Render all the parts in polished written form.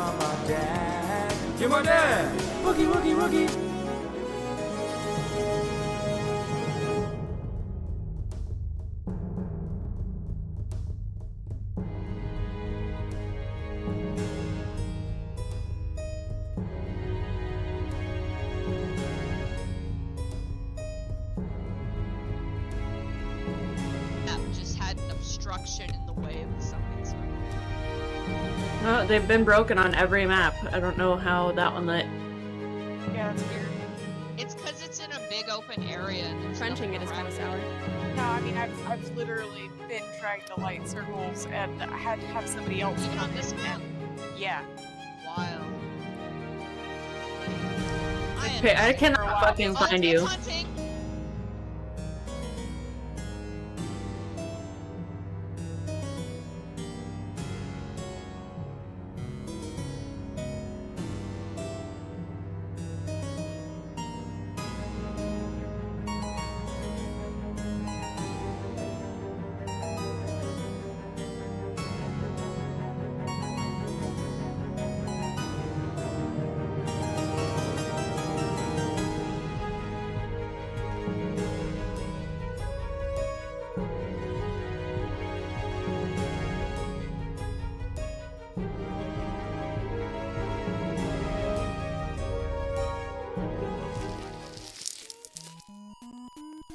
are my dad. You're my dad. Woogie, woogie, woogie. In the way of the summon circle. Oh, they've been broken on every map. I don't know how that one lit. Yeah, it's weird. It's because it's in a big open area. And trenching it is kind of sour. No, I mean I've literally been trying to light circles, and I had to have somebody else. Even on this map. Yeah. Wild. Okay, I cannot fucking find you. Hunting.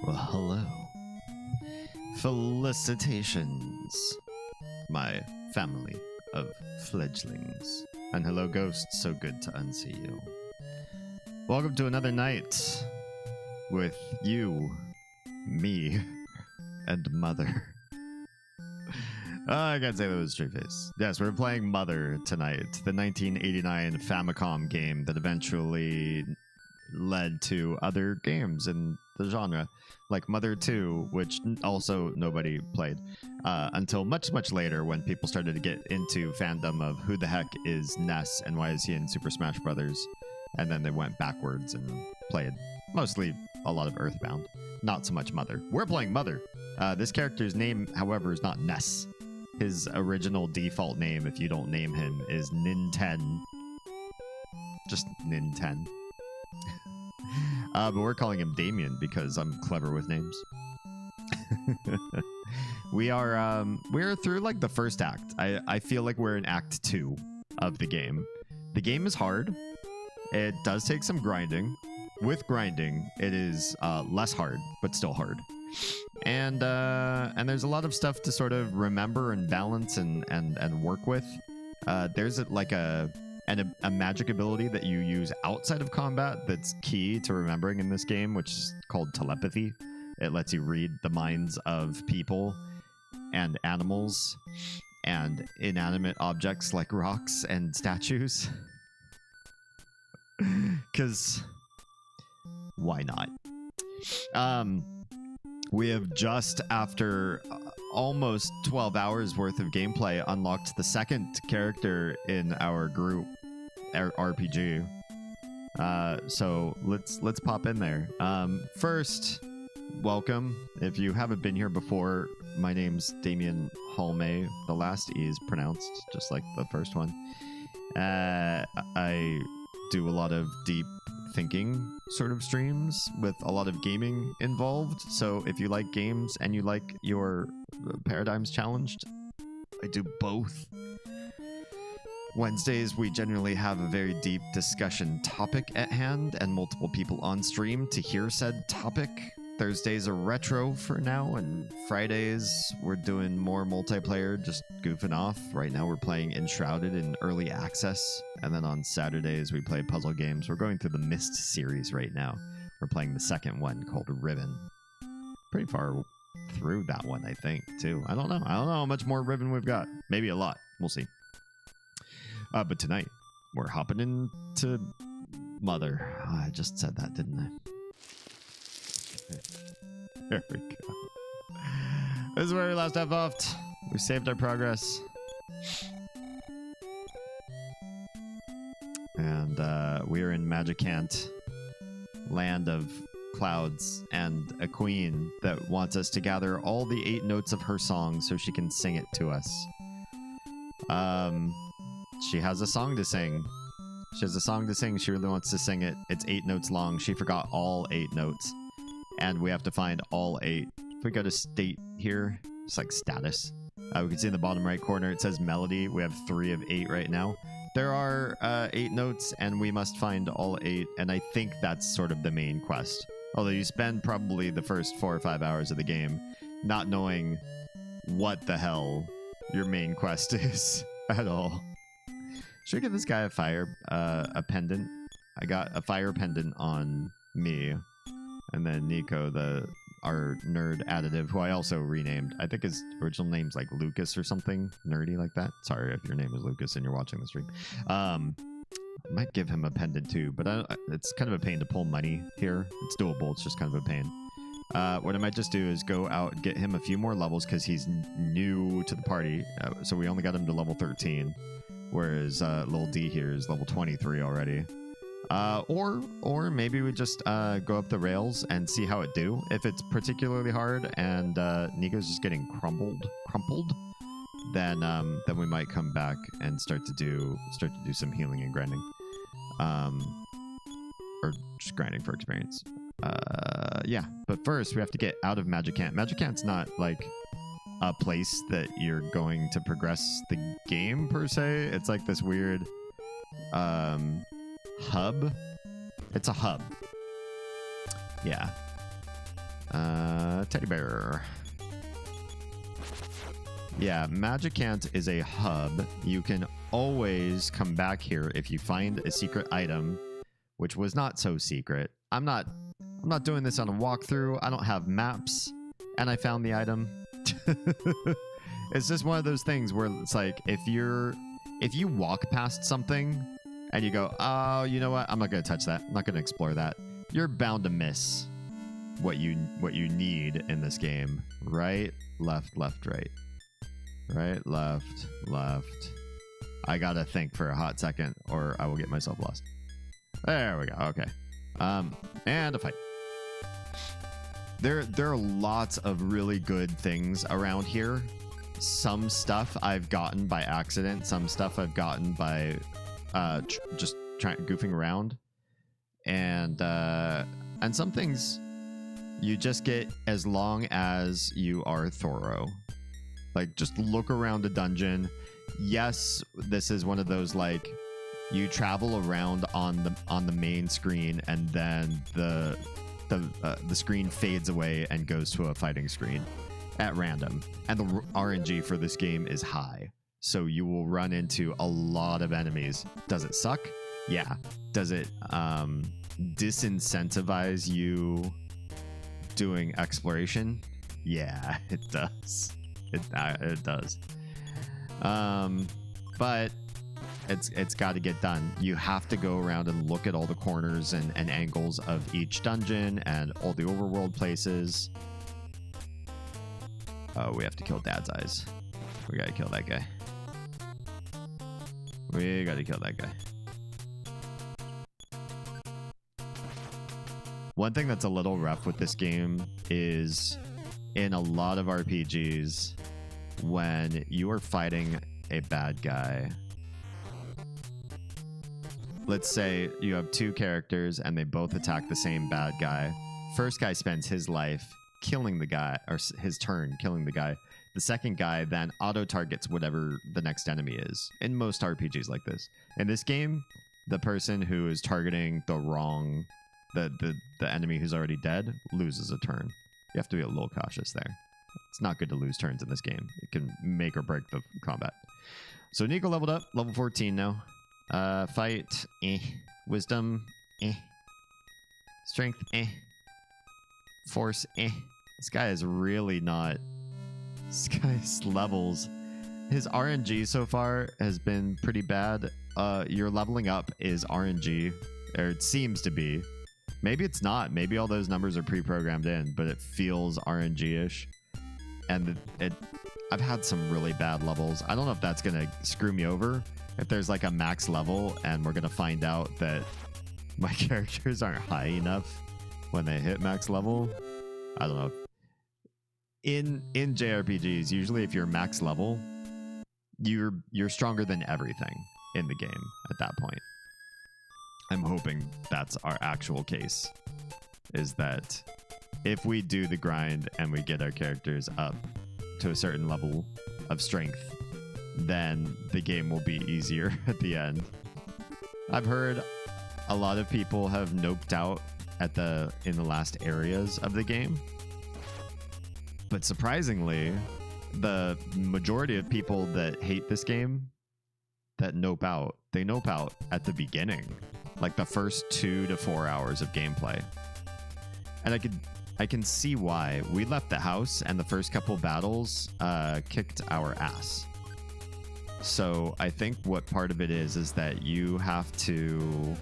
Well, hello. Felicitations, my family of fledglings. And hello, ghosts, so good to unsee you. Welcome to another night with you, me, and Mother. I can't say that was straight face. Yes, we're playing Mother tonight, the 1989 Famicom game that eventually led to other games in the genre, like Mother 2, which also nobody played until much, much later when people started to get into fandom of who the heck is Ness and why is he in Super Smash Brothers, and then they went backwards and played mostly a lot of Earthbound, not so much Mother. We're playing Mother. This character's name, however, is not Ness. His original default name, if you don't name him, is Ninten. Just Ninten. But we're calling him Damien because I'm clever with names. We're through like the first act. I feel like we're in act 2 of the game. The game is hard. It does take some grinding. With grinding, it is less hard, but still hard. And there's a lot of stuff to sort of remember and balance and work with. There's a magic ability that you use outside of combat that's key to remembering in this game, which is called telepathy. It lets you read the minds of people and animals and inanimate objects like rocks and statues. Because why not? We have just, after almost 12 hours worth of gameplay, unlocked the second character in our group RPG. So let's pop in there. First, welcome. If you haven't been here before, my name's Damien Halme. The last E is pronounced just like the first one. I do a lot of deep thinking sort of streams with a lot of gaming involved. So if you like games and you like your paradigms challenged, I do both. Wednesdays, we generally have a very deep discussion topic at hand and multiple people on stream to hear said topic. Thursdays are retro for now, and Fridays we're doing more multiplayer, just goofing off. Right now we're playing Enshrouded in early access, and then on Saturdays we play puzzle games. We're going through the Myst series right now. We're playing the second one called Ribbon. Pretty far through that one, I think, too. I don't know how much more Ribbon we've got. Maybe a lot. We'll see. But tonight we're hopping into Mother. Oh, I just said that, didn't I? There we go. This is where we last left off. We saved our progress. And we are in Magicant, land of clouds, and a queen that wants us to gather all the 8 notes of her song so she can sing it to us. She has a song to sing. She has a song to sing. She really wants to sing it. It's 8 notes long. She forgot all 8 notes. And we have to find all 8. If we go to state here, it's like status. We can see in the bottom right corner, it says melody. We have 3 of 8 right now. There are 8 notes, and we must find all 8. And I think that's sort of the main quest. Although you spend probably the first 4 or 5 hours of the game not knowing what the hell your main quest is at all. Should I give this guy a pendant? I got a fire pendant on me. And then Nico, our nerd additive, who I also renamed. I think his original name's like Lucas or something nerdy like that. Sorry if your name is Lucas and you're watching the stream. I might give him a pendant too, but it's kind of a pain to pull money here. It's doable. It's just kind of a pain. What I might just do is go out and get him a few more levels because he's new to the party. So we only got him to level 13, whereas little D here is level 23 already. Or maybe we just go up the rails and see how it do. If it's particularly hard and Nico's just getting crumpled, then we might come back and start to do some healing and grinding, or just grinding for experience. Yeah, but first we have to get out of Magicant. Magicant's not like a place that you're going to progress the game per se. It's like this weird hub. It's a hub. Yeah. Teddy bear. Yeah, Magicant is a hub. You can always come back here if you find a secret item, which was not so secret. I'm not doing this on a walkthrough. I don't have maps, and I found the item. It's just one of those things where it's like if you walk past something and you go, oh, you know what? I'm not gonna touch that. I'm not gonna explore that. You're bound to miss what you need in this game. Right, left, left, right. Right, left, left. I gotta think for a hot second, or I will get myself lost. There we go. Okay. And a fight. There are lots of really good things around here. Some stuff I've gotten by accident. Some stuff I've gotten by just goofing around, and some things you just get as long as you are thorough. Like, just look around the dungeon. Yes, this is one of those, like, you travel around on the main screen, and then the screen fades away and goes to a fighting screen at random. And the RNG for this game is high, so you will run into a lot of enemies. Does it suck? Yeah. Does it disincentivize you doing exploration? Yeah, it does. It does. But it's got to get done. You have to go around and look at all the corners and angles of each dungeon and all the overworld places. Oh, we have to kill Dad's Eyes. We gotta kill that guy. We gotta kill that guy. One thing that's a little rough with this game is in a lot of RPGs, when you are fighting a bad guy, let's say you have 2 characters and they both attack the same bad guy. First guy spends his life killing the guy, or his turn killing the guy. The second guy then auto-targets whatever the next enemy is. In most RPGs like this. In this game, the person who is targeting the enemy who's already dead loses a turn. You have to be a little cautious there. It's not good to lose turns in this game. It can make or break the combat. So Nico leveled up, level 14 now. Fight, Wisdom, Strength, Force, This guy is really not... This guy's levels... His RNG so far has been pretty bad. Your leveling up is RNG, or it seems to be. Maybe it's not. Maybe all those numbers are pre-programmed in, but it feels RNG-ish. And I've had some really bad levels. I don't know if that's going to screw me over. If there's like a max level and we're going to find out that my characters aren't high enough when they hit max level. I don't know. In JRPGs, usually if you're max level, you're stronger than everything. in the game at that point. I'm hoping that's our actual case, is that if we do the grind and we get our characters up to a certain level of strength, then the game will be easier at the end. I've heard a lot of people have noped out in the last areas of the game, but surprisingly, the majority of people that hate this game that nope out, they nope out at the beginning, like the first 2 to 4 hours of gameplay. And I can see why. We left the house and the first couple battles kicked our ass. So I think what part of it is that you have to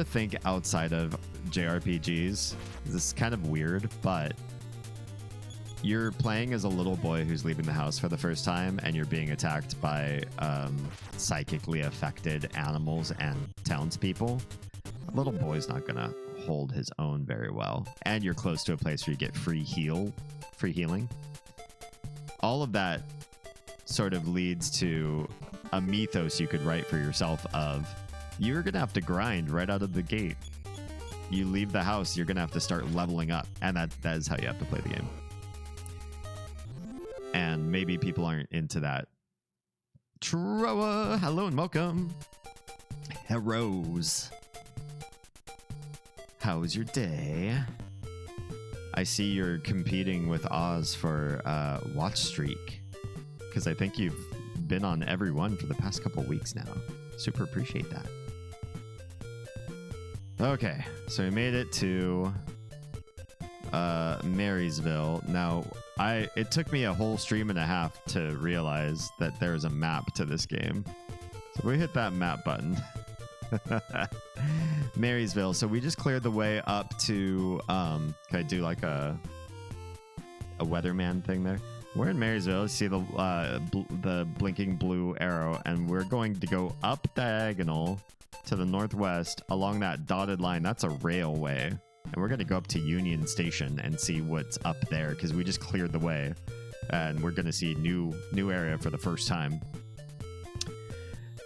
think outside of JRPGs. This is kind of weird, but you're playing as a little boy who's leaving the house for the first time, and you're being attacked by psychically affected animals and townspeople. A little boy's not gonna hold his own very well, and you're close to a place where you get free healing. All of that sort of leads to a mythos you could write for yourself of you're gonna have to grind right out of the gate. You leave the house, you're gonna have to start leveling up, and that is how you have to play the game. And maybe people aren't into that. Troa, hello and welcome. Heroes. How was your day? I see you're competing with Oz for watch streak, because I think you've been on every one for the past couple weeks now. Super appreciate that. Okay, so we made it to Marysville. Now, it took me a whole stream and a half to realize that there's a map to this game. So we hit that map button. Marysville. So we just cleared the way up to can I do like a weatherman thing there? We're in Marysville. See the blinking blue arrow, and we're going to go up diagonal to the northwest along that dotted line. That's a railway, and we're going to go up to Union Station and see what's up there, because we just cleared the way, and we're going to see new area for the first time.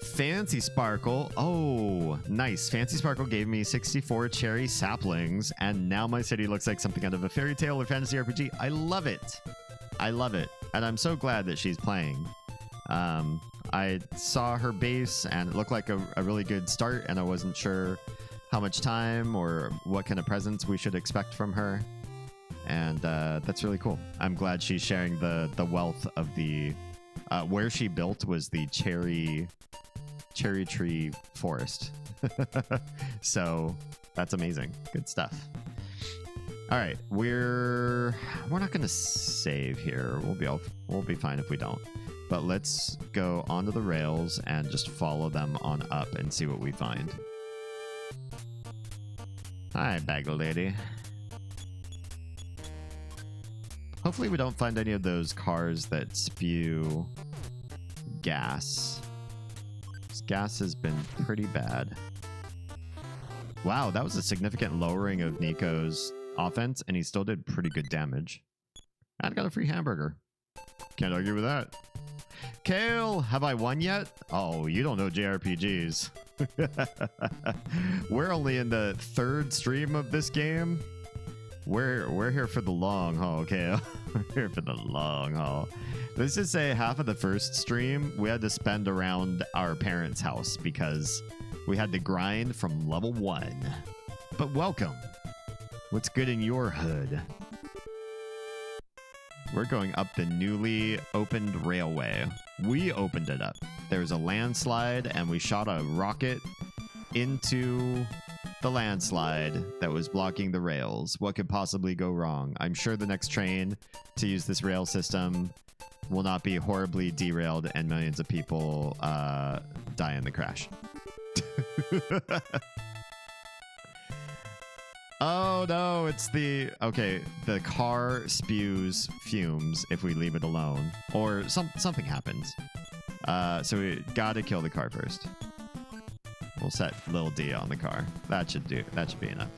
Fancy Sparkle. Oh, nice. Fancy Sparkle gave me 64 cherry saplings, and now my city looks like something out of a fairy tale or fantasy RPG. I love it. I love it. And I'm so glad that she's playing. I saw her base, and it looked like a really good start, and I wasn't sure how much time or what kind of presents we should expect from her. And that's really cool. I'm glad she's sharing the wealth of the... where she built was the cherry tree forest. So that's amazing. Good stuff. All right, we're not gonna save here. We'll be fine if we don't. But let's go onto the rails and just follow them on up and see what we find. Hi, Bagel Lady. Hopefully we don't find any of those cars that spew gas. This gas has been pretty bad. Wow, that was a significant lowering of Nico's offense, and he still did pretty good damage. And got a free hamburger. Can't argue with that. Kale, have I won yet? Oh, you don't know JRPGs. We're only in the 3rd stream of this game. We're here for the long haul, Kale. We're here for the long haul. Let's just say half of the first stream we had to spend around our parents' house because we had to grind from level 1. But welcome. What's good in your hood? We're going up the newly opened railway. We opened it up. There was a landslide, and we shot a rocket into the landslide that was blocking the rails. What could possibly go wrong? I'm sure the next train to use this rail system will not be horribly derailed and millions of people die in the crash. Oh no, it's the car spews fumes if we leave it alone, or something happens. So we gotta kill the car first. We'll set Lil D on the car. That should be enough.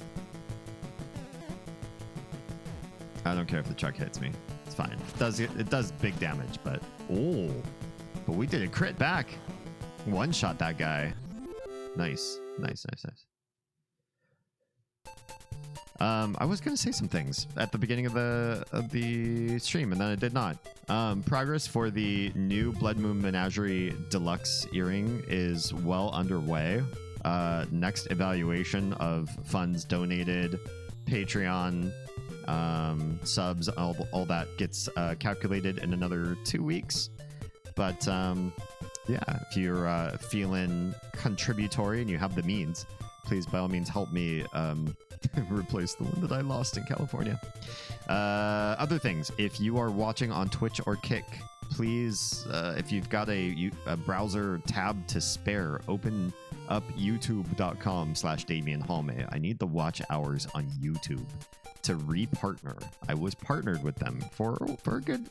I don't care if the truck hits me. It's fine. It does big damage, but we did a crit back. One shot that guy. Nice. Nice. I was gonna say some things at the beginning of the stream, and then I did not. Progress for the new Blood Moon Menagerie Deluxe earring is well underway. Next evaluation of funds donated, Patreon, subs, all that gets calculated in another 2 weeks. But yeah, if you're feeling contributory and you have the means, please by all means help me replace the one that I lost in California. Other things, if you are watching on Twitch or Kick, please, if you've got a browser tab to spare, open up youtube.com/DamienHallmay. I need the watch hours on YouTube to re-partner. I was partnered with them for a good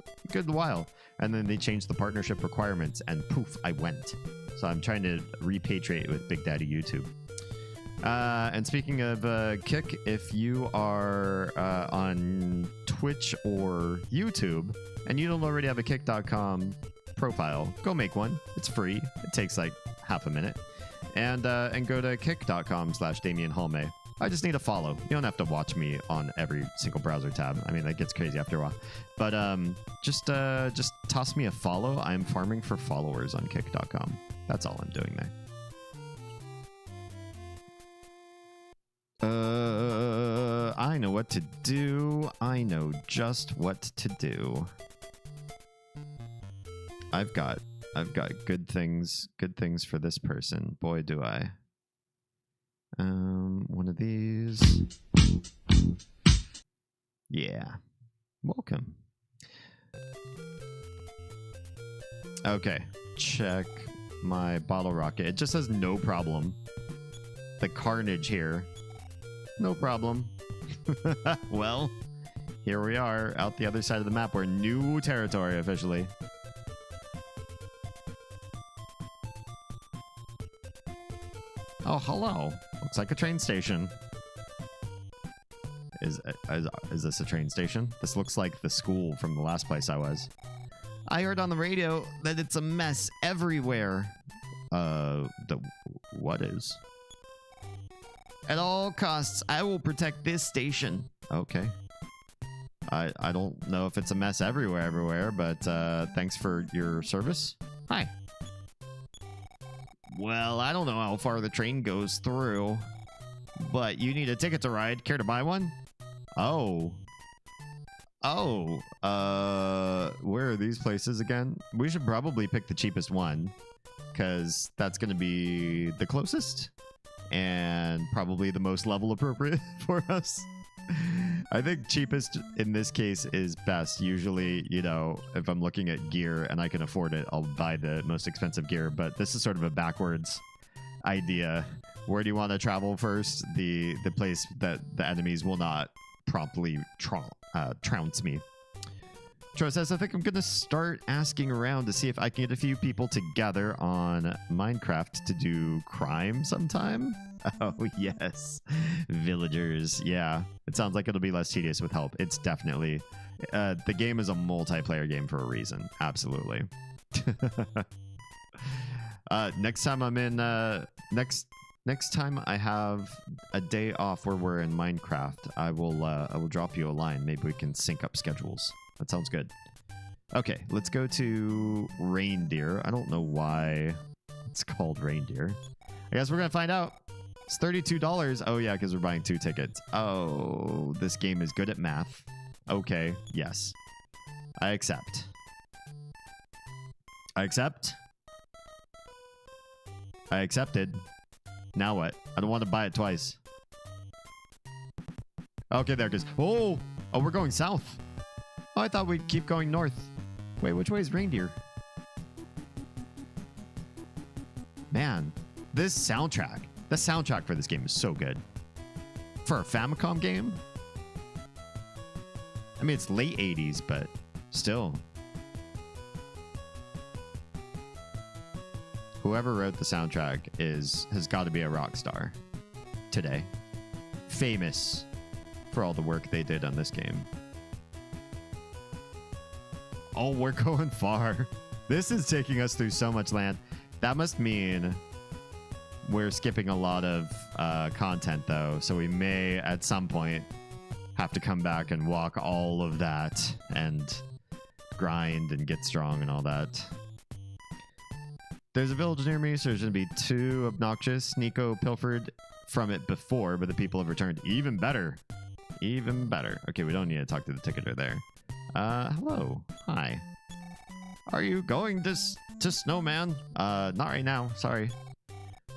while, and then they changed the partnership requirements, and poof, I went. So I'm trying to repatriate with Big Daddy YouTube. And speaking of Kick, if you are on Twitch or YouTube and you don't already have a Kick.com profile, go make one. It's free. It takes like half a minute. And go to kick.com/DamienHallmay. I just need a follow. You don't have to watch me on every single browser tab. I mean, that gets crazy after a while. But just toss me a follow. I'm farming for followers on kick.com. That's all I'm doing there. I know what to do. I know just what to do. I've got good things for this person. Boy, do I. One of these. Yeah. Welcome. Okay. Check my bottle rocket. It just says no problem. The carnage here. No problem. Well, here we are out the other side of the map. We're in new territory officially. Oh, hello. Looks like a train station. Is this a train station? This looks like the school from the last place I was. I heard on the radio that it's a mess everywhere. What is? At all costs, I will protect this station. Okay. I don't know if it's a mess everywhere, but thanks for your service. Hi. Well, I don't know how far the train goes through, but you need a ticket to ride. Care to buy one? Oh. Where are these places again? We should probably pick the cheapest one, because that's going to be the closest and probably the most level appropriate for us. I think cheapest in this case is best. Usually, you know, if I'm looking at gear and I can afford it, I'll buy the most expensive gear. But this is sort of a backwards idea. Where do you want to travel first? The place that the enemies will not promptly trounce me. Tro says, I think I'm going to start asking around to see if I can get a few people together on Minecraft to do crime sometime. Oh, yes. Villagers. Yeah. It sounds like it'll be less tedious with help. It's definitely... the game is a multiplayer game for a reason. Absolutely. Next time I'm in... Next time I have a day off where we're in Minecraft, I will drop you a line. Maybe we can sync up schedules. That sounds good. Okay, let's go to Reindeer. I don't know why it's called Reindeer. I guess we're going to find out. It's $32. Oh, yeah, because we're buying 2 tickets. Oh, this game is good at math. Okay, yes. I accept. I accept. I accepted. Now what? I don't want to buy it twice. Okay, there it goes. Oh, we're going south. Oh, I thought we'd keep going north. Wait, which way is Reindeer? Man, this soundtrack. The soundtrack for this game is so good. For a Famicom game? I mean, it's late 80s, but still. Whoever wrote the soundtrack has got to be a rock star today. Famous for all the work they did on this game. Oh, we're going far. This is taking us through so much land. That must mean we're skipping a lot of content, though. So we may, at some point, have to come back and walk all of that and grind and get strong and all that. There's a village near me, so there's going to be 2 obnoxious. Nico pilfered from it before, but the people have returned. Even better. Even better. Okay, we don't need to talk to the ticketer there. Hello. Hi. Are you going to Snowman? Not right now. Sorry.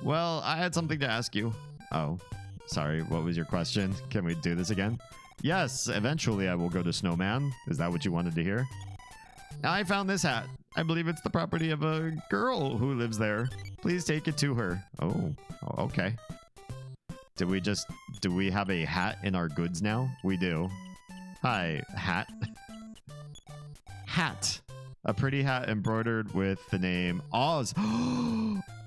Well, I had something to ask you. Oh, sorry. What was your question? Can we do this again? Yes, eventually I will go to Snowman. Is that what you wanted to hear? I found this hat. I believe it's the property of a girl who lives there. Please take it to her. Oh, okay. Do we have a hat in our goods now? We do. Hi, hat. Hat. A pretty hat embroidered with the name Oz.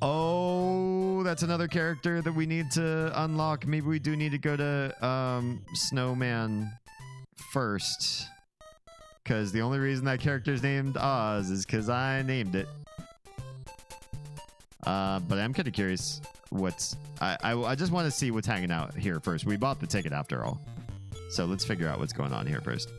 Oh, that's another character that we need to unlock. Maybe we do need to go to Snowman first. Because the only reason that character's named Oz is because I named it. But I'm kind of curious what's... I just want to see what's hanging out here first. We bought the ticket after all. So let's figure out what's going on here first.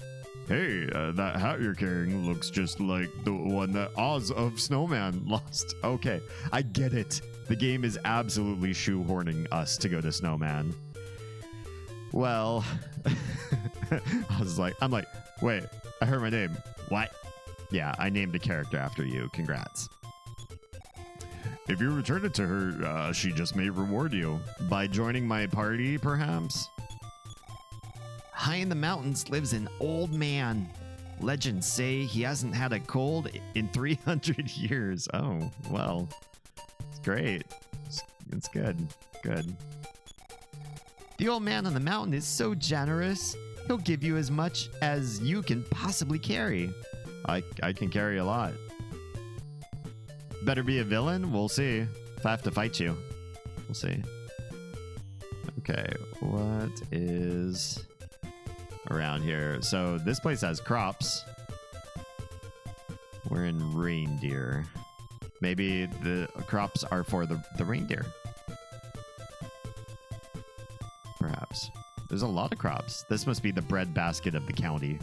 Hey, that hat you're carrying looks just like the one that Oz of Snowman lost. Okay, I get it. The game is absolutely shoehorning us to go to Snowman. Well, I'm like, wait, I heard my name. What? Yeah, I named a character after you. Congrats. If you return it to her, she just may reward you. By joining my party, perhaps? High in the mountains lives an old man. Legends say he hasn't had a cold in 300 years. Oh, well. It's great. It's good. Good. The old man on the mountain is so generous. He'll give you as much as you can possibly carry. I can carry a lot. Better be a villain? We'll see. If I have to fight you. We'll see. Okay, what is around here? So this place has crops. We're in reindeer. Maybe the crops are for the reindeer. Perhaps. There's a lot of crops. This must be the bread basket of the county.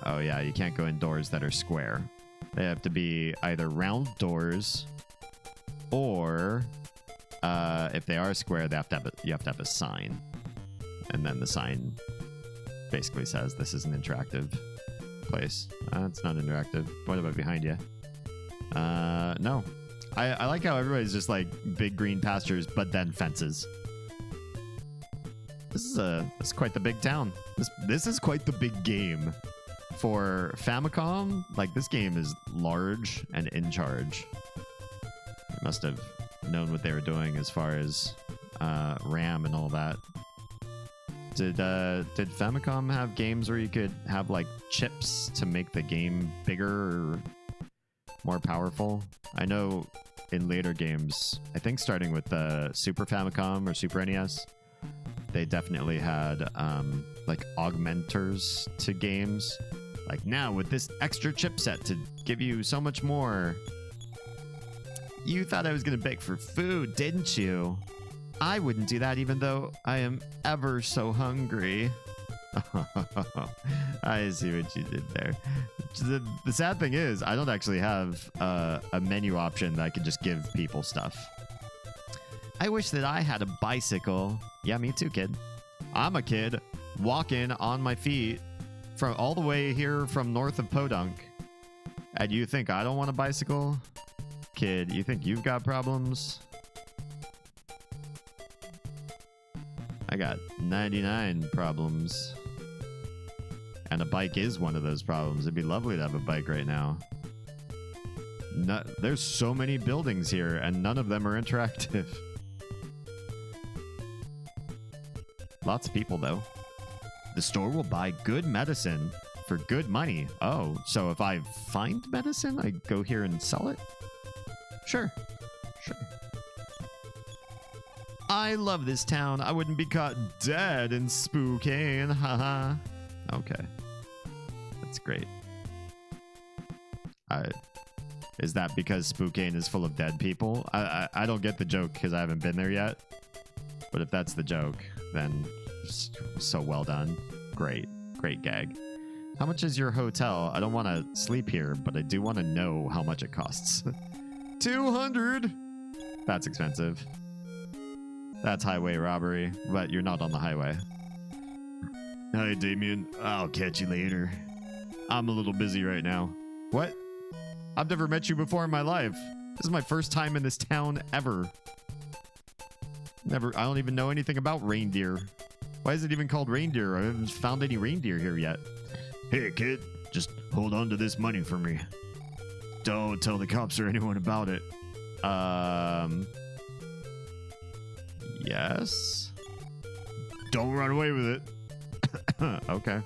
Oh yeah, you can't go in doors that are square. They have to be either round doors, or if they are square, you have to have a sign, and then the sign basically says this is an interactive place. It's not interactive. What about behind you? No. I like how everybody's just like big green pastures, but then fences. This is quite the big town. This is quite the big game. For Famicom, like, this game is large and in charge. They must have known what they were doing as far as RAM and all that. Did Famicom have games where you could have like chips to make the game bigger or more powerful? I know in later games, I think starting with the Super Famicom or Super NES, they definitely had like augmenters to games. Like, now with this extra chipset to give you so much more. You thought I was going to beg for food, didn't you? I wouldn't do that even though I am ever so hungry. I see what you did there. The sad thing is, I don't actually have a menu option that I can just give people stuff. I wish that I had a bicycle. Yeah, me too, kid. I'm a kid walking on my feet from all the way here from north of Podunk. And you think I don't want a bicycle? Kid, you think you've got problems? I got 99 problems. And a bike is one of those problems. It'd be lovely to have a bike right now. There's so many buildings here, and none of them are interactive. Lots of people, though. The store will buy good medicine for good money. Oh, so if I find medicine, I go here and sell it? Sure. Sure. I love this town. I wouldn't be caught dead in Spokane. Haha. Okay. That's great. Is that because Spookane is full of dead people? I don't get the joke because I haven't been there yet. But if that's the joke, then so well done. Great. Great gag. How much is your hotel? I don't want to sleep here, but I do want to know how much it costs. 200! That's expensive. That's highway robbery, but you're not on the highway. Hi, Damien. I'll catch you later. I'm a little busy right now. What? I've never met you before in my life. This is my first time in this town ever. I don't even know anything about reindeer. Why is it even called reindeer? I haven't found any reindeer here yet. Hey, kid. Just hold on to this money for me. Don't tell the cops or anyone about it. Yes. Don't run away with it. Okay.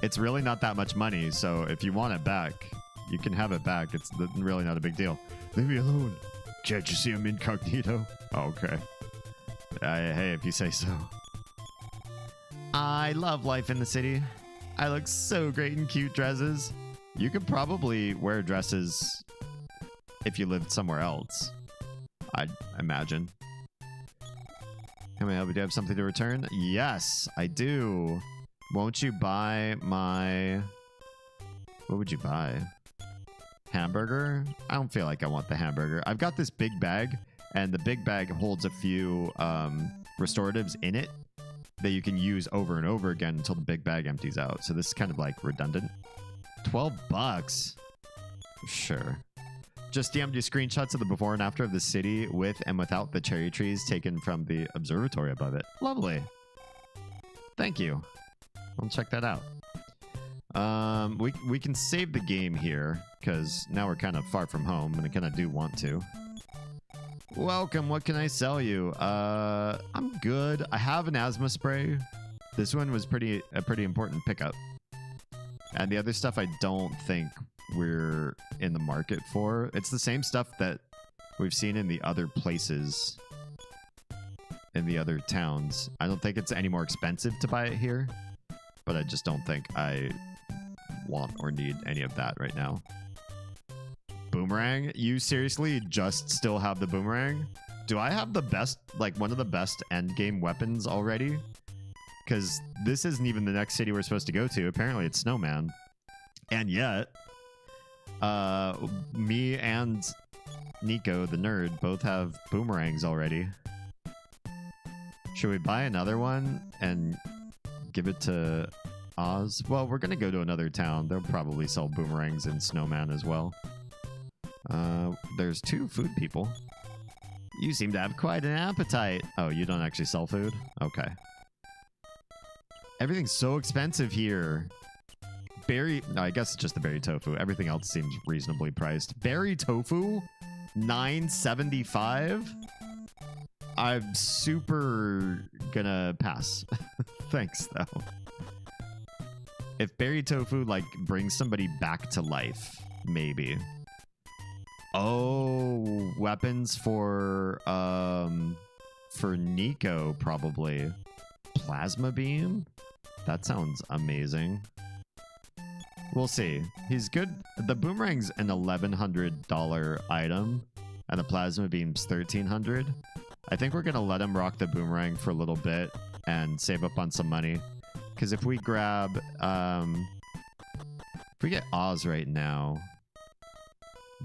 It's really not that much money, so if you want it back, you can have it back. It's really not a big deal. Leave me alone. Can't you see I'm incognito? Okay. Hey, if you say so. I love life in the city. I look so great in cute dresses. You could probably wear dresses if you lived somewhere else, I'd imagine. Can I help you? Do you have something to return? Yes, I do. Won't you buy my... What would you buy? Hamburger? I don't feel like I want the hamburger. I've got this big bag, and the big bag holds a few restoratives in it that you can use over and over again until the big bag empties out. So this is kind of like redundant. 12 bucks. Sure. Just DM'd you screenshots of the before and after of the city with and without the cherry trees taken from the observatory above it. Lovely. Thank you. I'll check that out. We can save the game here because now we're kind of far from home and I kind of do want to. Welcome. What can I sell you? I'm good. I have an asthma spray. This one was a pretty important pickup. And the other stuff I don't think we're in the market for. It's the same stuff that we've seen in the other places, in the other towns. I don't think it's any more expensive to buy it here, but I just don't think I want or need any of that right now. Boomerang? You seriously just still have the boomerang? Do I have the best, like one of the best end game weapons already? Because this isn't even the next city we're supposed to go to. Apparently it's Snowman. And yet, me and Nico, the nerd, both have boomerangs already. Should we buy another one and give it to Oz? Well, we're going to go to another town. They'll probably sell boomerangs in Snowman as well. There's 2 food people. You seem to have quite an appetite. Oh, you don't actually sell food? Okay. Everything's so expensive here. Berry... No, I guess it's just the berry tofu. Everything else seems reasonably priced. Berry tofu? $9.75? I'm super gonna pass. Thanks, though. If berry tofu, like, brings somebody back to life, maybe. Oh, weapons for Nico, probably. Plasma beam? That sounds amazing. We'll see. He's good. The boomerang's an $1,100 item, and the plasma beam's $1,300. I think we're gonna let him rock the boomerang for a little bit and save up on some money. Because if we grab, if we get Oz right now,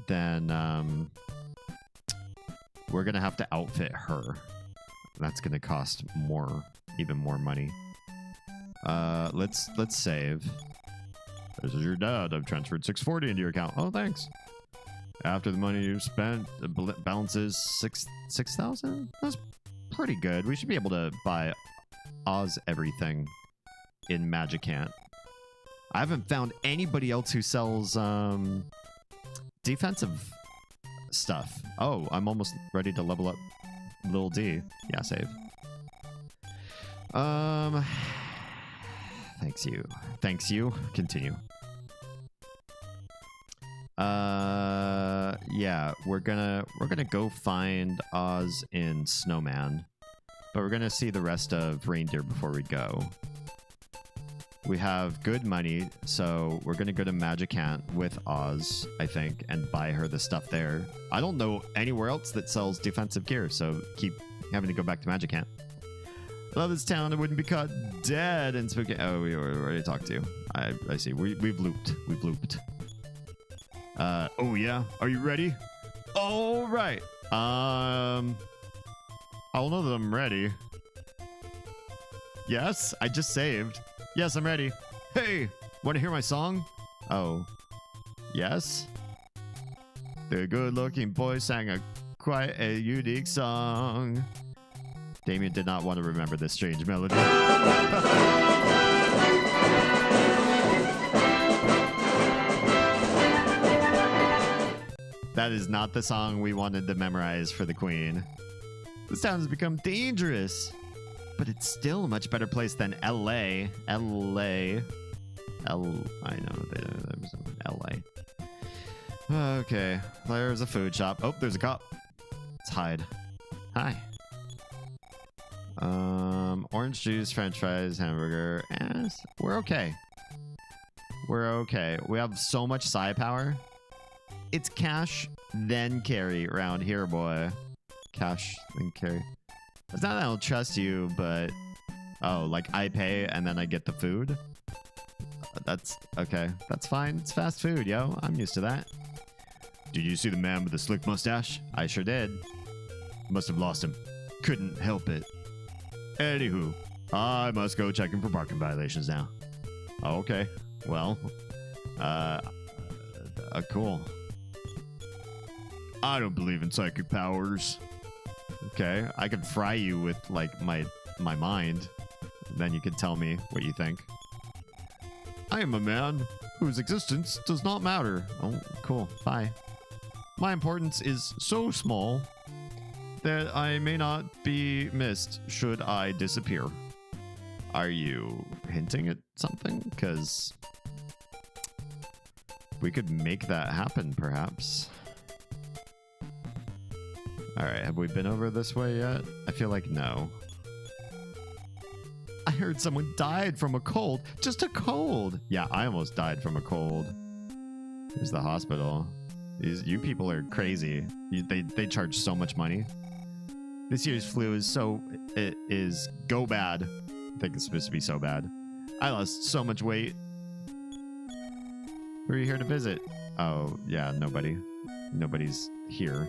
then we're gonna have to outfit her. That's gonna cost more, even more money. Let's save. This is your dad. I've transferred $640 into your account. Oh, thanks. After the money you've spent, the balance is $6,000. That's pretty good. We should be able to buy Oz everything in Magicant. I haven't found anybody else who sells defensive stuff. Oh, I'm almost ready to level up Lil D. Yeah, save. Thanks you. Thanks you. Continue. Yeah, we're gonna go find Oz in Snowman, but we're gonna see the rest of Reindeer before we go. We have good money, so we're gonna go to Magicant with Oz, I think, and buy her the stuff there. I don't know anywhere else that sells defensive gear, so keep having to go back to Magicant. I love this town. I wouldn't be caught dead and spooky. Oh, we already talked to you. I see. We've looped. We've looped. Oh yeah. Are you ready? All right. I don't know that I'm ready. Yes, I just saved. Yes, I'm ready. Hey, want to hear my song? Oh, yes. The good-looking boy sang quite a unique song. Damien did not want to remember this strange melody. That is not the song we wanted to memorize for the Queen. This town has become dangerous, but it's still a much better place than LA. I know there's LA. Okay, there's a food shop. Oh, there's a cop. Let's hide. Hi. Orange juice, french fries, hamburger. Yes, we're okay. We're okay. We have so much psi power. It's cash, then carry around here, boy. Cash, then carry. It's not that I don't trust you, but... Oh, like I pay and then I get the food? That's... Okay, that's fine. It's fast food, yo. I'm used to that. Did you see the man with the slick mustache? I sure did. Must have lost him. Couldn't help it. Anywho, I must go checking for parking violations now. Okay, well, cool. I don't believe in psychic powers. Okay, I could fry you with like my mind. Then you can tell me what you think. I am a man whose existence does not matter. Oh, cool. Bye. My importance is so small that I may not be missed should I disappear. Are you hinting at something? Because we could make that happen, perhaps. All right, have we been over this way yet? I feel like no. I heard someone died from a cold. Just a cold. Yeah, I almost died from a cold. Here's the hospital. You people are crazy. They charge so much money. This year's flu is go bad. I think it's supposed to be so bad. I lost so much weight. Who are you here to visit? Oh, yeah, nobody. Nobody's here.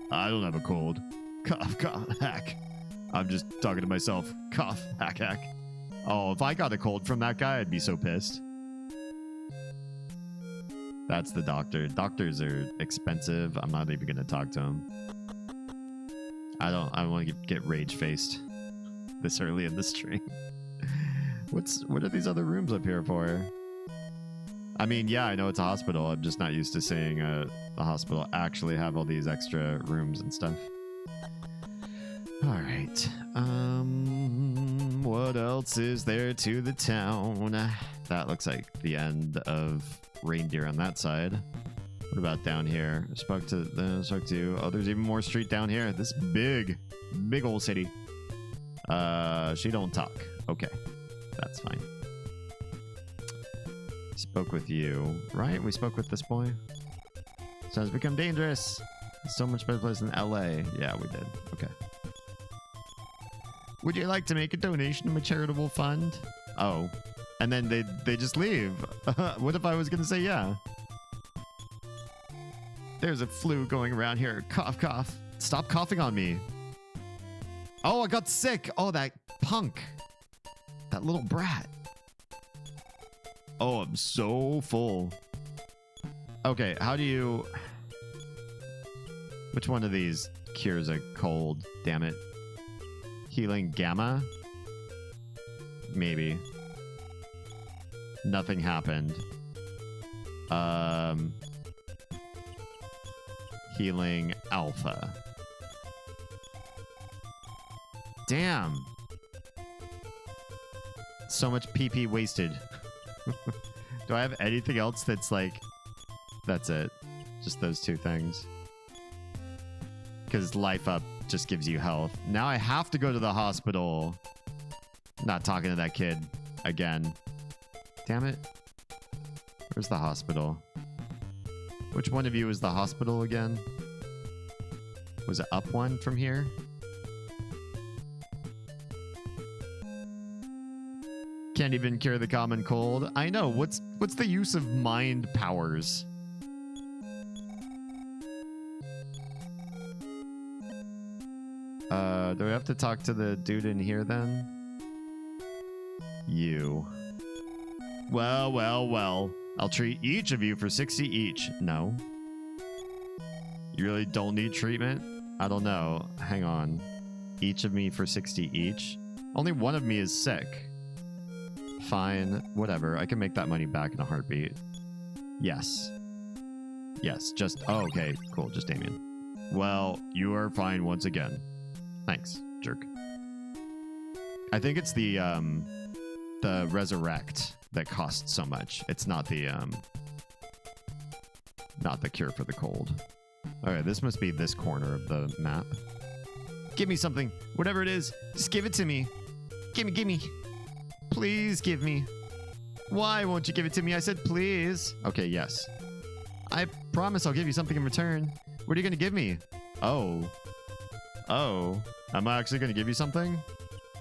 I don't have a cold. Cough, cough, hack. I'm just talking to myself. Cough, hack, hack. Oh, if I got a cold from that guy, I'd be so pissed. That's the doctor. Doctors are expensive. I'm not even going to talk to him. I don't want to get rage-faced this early in the stream. What are these other rooms up here for? I mean, yeah, I know it's a hospital. I'm just not used to seeing a hospital actually have all these extra rooms and stuff. All right. What else is there to the town? That looks like the end of reindeer on that side. What about down here? Spoke to oh, there's even more street down here. This big old city. She don't talk. Okay, that's fine. Spoke with you, right? We spoke with this boy. So it's become dangerous. It's so much better place than LA. Yeah, we did. Okay. Would you like to make a donation to my charitable fund? Oh, and then they just leave. What if I was gonna say yeah? There's a flu going around here. Cough, cough. Stop coughing on me. Oh, I got sick. Oh, that punk. That little brat. Oh, I'm so full. Okay, how do you... Which one of these cures a cold? Damn it. Healing gamma? Maybe. Nothing happened. Healing alpha. Damn. So much PP wasted. Do I have anything else that's like... That's it. Just those two things. Because life up just gives you health. Now I have to go to the hospital. Not talking to that kid. again. Damn it. Where's the hospital? Which one of you is the hospital again? Was it up one from here? Can't even cure the common cold. I know. What's the use of mind powers? Do we have to talk to the dude in here then? You. Well, well, well. I'll treat each of you for 60 each. No. You really don't need treatment? I don't know. Hang on. Each of me for 60 each? Only one of me is sick. Fine. Whatever. I can make that money back in a heartbeat. Yes. Yes. Just... Oh, okay. Cool. Just Damien. Well, you are fine once again. Thanks, jerk. I think it's the resurrect that costs so much. It's not the cure for the cold. Okay, this must be this corner of the map. Give me something. Whatever it is, just give it to me. Gimme. Please give me. Why won't you give it to me? I said please. Okay, yes. I promise I'll give you something in return. What are you gonna give me? Oh. Am I actually gonna give you something?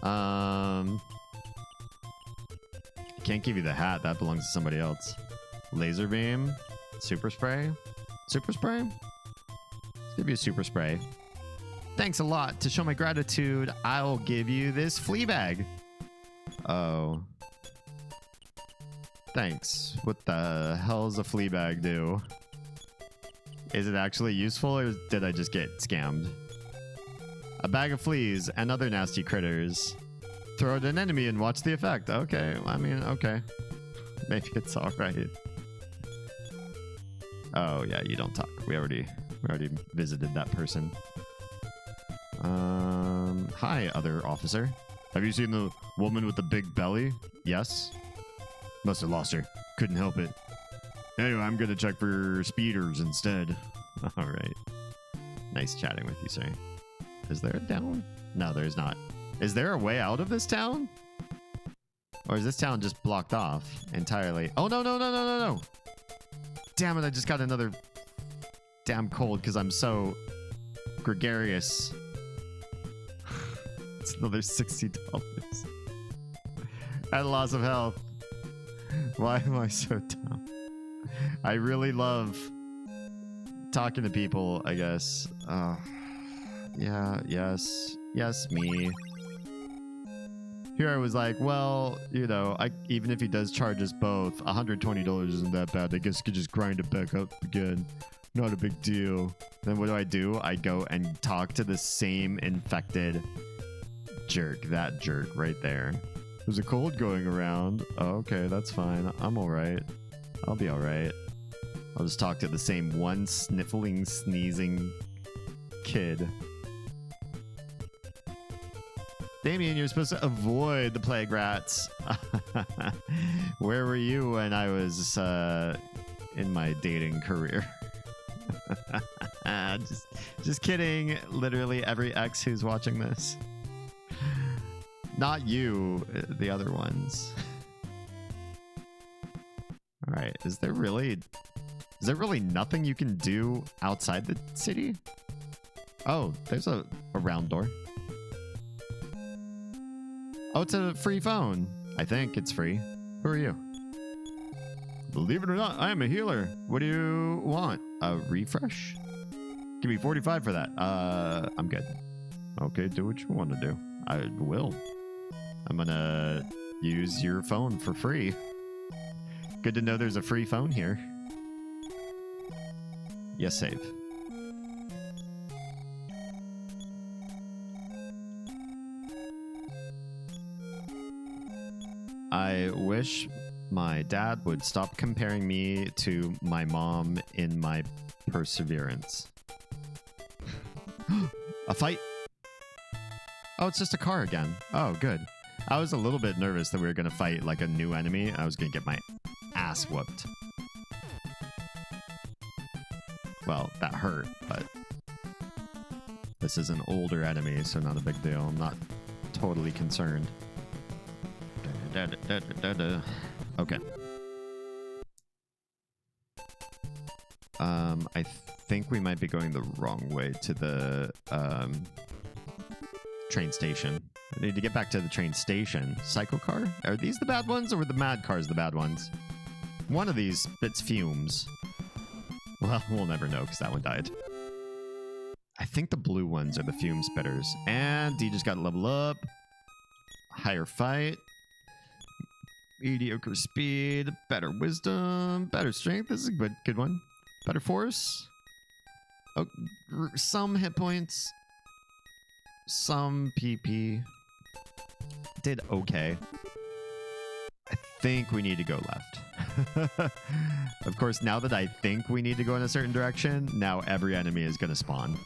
I can't give you the hat. That belongs to somebody else. Laser beam. Super spray. Super spray? Let's give you a super spray. Thanks a lot. To show my gratitude, I'll give you this flea bag. Oh. Thanks. What the hell does a flea bag do? Is it actually useful, or did I just get scammed? A bag of fleas and other nasty critters. Throw at an enemy and watch the effect. Okay, I mean, okay. Maybe it's alright. Oh, yeah, you don't talk. We already visited that person. Hi, other officer. Have you seen the woman with the big belly? Yes. Must have lost her. Couldn't help it. Anyway, I'm gonna check for speeders instead. Alright. Nice chatting with you, sir. Is there a down? No, there is not. Is there a way out of this town? Or is this town just blocked off entirely? Oh, no. Damn it, I just got another damn cold because I'm so gregarious. It's another $60. And loss of health. Why am I so dumb? I really love talking to people, I guess. Yeah, yes, me. Here I was like, well, you know, even if he does charge us both, $120 isn't that bad. I guess you could just grind it back up again. Not a big deal. Then what do? I go and talk to the same infected jerk. That jerk right there. There's a cold going around. Oh, okay, that's fine. I'm alright. I'll be alright. I'll just talk to the same one sniffling, sneezing kid. Damien, you're supposed to avoid the plague rats. Where were you when I was in my dating career? just kidding. Literally every ex who's watching this. Not you, the other ones. All right, is there really nothing you can do outside the city? Oh, there's a round door. Oh, it's a free phone. I think it's free. Who are you? Believe it or not, I am a healer. What do you want? A refresh? Give me 45 for that. I'm good. Okay, do what you want to do. I will. I'm gonna use your phone for free. Good to know there's a free phone here. Yes, save. I wish my dad would stop comparing me to my mom in my perseverance. A fight? Oh, it's just a car again. Oh, good. I was a little bit nervous that we were going to fight like a new enemy. I was going to get my ass whooped. Well, that hurt, but this is an older enemy, so not a big deal. I'm not totally concerned. Okay. I think we might be going the wrong way to the train station. I need to get back to the train station. Cycle car? Are these the bad ones or were the mad cars the bad ones? One of these spits fumes. Well, we'll never know because that one died. I think the blue ones are the fume spitters. And D just got to level up. Higher fight. Mediocre speed. Better wisdom. Better strength. This is a good one. Better force. Oh, some hit points. Some PP. Did okay. I think we need to go left. Of course, now that I think we need to go in a certain direction, now every enemy is going to spawn.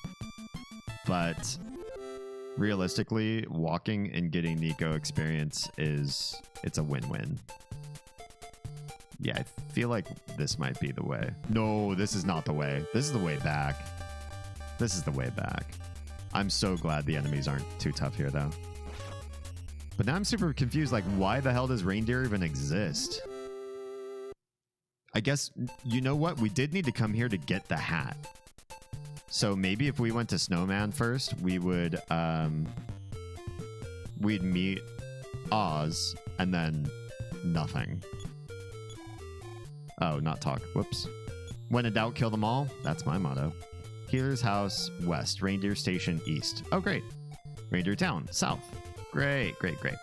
But realistically, walking and getting Nico experience it's a win-win. Yeah, I feel like this might be the way. No, this is not the way. This is the way back. This is the way back. I'm so glad the enemies aren't too tough here, though. But now I'm super confused, like, why the hell does reindeer even exist? I guess, you know what? We did need to come here to get the hat. So maybe if we went to Snowman first, we would, we'd meet Oz, and then nothing. Oh, not talk. Whoops. When in doubt, kill them all. That's my motto. Healer's House, west. Reindeer Station, east. Oh, great. Reindeer Town, south. Great, great, great.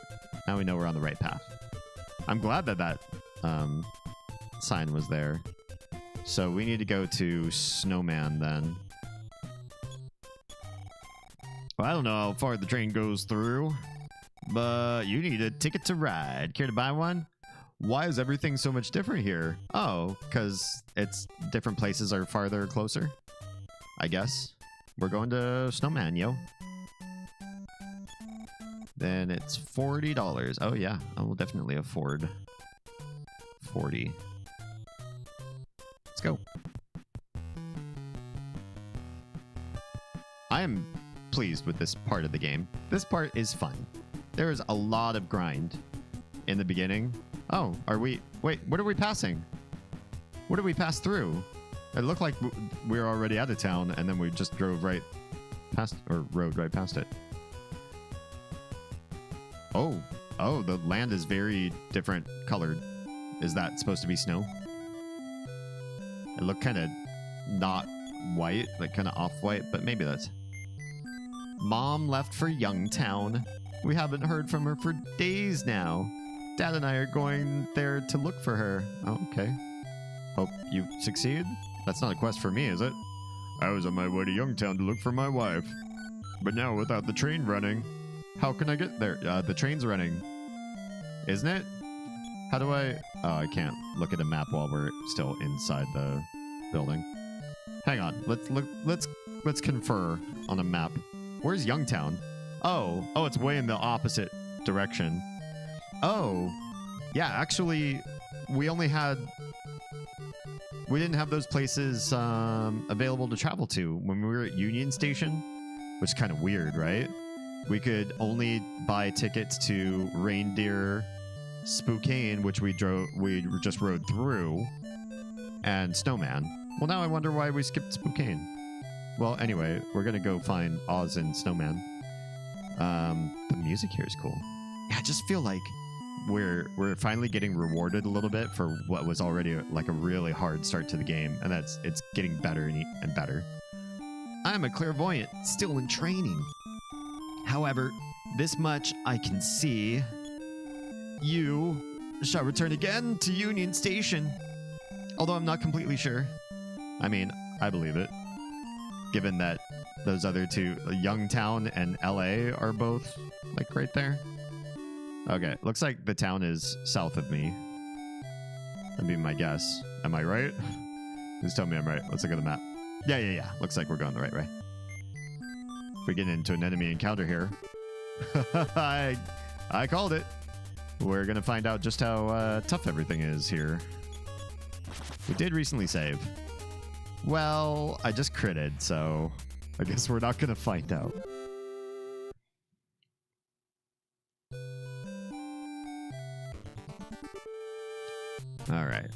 Now we know we're on the right path. I'm glad that that sign was there. So we need to go to Snowman then. Well, I don't know how far the train goes through, but you need a ticket to ride. Care to buy one? Why is everything so much different here? Oh, because it's different places are farther or closer, I guess. We're going to Snowman, yo. Then it's $40. Oh, yeah. I will definitely afford 40. Let's go. I am pleased with this part of the game. This part is fun. There is a lot of grind in the beginning. Oh, are we... Wait, what are we passing? What did we pass through? It looked like we were already out of town, and then we just drove right past... Or rode right past it. Oh. Oh, the land is very different colored. Is that supposed to be snow? It looked kind of not white, like kind of off-white, but maybe that's... Mom left for Youngtown. We haven't heard from her for days now. Dad and I are going there to look for her. Oh, okay. Hope you succeed. That's not a quest for me, is it? I was on my way to Youngtown to look for my wife. But now without the train running, how can I get there? The train's running. Isn't it? How do I... Oh, I can't look at a map while we're still inside the building. Hang on. Let's confer on a map. Where's Youngtown? Oh, it's way in the opposite direction. Oh, yeah, actually, we didn't have those places available to travel to when we were at Union Station, which is kind of weird, right? We could only buy tickets to Reindeer Spokane, which we just rode through, and Snowman. Well, now I wonder why we skipped Spokane. Well, anyway, we're gonna go find Oz and Snowman. The music here is cool. Yeah, I just feel like we're finally getting rewarded a little bit for what was already like a really hard start to the game, and it's getting better and better. I'm a clairvoyant, still in training. However, this much I can see. You shall return again to Union Station. Although I'm not completely sure. I mean, I believe it. Given that those other two, Youngtown and LA, are both like right there. Okay, looks like the town is south of me. That'd be my guess. Am I right? Just tell me I'm right. Let's look at the map. Yeah. Looks like we're going the right way. If we get into an enemy encounter here. I called it. We're going to find out just how tough everything is here. We did recently save. Well, I just critted, so I guess we're not going to find out. All right.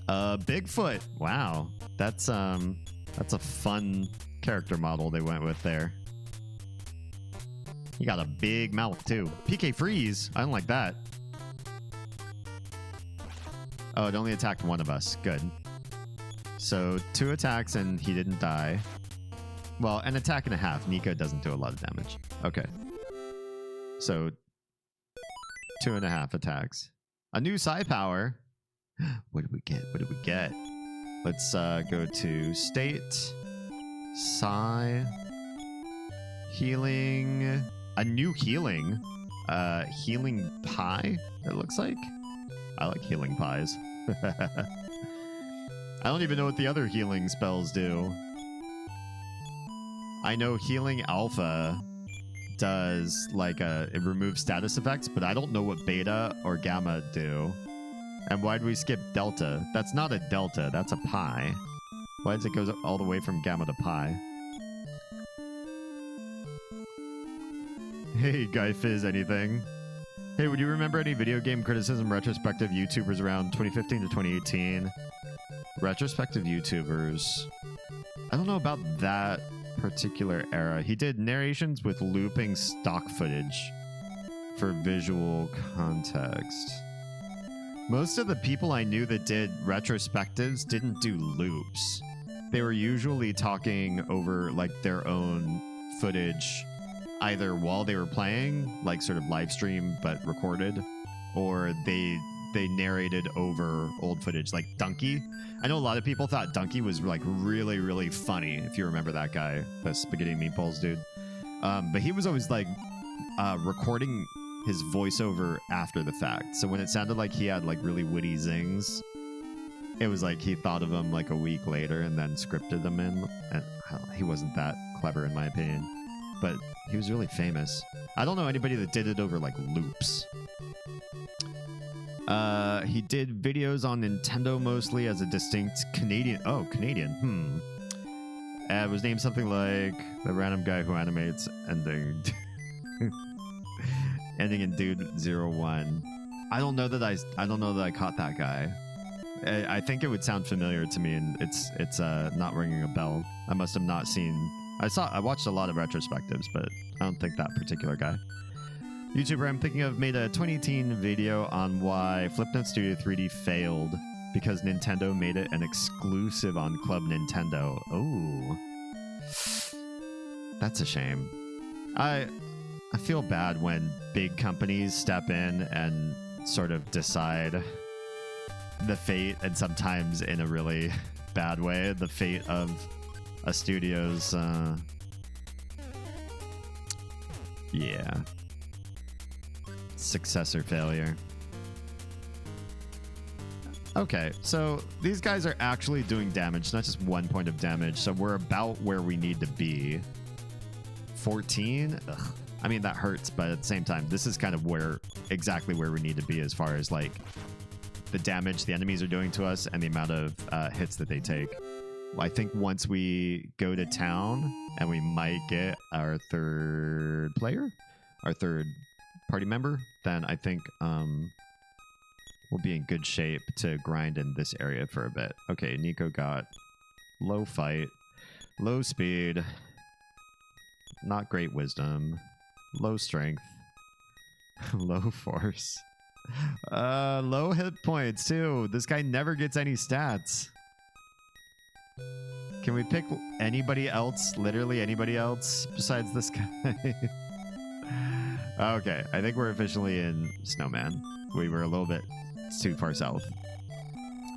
Bigfoot. Wow. That's a fun character model they went with there. He got a big mouth too. PK freeze. I don't like that. Oh, it only attacked one of us. Good. So 2 attacks and he didn't die. Well, an attack and a half. Nico doesn't do a lot of damage. Okay. So 2.5 attacks. A new psi power. What did we get? What did we get? Let's go to state. Psi. Healing. A new healing. Healing pie, it looks like. I like healing pies. I don't even know what the other healing spells do. I know healing alpha does like it removes status effects, but I don't know what beta or gamma do. And why do we skip delta? That's not a delta, that's a pi. Why does it go all the way from gamma to pi? Hey, Guy Fizz, anything? Hey, would you remember any video game criticism retrospective YouTubers around 2015 to 2018? Retrospective YouTubers. I don't know about that particular era. He did narrations with looping stock footage for visual context. Most of the people I knew that did retrospectives didn't do loops. They were usually talking over like their own footage either while they were playing, like sort of live stream but recorded, or they narrated over old footage, like Donkey. I know a lot of people thought Donkey was like really, really funny, if you remember that guy, the spaghetti and meatballs dude. But he was always like recording his voiceover after the fact. So when it sounded like he had like really witty zings, it was like he thought of them like a week later and then scripted them in. And he wasn't that clever in my opinion, but he was really famous. I don't know anybody that did it over like loops. He did videos on Nintendo mostly as a distinct Canadian. Oh, Canadian. It was named something like the random guy who animates ending ending in Dude 01. I don't know that I caught that guy. I think it would sound familiar to me, and it's not ringing a bell. I must have not seen. I watched a lot of retrospectives, but I don't think that particular guy. YouTuber I'm thinking of made a 2018 video on why Flipnote Studio 3D failed because Nintendo made it an exclusive on Club Nintendo. Oh, that's a shame. I feel bad when big companies step in and sort of decide the fate, and sometimes in a really bad way, the fate of a studio's successor failure. Okay, so these guys are actually doing damage, not just 1 point of damage, so we're about where we need to be. 14? Ugh. I mean, that hurts, but at the same time, this is kind of exactly where we need to be as far as like the damage the enemies are doing to us and the amount of hits that they take. I think once we go to town and we might get our third player, our third party member, then I think we'll be in good shape to grind in this area for a bit. Okay, Nico got low fight, low speed, not great wisdom, low strength, low force, low hit points too. This guy never gets any stats. Can we pick anybody else? Literally anybody else besides this guy? Okay, I think we're officially in Snowman. We were a little bit too far south.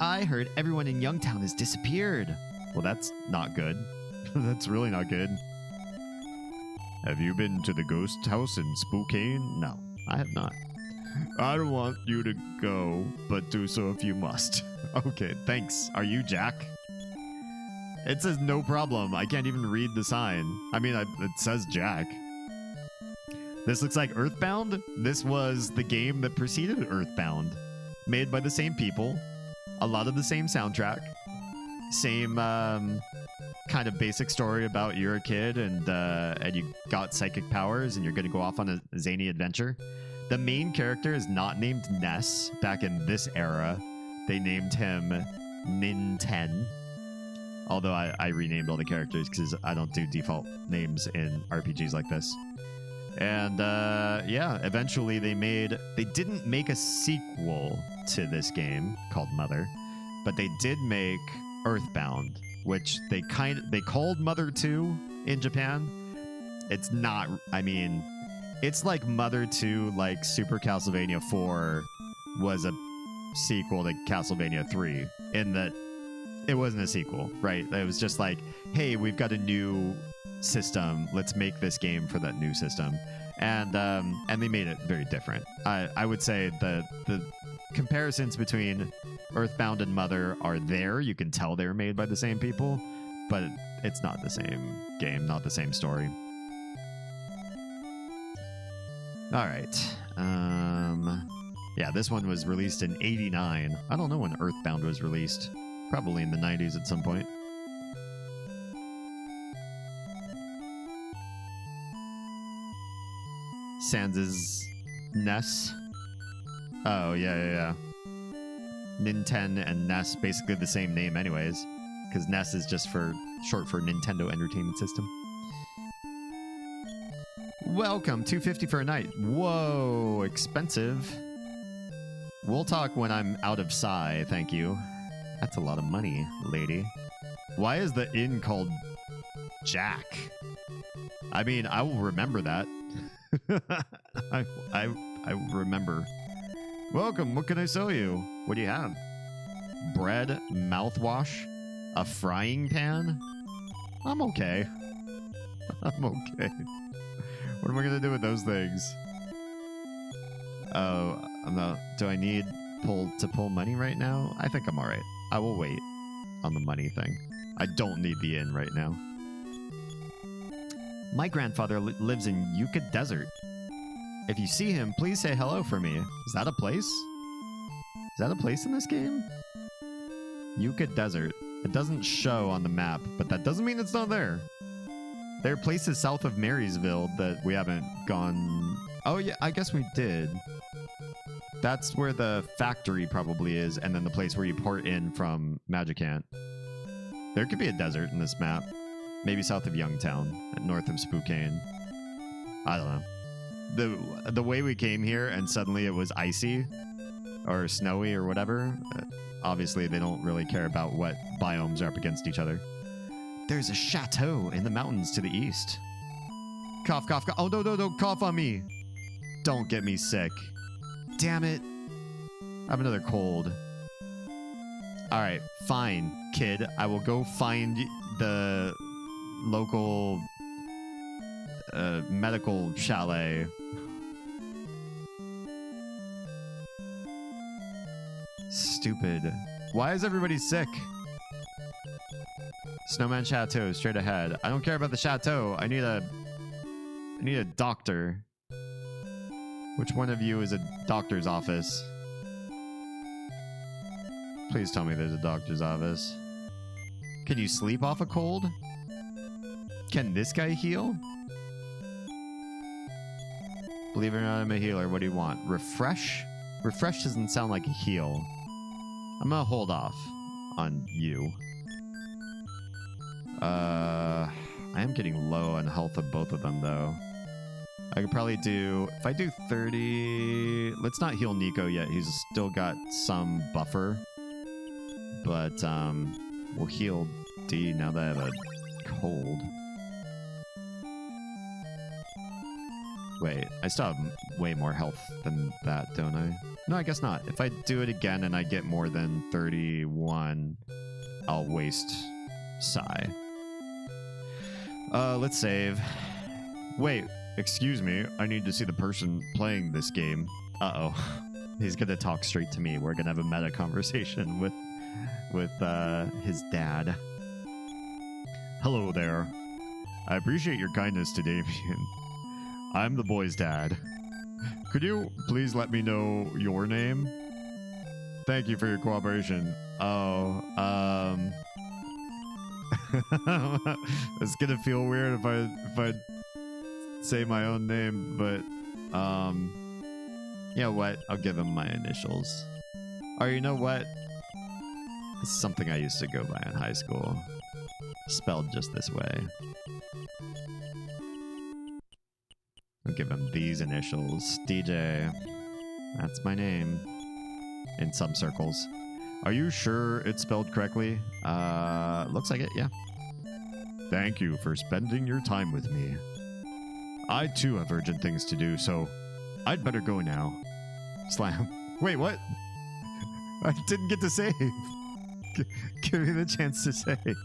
I heard everyone in Youngtown has disappeared. Well, that's not good. That's really not good. Have you been to the ghost house in Spokane? No, I have not. I don't want you to go, but do so if you must. Okay, thanks. Are you Jack? It says no problem. I can't even read the sign. I mean, it says Jack. This looks like Earthbound. This was the game that preceded Earthbound. Made by the same people. A lot of the same soundtrack. Same kind of basic story about you're a kid and you got psychic powers and you're going to go off on a zany adventure. The main character is not named Ness back in this era, they named him Ninten. Although I renamed all the characters because I don't do default names in RPGs like this. And yeah, eventually they didn't make a sequel to this game called Mother, but they did make Earthbound, which they called Mother 2 in Japan. It's not, I mean, it's like Mother 2, like Super Castlevania 4 was a sequel to Castlevania 3, in that it wasn't a sequel, right? It was just like, hey, we've got a new system, let's make this game for that new system. And they made it very different. I would say the comparisons between Earthbound and Mother are there. You can tell they're made by the same people, but it's not the same game, not the same story. All right. Yeah, this one was released in '89. I don't know when Earthbound was released. Probably in the 90s at some point. Sans' Ness. Oh, yeah. Ninten and Ness, basically the same name anyways, because Ness is just short for Nintendo Entertainment System. Welcome, $250 for a night. Whoa, expensive. We'll talk when I'm out of Psy, thank you. That's a lot of money, lady. Why is the inn called Jack? I mean, I will remember that. I remember. Welcome, what can I sell you? What do you have? Bread, mouthwash, a frying pan? I'm okay. I'm okay. What am I gonna do with those things? Oh, do I need to pull money right now? I think I'm alright. I will wait on the money thing. I don't need the inn right now. My grandfather lives in Yucca Desert. If you see him, please say hello for me. Is that a place? Is that a place in this game? Yucca Desert. It doesn't show on the map, but that doesn't mean it's not there. There are places south of Marysville that we haven't gone... Oh yeah, I guess we did. That's where the factory probably is, and then the place where you port in from Magicant. There could be a desert in this map. Maybe south of Youngtown, and north of Spokane. I don't know. The way we came here and suddenly it was icy or snowy or whatever, obviously they don't really care about what biomes are up against each other. There's a chateau in the mountains to the east. Cough, cough, cough. Oh, no, don't cough on me. Don't get me sick. Damn it. I have another cold. All right, fine, kid. I will go find the local medical chalet. Stupid. Why is everybody sick? Snowman Chateau, straight ahead. I don't care about the chateau. I need a doctor. Which one of you is a doctor's office? Please tell me there's a doctor's office. Can you sleep off a cold? Can this guy heal? Believe it or not, I'm a healer. What do you want? Refresh? Refresh doesn't sound like a heal. I'm gonna hold off on you. I am getting low on health of both of them, though. I could probably do... If I do 30... Let's not heal Nico yet. He's still got some buffer. But, we'll heal D now that I have a cold. Wait, I still have way more health than that, don't I? No, I guess not. If I do it again and I get more than 31, I'll waste Psy. Let's save. Wait, excuse me. I need to see the person playing this game. Uh-oh. He's gonna talk straight to me. We're gonna have a meta conversation with his dad. Hello there. I appreciate your kindness to Damien. I'm the boy's dad. Could you please let me know your name? Thank you for your cooperation. Oh, it's gonna feel weird if I say my own name, but you know what? I'll give him my initials. Or you know what? This is something I used to go by in high school. Spelled just this way. I'll give him these initials. DJ. That's my name. In some circles. Are you sure it's spelled correctly? Looks like it, yeah. Thank you for spending your time with me. I too have urgent things to do, so I'd better go now. Slam. Wait, what? I didn't get to save. Give me the chance to save.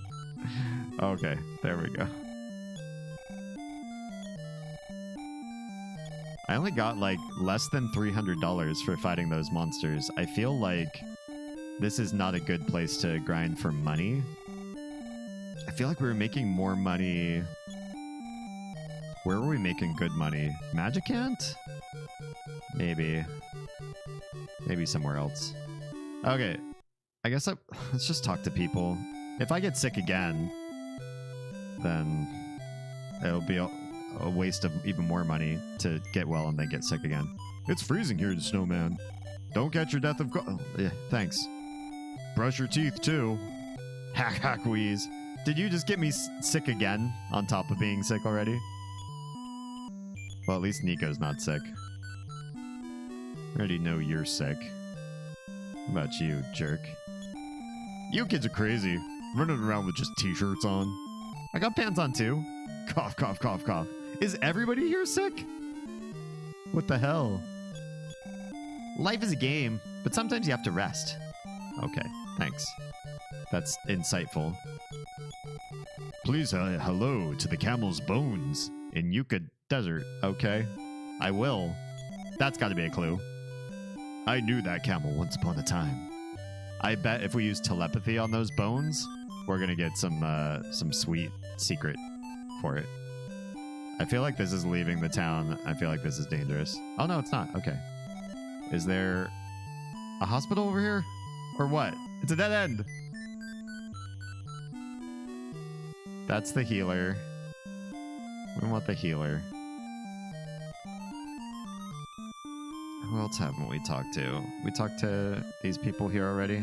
Okay, there we go. I only got like less than $300 for fighting those monsters. I feel like this is not a good place to grind for money. I feel like we were making more money. Where were we making good money? Magicant? Maybe. Maybe somewhere else. Okay. I guess let's just talk to people. If I get sick again, then it'll be a waste of even more money to get well and then get sick again. It's freezing here in Snowman. Don't catch your death of oh, yeah, thanks. Brush your teeth too. Hack hack wheeze. Did you just get me sick again on top of being sick already? Well, at least Nico's not sick. I already know you're sick. How about you, jerk? You kids are crazy. Running around with just t-shirts on. I got pants on too. Cough, cough, cough, cough. Is everybody here sick? What the hell? Life is a game, but sometimes you have to rest. Okay, thanks. That's insightful. Please hello to the Camel's Bones in Yucca Desert. Okay, I will. That's got to be a clue. I knew that camel once upon a time. I bet if we use telepathy on those bones, we're gonna get some sweet secret for it. I feel like this is leaving the town. I feel like this is dangerous. Oh no, it's not. Okay. Is there a hospital over here? Or what? It's a dead end. That's the healer. We want the healer. Who else haven't we talked to? We talked to these people here already.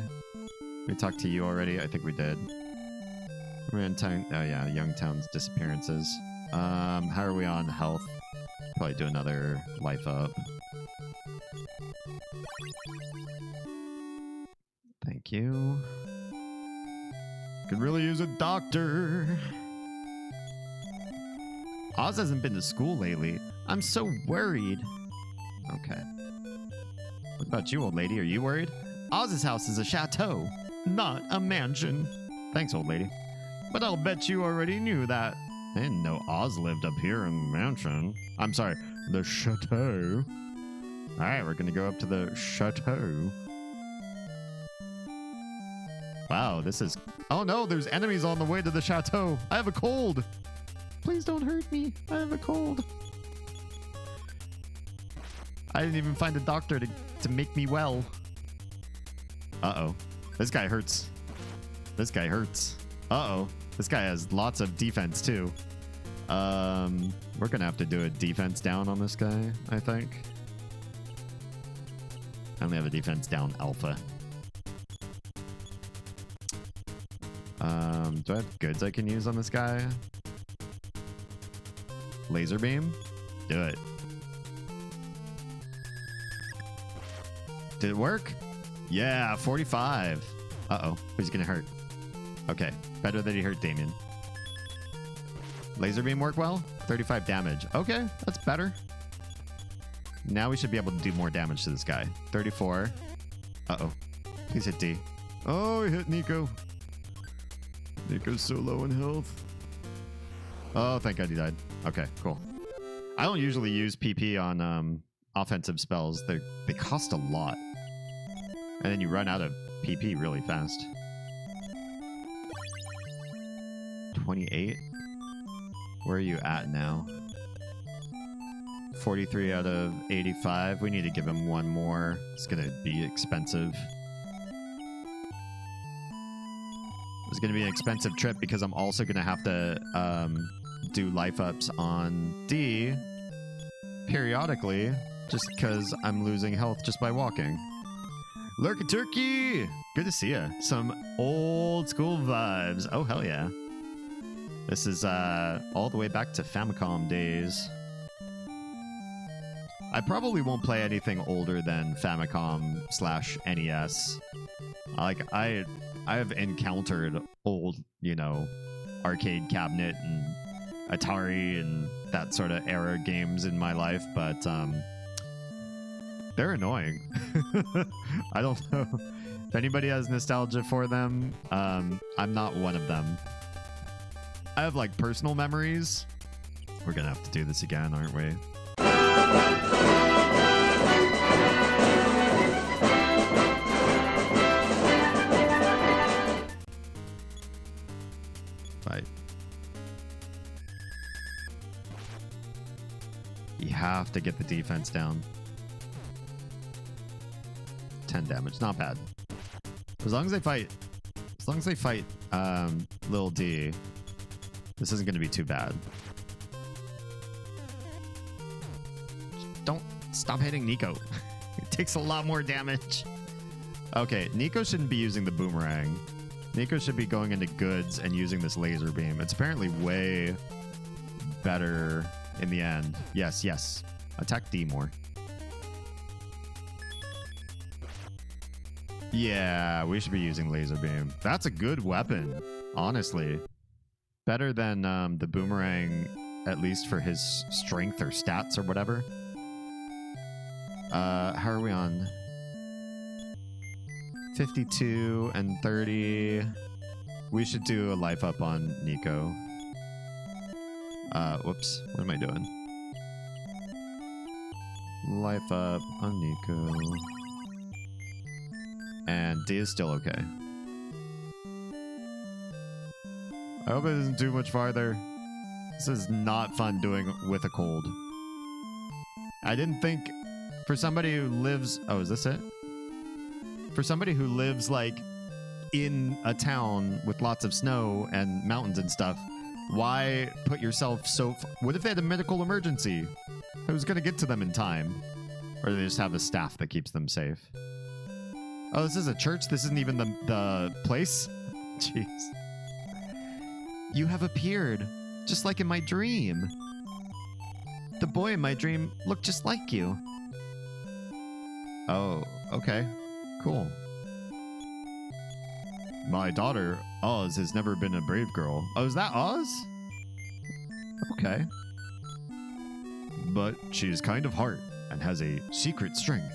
We talked to you already. I think we did. We're in town. Oh yeah, Youngtown's disappearances. How are we on health? Probably do another life up. Thank you. Could really use a doctor. Oz hasn't been to school lately. I'm so worried. Okay. What about you, old lady? Are you worried? Oz's house is a chateau, not a mansion. Thanks, old lady. But I'll bet you already knew that. I didn't know Oz lived up here in the mansion. I'm sorry, the chateau. Alright, we're gonna go up to the chateau. Wow, this is... Oh no, there's enemies on the way to the chateau. I have a cold. Please don't hurt me. I have a cold. I didn't even find a doctor to make me well. Uh-oh. This guy hurts. This guy hurts. Uh-oh. This guy has lots of defense, too. We're gonna have to do a defense down on this guy, I think. I only have a defense down alpha. Do I have goods I can use on this guy? Laser beam? Do it. Did it work? Yeah, 45. Uh-oh. Who's gonna hurt? Okay. Better that he hurt Damien. Laser beam work well? 35 damage. Okay, that's better. Now we should be able to do more damage to this guy. 34. Uh-oh. Please hit D. Oh, he hit Nico. Nico's so low in health. Oh, thank God he died. Okay, cool. I don't usually use PP on offensive spells. They cost a lot. And then you run out of PP really fast. 28? Where are you at now? 43 out of 85. We need to give him one more. It's gonna be expensive. It's gonna be an expensive trip because I'm also gonna have to do life ups on D periodically just because I'm losing health just by walking. Lurky Turkey! Good to see ya. Some old school vibes. Oh, hell yeah. This is all the way back to Famicom days. I probably won't play anything older than Famicom/NES. Like, I have encountered old, you know, arcade cabinet and Atari and that sort of era games in my life, but they're annoying. I don't know if anybody has nostalgia for them. I'm not one of them. I have like personal memories. We're gonna have to do this again, aren't we? Fight. You have to get the defense down. 10 damage, not bad. As long as they fight, Lil D, this isn't going to be too bad. Don't stop hitting Nico. It takes a lot more damage. Okay, Nico shouldn't be using the boomerang. Nico should be going into goods and using this laser beam. It's apparently way better in the end. Yes, yes. Attack D more. Yeah, we should be using laser beam. That's a good weapon, honestly. Better than the boomerang, at least for his strength or stats or whatever. How are we on? 52 and 30. We should do a life up on Nico. Whoops. What am I doing? Life up on Nico. And D is still okay. I hope it isn't too much farther. This is not fun doing with a cold. I didn't think for somebody who lives... Oh, is this it? For somebody who lives, like, in a town with lots of snow and mountains and stuff, why put yourself so... What if they had a medical emergency? Who's going to get to them in time? Or do they just have a staff that keeps them safe? Oh, this is a church? This isn't even the place? Jeez. You have appeared, just like in my dream. The boy in my dream looked just like you. Oh, okay. Cool. My daughter, Oz, has never been a brave girl. Oh, is that Oz? Okay. But she is kind of heart and has a secret strength.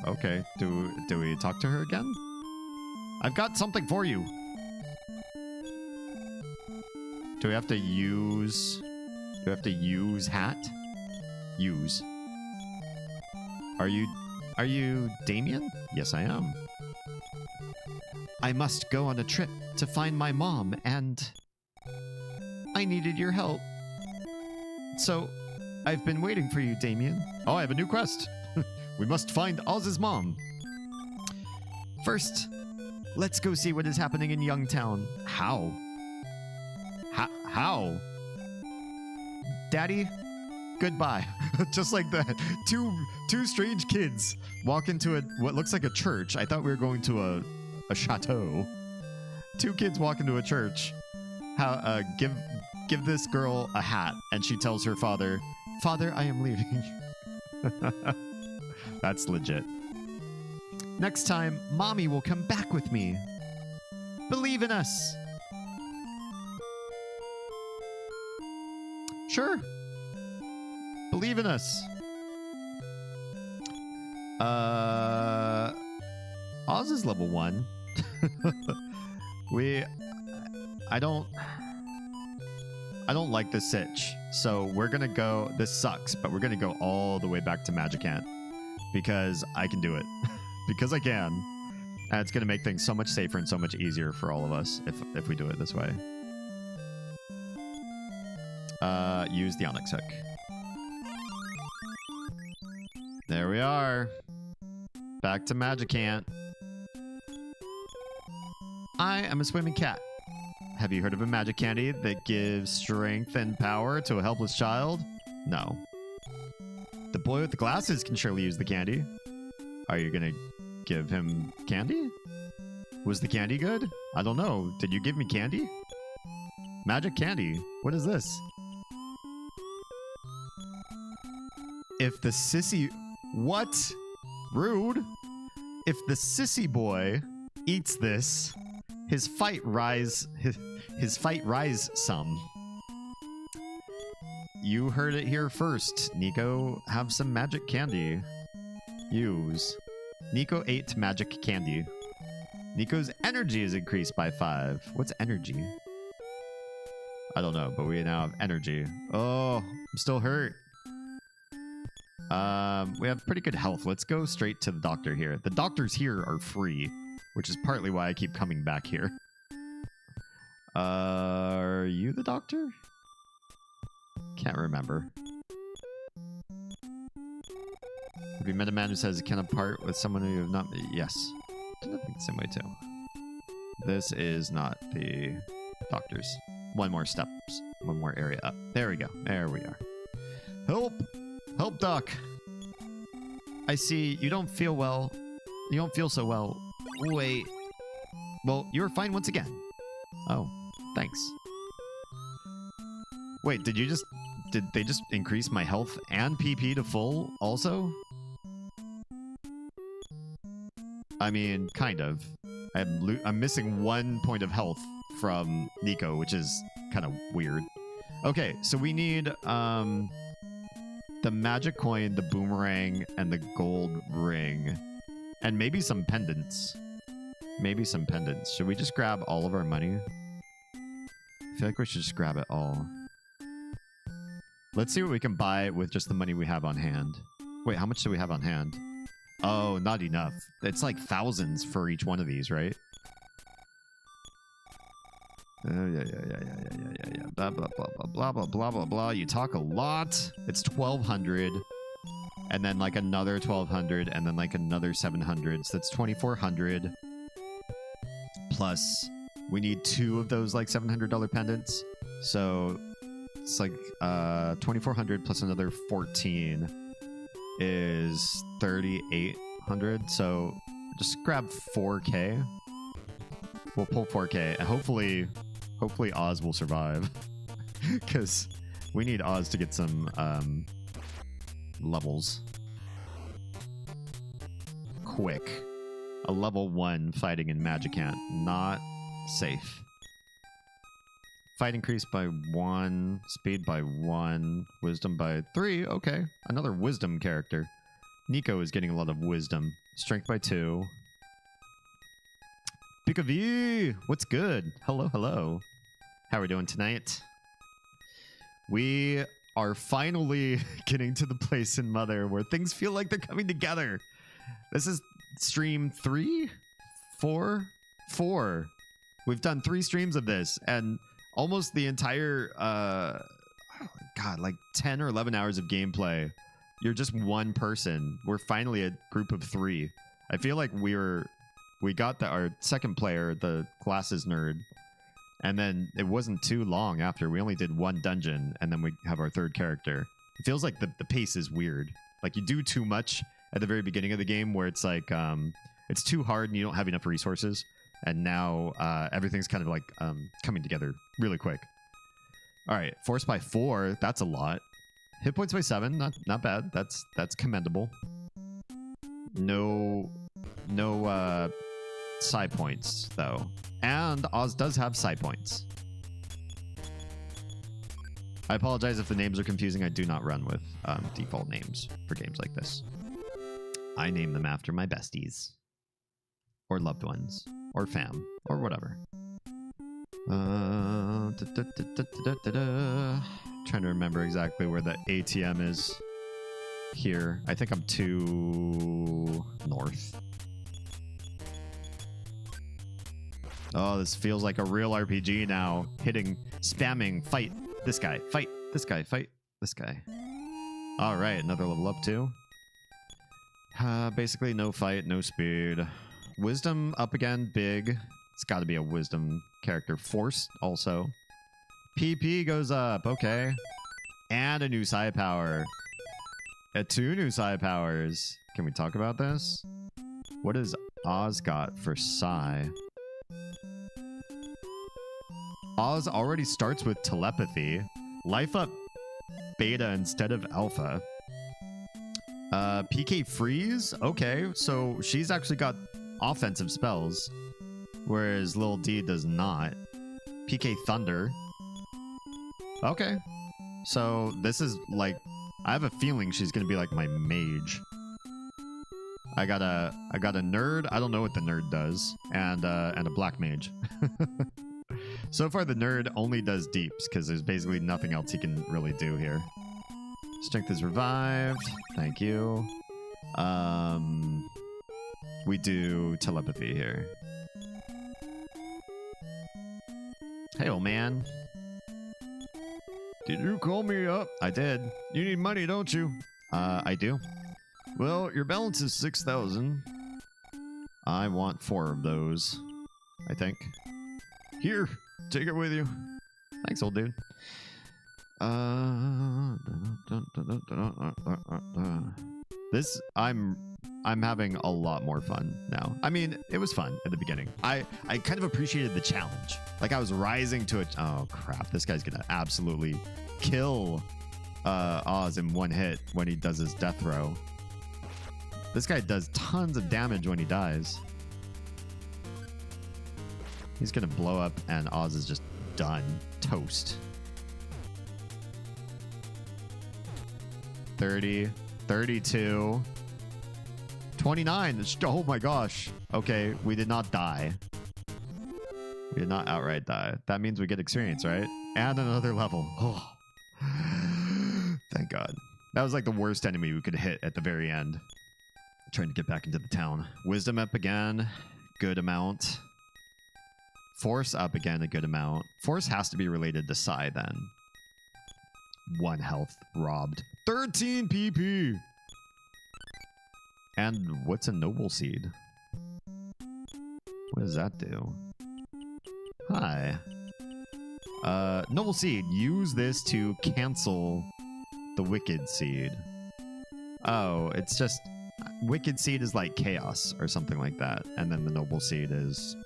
Okay, do we talk to her again? I've got something for you. Do we have to use... Do we have to use hat? Use. Are you Damien? Yes, I am. I must go on a trip to find my mom, and I needed your help. So, I've been waiting for you, Damien. Oh, I have a new quest. We must find Oz's mom. First, let's go see what is happening in Youngtown. How? How? Daddy, goodbye. Just like that. Two strange kids walk into what looks like a church. I thought we were going to a chateau. Two kids walk into a church. Give this girl a hat, and she tells her father, "Father, I am leaving." That's legit. Next time, Mommy will come back with me. Believe in us. Sure. Believe in us. Oz is level 1. I don't like the sitch. So we're gonna go, this sucks, but we're gonna go all the way back to Magicant. Because I can do it. Because I can. And it's gonna make things so much safer and so much easier for all of us if we do it this way. Use the Onyx Hook. There we are. Back to Magicant. I am a swimming cat. Have you heard of a magic candy that gives strength and power to a helpless child? No. The boy with the glasses can surely use the candy. Are you gonna give him candy? Was the candy good? I don't know. Did you give me candy? Magic candy. What is this? If the sissy... What? Rude. If the sissy boy eats this, his fight rise some. You heard it here first. Nico, have some magic candy. Use. Nico ate magic candy. Nico's energy is increased by 5. What's energy? I don't know, but we now have energy. Oh, I'm still hurt. We have pretty good health. Let's go straight to the doctor here. The doctors here are free, which is partly why I keep coming back here. Are you the doctor? Can't remember. Have you met a man who says he cannot part with someone who you have not met? Yes. I think the same way too. This is not the doctors. One more steps. One more area up. There we go. There we are. Help! Help, Doc! I see you don't feel well. You don't feel so well. Wait. Well, you're fine once again. Oh, thanks. Wait, did they just increase my health and PP to full also? I mean, kind of. I'm missing 1 point of health from Nico, which is kind of weird. Okay, so we need the magic coin, the boomerang, and the gold ring. And maybe some pendants. Maybe some pendants. Should we just grab all of our money? I feel like we should just grab it all. Let's see what we can buy with just the money we have on hand. Wait, how much do we have on hand? Oh, not enough. It's like thousands for each one of these, right? Yeah. Blah, blah, blah, blah, blah, blah, blah, blah, blah. You talk a lot. It's 1,200. And then like another 1,200. And then like another 700. So that's 2,400. Plus, we need 2 of those like $700 pendants. So it's like 2,400 plus another 14 is 3,800. So just grab 4K. We'll pull 4K, and hopefully Oz will survive, because we need Oz to get some levels quick. A level 1 fighting in Magicant, not safe. Fight increased by 1, speed by 1, wisdom by 3. Okay, another wisdom character. Nico is getting a lot of wisdom. Strength by 2. Pika V! What's good? Hello, hello. How are we doing tonight? We are finally getting to the place in Mother where things feel like they're coming together. This is stream 3? 4? 4. We've done 3 streams of this, and almost the entire, God, like 10 or 11 hours of gameplay. You're just one person. We're finally a group of 3. I feel like we got our second player, the glasses nerd, and then it wasn't too long after. We only did 1 dungeon, and then we have our third character. It feels like the pace is weird. Like you do too much at the very beginning of the game where it's like, it's too hard and you don't have enough resources. And now everything's kind of like coming together really quick. All right, force by 4, that's a lot. Hit points by 7, not bad. That's commendable. No psi points though, and Oz does have psi points. I apologize if the names are confusing. I do not run with default names for games like this. I name them after my besties or loved ones or fam or whatever. Trying to remember exactly where the ATM is here. I think I'm too north. Oh, this feels like a real RPG now. Spamming, fight this guy, fight this guy, fight this guy. All right, another level up too. Basically no fight, no speed. Wisdom up again, big. It's got to be a wisdom character. Force also. PP goes up, okay. And a new psi power. 2 new psi powers. Can we talk about this? What does Oz got for Psy? Oz already starts with telepathy. Life up beta instead of alpha. PK freeze? Okay, so she's actually got offensive spells, whereas Lil D does not. PK thunder. Okay. So this is like, I have a feeling she's gonna be like my mage. I got a nerd. I don't know what the nerd does, and a black mage. So far, the nerd only does deeps because there's basically nothing else he can really do here. Strength is revived. Thank you. We do telepathy here. Hey, old man. Did you call me up? I did. You need money, don't you? I do. Well, your balance is 6,000. I want 4 of those, I think. Here, take it with you. Thanks, old dude. This, I'm having a lot more fun now. I mean, it was fun at the beginning. I kind of appreciated the challenge. Like, I was rising to it. Oh, crap. This guy's gonna absolutely kill Oz in one hit when he does his death row. This guy does tons of damage when he dies. He's gonna blow up and Oz is just done. Toast. 30, 32, 29. Oh my gosh. Okay, we did not die. We did not outright die. That means we get experience, right? And another level. Oh. Thank God. That was like the worst enemy we could hit at the very end. Trying to get back into the town. Wisdom up again. Good amount. Force up again, a good amount. Force has to be related to Psy then. 1 health robbed. 13 PP! And what's a noble seed? What does that do? Hi. Noble seed. Use this to cancel the wicked seed. Oh, it's just... Wicked seed is like chaos or something like that. And then the noble seed is...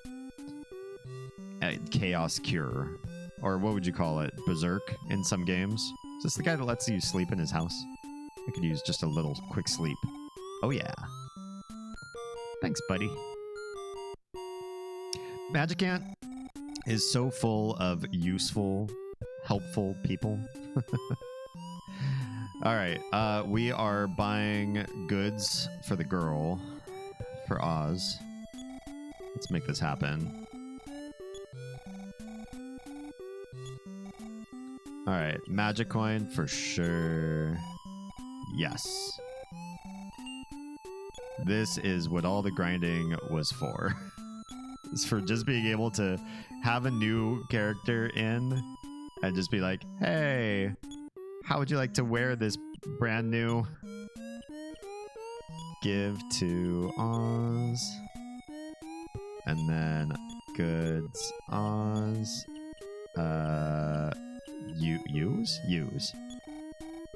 chaos cure. Or what would you call it? Berserk in some games. Is this the guy that lets you sleep in his house? I could use just a little quick sleep. Oh yeah. Thanks, buddy. Magicant is so full of useful, helpful people. Alright, we are buying goods for the girl, for Oz. Let's make this happen. Alright, magic coin for sure. Yes. This is what all the grinding was for. It's for just being able to have a new character in and just be like, hey, how would you like to wear this brand new? Give to Oz. And then goods Oz. Use.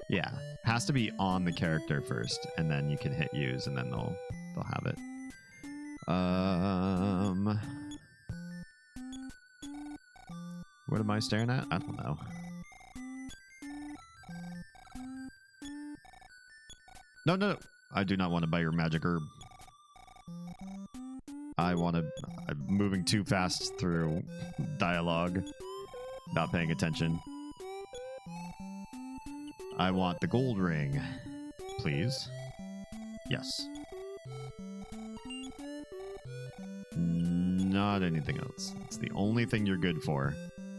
Yeah, has to be on the character first, and then you can hit use, and then they'll have it. What am I staring at? I don't know. No. I do not want to buy your magic herb. I'm moving too fast through dialogue. Not paying attention. I want the gold ring, please. Yes. Not anything else. It's the only thing you're good for.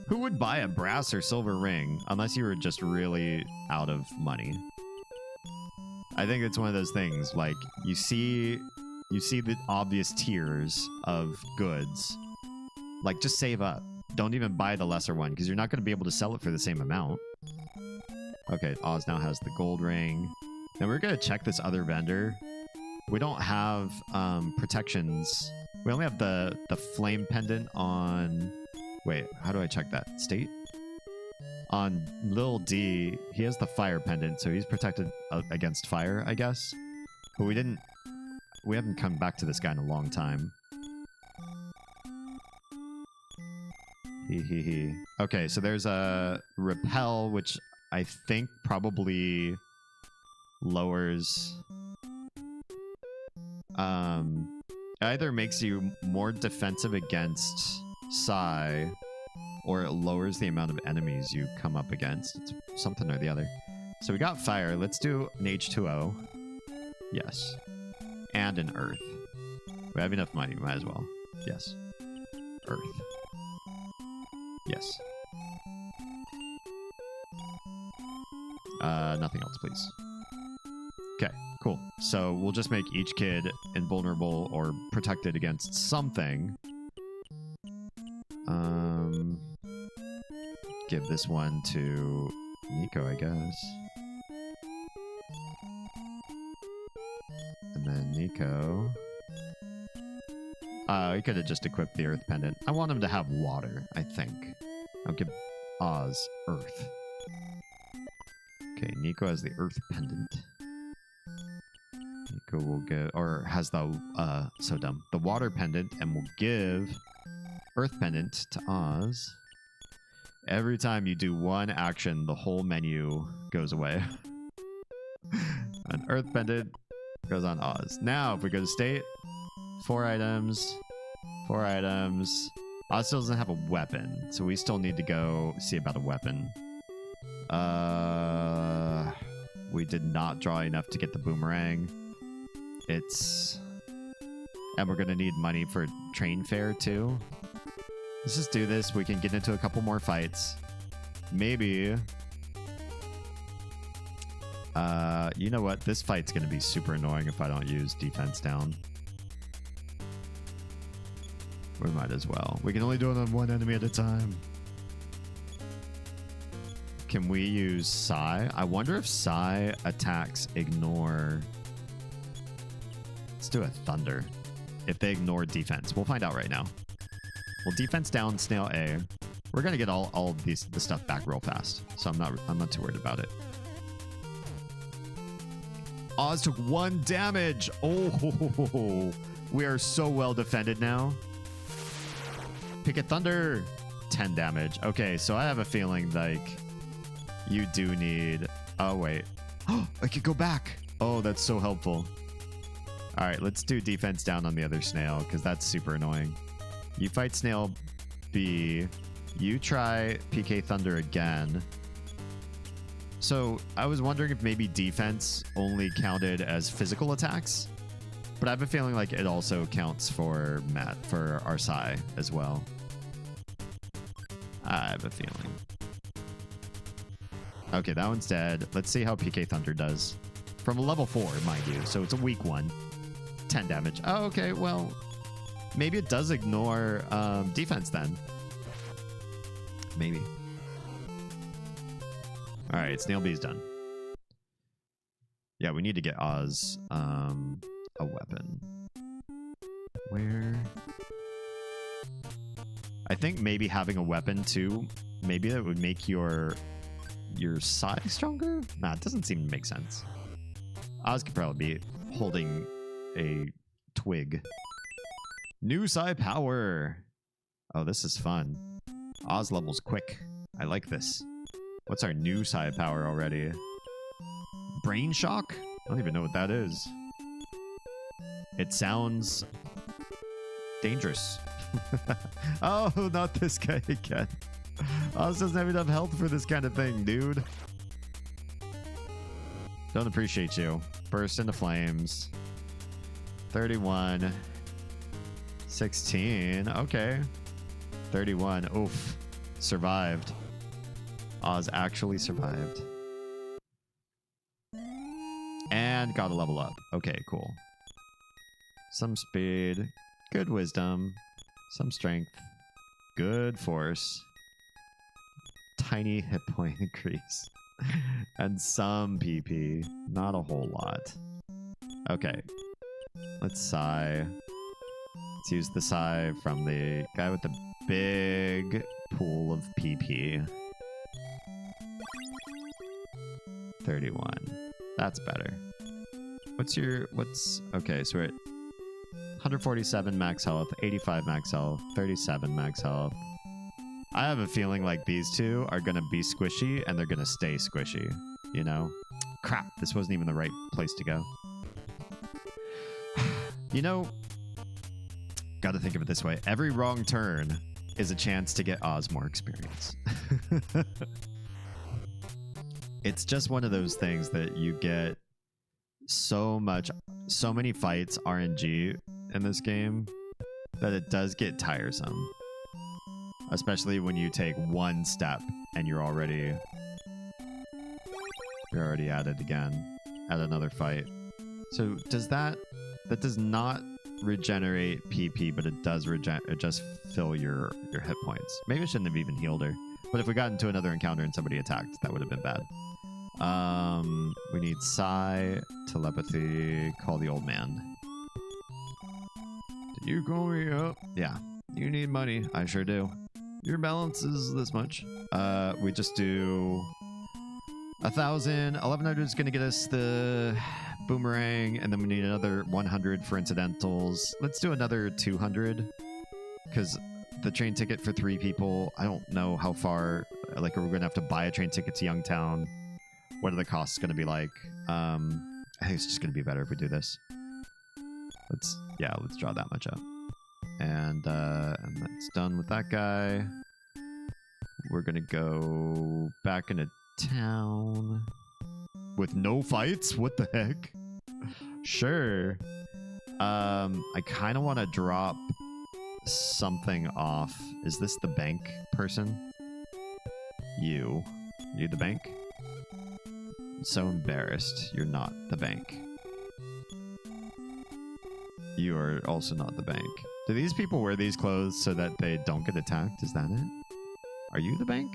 Who would buy a brass or silver ring unless you were just really out of money? I think it's one of those things, like, you see the obvious tiers of goods. Like, just save up. Don't even buy the lesser one, because you're not going to be able to sell it for the same amount. Okay, Oz now has the gold ring. And we're going to check this other vendor. We don't have protections. We only have the flame pendant on... Wait, how do I check that? State? On Lil D, he has the fire pendant, so he's protected against fire, I guess. But we didn't... we haven't come back to this guy in a long time. Hee. Okay, so there's a repel, which I think probably lowers. Either makes you more defensive against Psy, or it lowers the amount of enemies you come up against. It's something or the other. So we got fire. Let's do an H2O. Yes. And an earth. We have enough money. Might as well. Yes. Earth. Yes. Nothing else, please. Okay, cool. So we'll just make each kid invulnerable or protected against something. Give this one to Nico, I guess. And then Nico. He could have just equipped the Earth Pendant. I want him to have water, I think. I'll give Oz Earth. Okay, Nico has the Earth Pendant. Nico will get, or has the, so dumb, the Water Pendant, and will give Earth Pendant to Oz. Every time you do one action, the whole menu goes away. An Earth Pendant goes on Oz. Now, if we go to State, 4 items, 4 items. Oz still doesn't have a weapon, so we still need to go see about a weapon. We did not draw enough to get the boomerang. And we're gonna need money for train fare too. Let's just do this. We can get into a couple more fights. Maybe. You know what? This fight's gonna be super annoying if I don't use defense down. We might as well. We can only do it on one enemy at a time. Can we use Psy? I wonder if Psy attacks ignore. Let's do a Thunder. If they ignore defense. We'll find out right now. Well, defense down, Snail A. We're gonna get all of the stuff back real fast. So I'm not too worried about it. Oz took 1 damage. Oh, we are so well defended now. Pick a Thunder. 10 damage. Okay, so I have a feeling like you do need... Oh, wait. Oh, I could go back. Oh, that's so helpful. All right, let's do defense down on the other snail because that's super annoying. You fight Snail B. You try PK Thunder again. So I was wondering if maybe defense only counted as physical attacks, but I have a feeling like it also counts for our Psy as well. I have a feeling. Okay, that one's dead. Let's see how PK Thunder does. From a level 4, mind you, so it's a weak one. 10 damage. Oh, okay, well, maybe it does ignore defense then. Maybe. All right, Snail B's done. Yeah, we need to get Oz a weapon. Where? I think maybe having a weapon too, maybe that would make your Psy stronger? Nah, it doesn't seem to make sense. Oz could probably be holding a twig. New Psy power. Oh, this is fun. Oz levels quick. I like this. What's our new Psy power already? Brain shock? I don't even know what that is. It sounds dangerous. Oh, not this guy again. Oz doesn't have enough health for this kind of thing, dude. Don't appreciate you. Burst into flames. 31. 16. Okay. 31. Oof. Survived. Oz actually survived. And got a level up. Okay, cool. Some speed. Good wisdom. Some strength. Good force. Tiny hit point increase. And some PP. Not a whole lot. Okay. Let's Psy. Let's use the Psy from the guy with the big pool of PP. 31. That's better. Okay, so we're at 147 max health, 85 max health, 37 max health. I have a feeling like these two are going to be squishy and they're going to stay squishy, you know? Crap, this wasn't even the right place to go. You know, gotta think of it this way. Every wrong turn is a chance to get Oz more experience. It's just one of those things that you get so many fights RNG in this game that it does get tiresome. Especially when you take one step and you're already at it again, at another fight. So does that does not regenerate PP, but it does just fill your hit points. Maybe I shouldn't have even healed her. But if we got into another encounter and somebody attacked, that would have been bad. We need Psi, telepathy, call the old man. Did you call me up? Yeah. You need money. I sure do. Your balance is this much. We just do 1,000. 1,100 is going to get us the boomerang, and then we need another 100 for incidentals. Let's do another 200, because the train ticket for 3 people, I don't know how far, like, are we going to have to buy a train ticket to Youngtown? What are the costs going to be like? I think it's just going to be better if we do this. Let's draw that much up. And that's done with that guy. We're going to go back into town with no fights. What the heck? Sure. I kind of want to drop something off. Is this the bank person? You the bank? I'm so embarrassed. You're not the bank. You are also not the bank. Do these people wear these clothes so that they don't get attacked? Is that it? Are you the bank?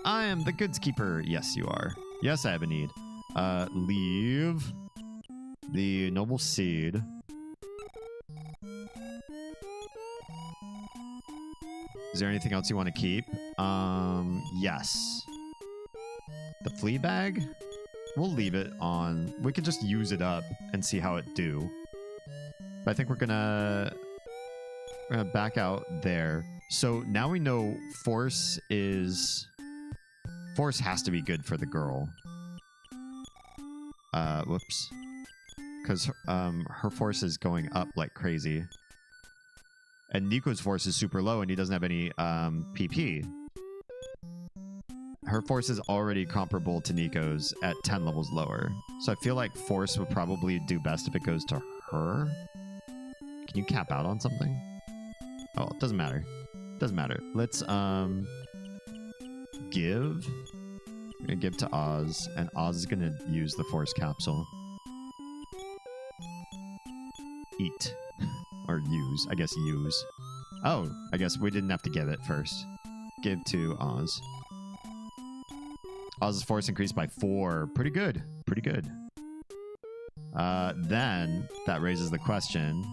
I am the goods keeper. Yes, you are. Yes, I have a need. Leave the noble seed. Is there anything else you want to keep? Yes. The flea bag? We'll leave it on. We can just use it up and see how it do. But I think we're gonna back out there. So now we know force has to be good for the girl. Whoops. Because her force is going up like crazy. And Nico's force is super low and he doesn't have any PP. Her force is already comparable to Nico's at 10 levels lower. So I feel like force would probably do best if it goes to her. Can you cap out on something? Oh, it doesn't matter. Doesn't matter. Let's give. We're gonna give to Oz, and Oz is gonna use the force capsule. Eat. Or use. I guess use. Oh, I guess we didn't have to give it first. Give to Oz. Oz's force increased by 4. Pretty good. Pretty good. Then, that raises the question.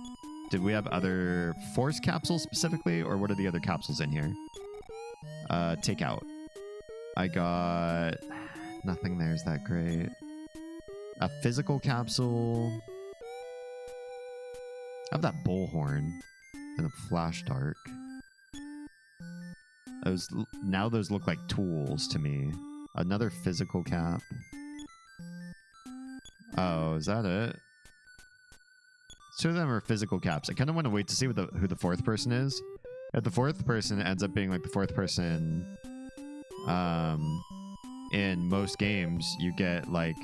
Did we have other force capsules specifically, or what are the other capsules in here? Take out. I got... Nothing there's that great. A physical capsule. I have that bullhorn. And a flash dart. Now those look like tools to me. Another physical cap. Oh, is that it? 2 of them are physical caps. I kind of want to wait to see who the 4th person is. If the 4th person ends up being like the 4th person in most games, you get like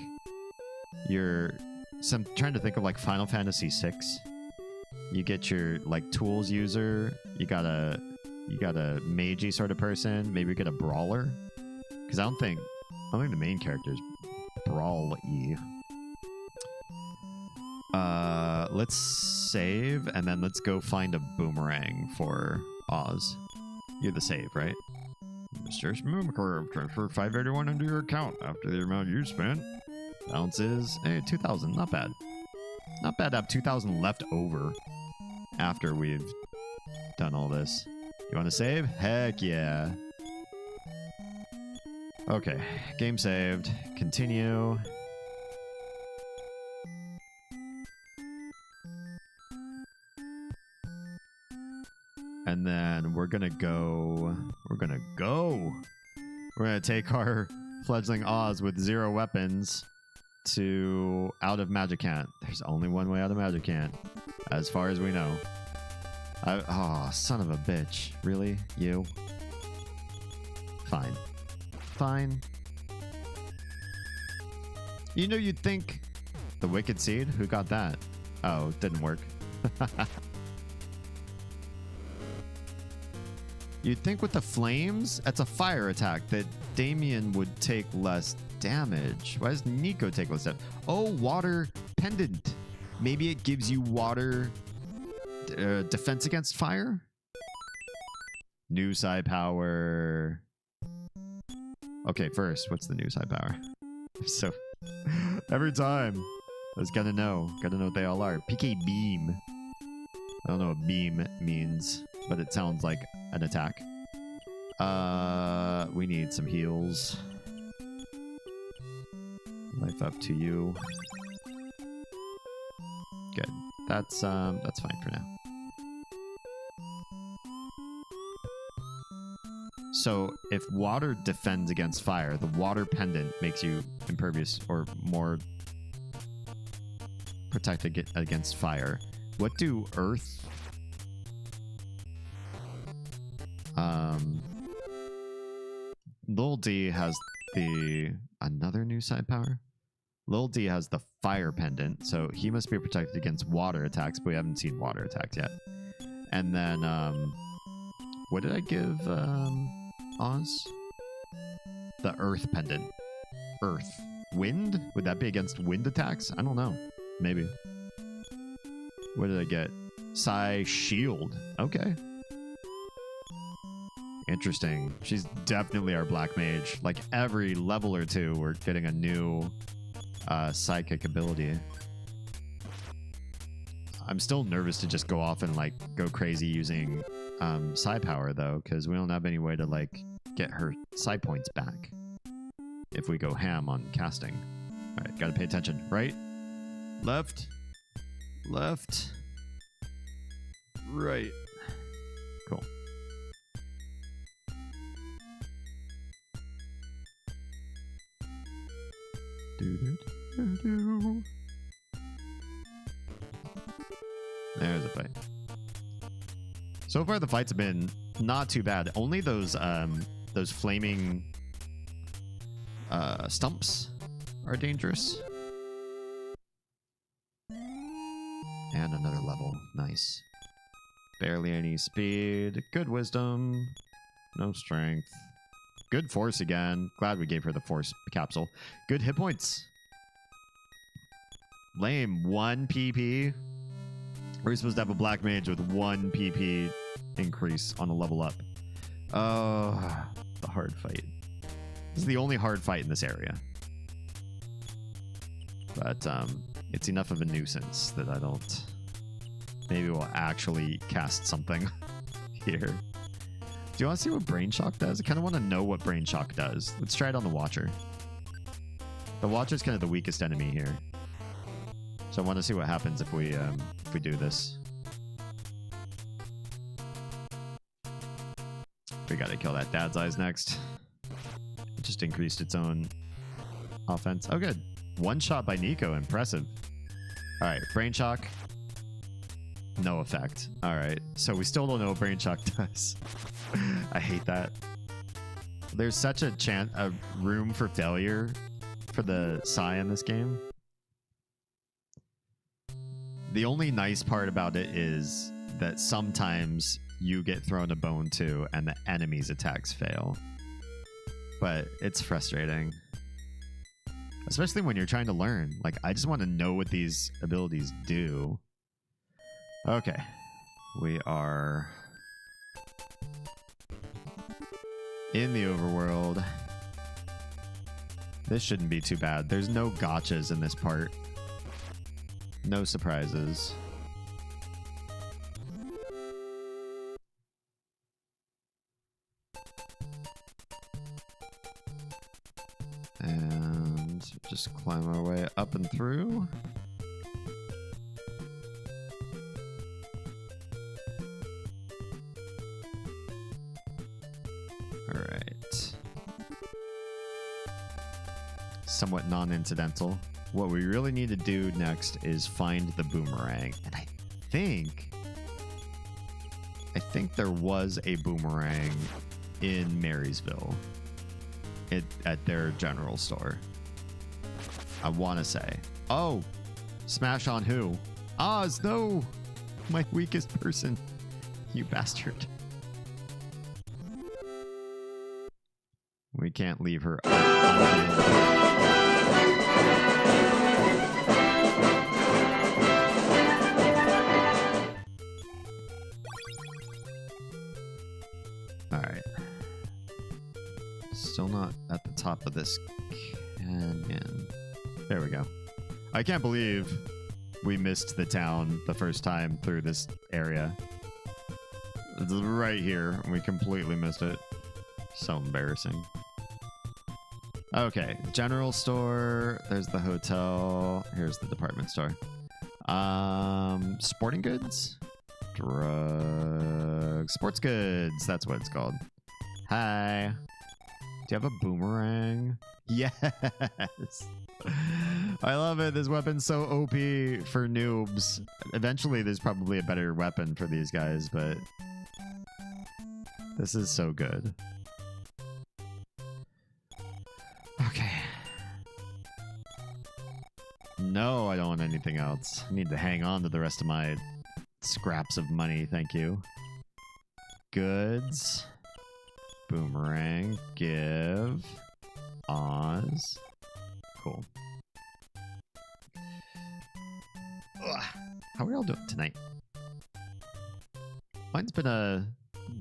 I'm trying to think of like Final Fantasy VI. You get your like tools user. You got a magey sort of person. Maybe you get a brawler. Because I don't think the main character is brawl-y. Let's save, and then let's go find a boomerang for Oz. You're the save, right? Mr. Smoothcurve, transfer 581 into your account after the amount you spent. Balance is 2,000. Not bad. Not bad to have 2,000 left over after we've done all this. You want to save? Heck yeah. Okay, game saved. Continue. we're gonna go. We're gonna go. We're gonna take our fledgling Oz with 0 weapons to out of Magicant. There's only one way out of Magicant, as far as we know. Oh, son of a bitch. Really? You? Fine. Fine. You know, you'd think the Wicked Seed? Who got that? Oh, it didn't work. You'd think with the flames, that's a fire attack, that Damien would take less damage. Why does Nico take less damage? Oh, water pendant. Maybe it gives you water defense against fire? New psi power. Okay, first, what's the new psi power? So, every time, I was gonna know what they all are. PK Beam. I don't know what beam means, but it sounds like an attack. We need some heals. Life up to you. Good. That's fine for now. So if water defends against fire, the water pendant makes you impervious or more protected against fire. What do earth? Lil D has another new side power. Lil D has the fire pendant, so he must be protected against water attacks, but we haven't seen water attacks yet. And then what did I give Oz? The earth pendant. Earth. Wind? Would that be against wind attacks? I don't know. Maybe. What did I get? Psi shield. Okay. Interesting. She's definitely our black mage. Like every level or two, we're getting a new psychic ability. I'm still nervous to just go off and like go crazy using psi power though, because we don't have any way to like get her psi points back if we go ham on casting. All right, gotta pay attention. Right, left, left, right. Cool. There's a fight. So far the fights have been not too bad. Only those flaming stumps are dangerous. And another level. Nice. Barely any speed. Good wisdom. No strength. Good force again. Glad we gave her the force capsule. Good hit points. Lame. 1 PP. We're supposed to have a black mage with 1 PP increase on a level up. Oh, the hard fight. This is the only hard fight in this area. But it's enough of a nuisance that I don't... Maybe we'll actually cast something here. Do you want to see what Brain Shock does? I kind of want to know what Brain Shock does. Let's try it on the Watcher. The Watcher's kind of the weakest enemy here. So I want to see what happens if we do this. We gotta kill that Dad's Eyes next. It just increased its own offense. Oh, good. 1 shot by Nico. Impressive. All right, Brain Shock. No effect. All right, so we still don't know what Brain Shock does. I hate that. There's such a room for failure for the Psi in this game. The only nice part about it is that sometimes you get thrown a bone too and the enemy's attacks fail. But it's frustrating. Especially when you're trying to learn. Like, I just want to know what these abilities do. Okay. We are in the overworld. This shouldn't be too bad. There's no gotchas in this part. No surprises. And just climb our way up and through. somewhat non-incidental. What we really need to do next is find the boomerang. And I think there was a boomerang in Marysville at their general store. I want to say. Oh, smash on who? Oz, no! My weakest person. You bastard. We can't leave her. Alright. Still not at the top of this canyon. There we go. I can't believe we missed the town the first time through this area. It's right here. We completely missed it. So embarrassing. Okay, general store. There's the hotel. Here's the department store. Sporting goods? Drugs. Sports goods. That's what it's called. Hi. Do you have a boomerang? Yes. I love it. This weapon's so OP for noobs. Eventually, there's probably a better weapon for these guys, but this is so good. Okay. No, I don't want anything else. I need to hang on to the rest of my scraps of money. Thank you. Goods. Boomerang. Give. Oz. Cool. Ugh. How are we all doing tonight? Mine's been a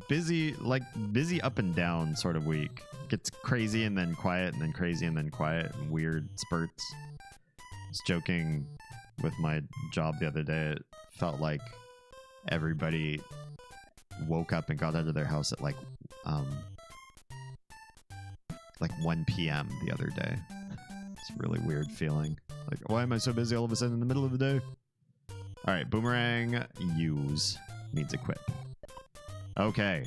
busy up and down sort of week. Gets crazy and then quiet and then crazy and then quiet and weird spurts. I was joking with my job the other day. It felt like everybody woke up and got out of their house at like 1 p.m. the other day. It's a really weird feeling. Like, why am I so busy all of a sudden in the middle of the day? All right, boomerang use needs equip. Okay.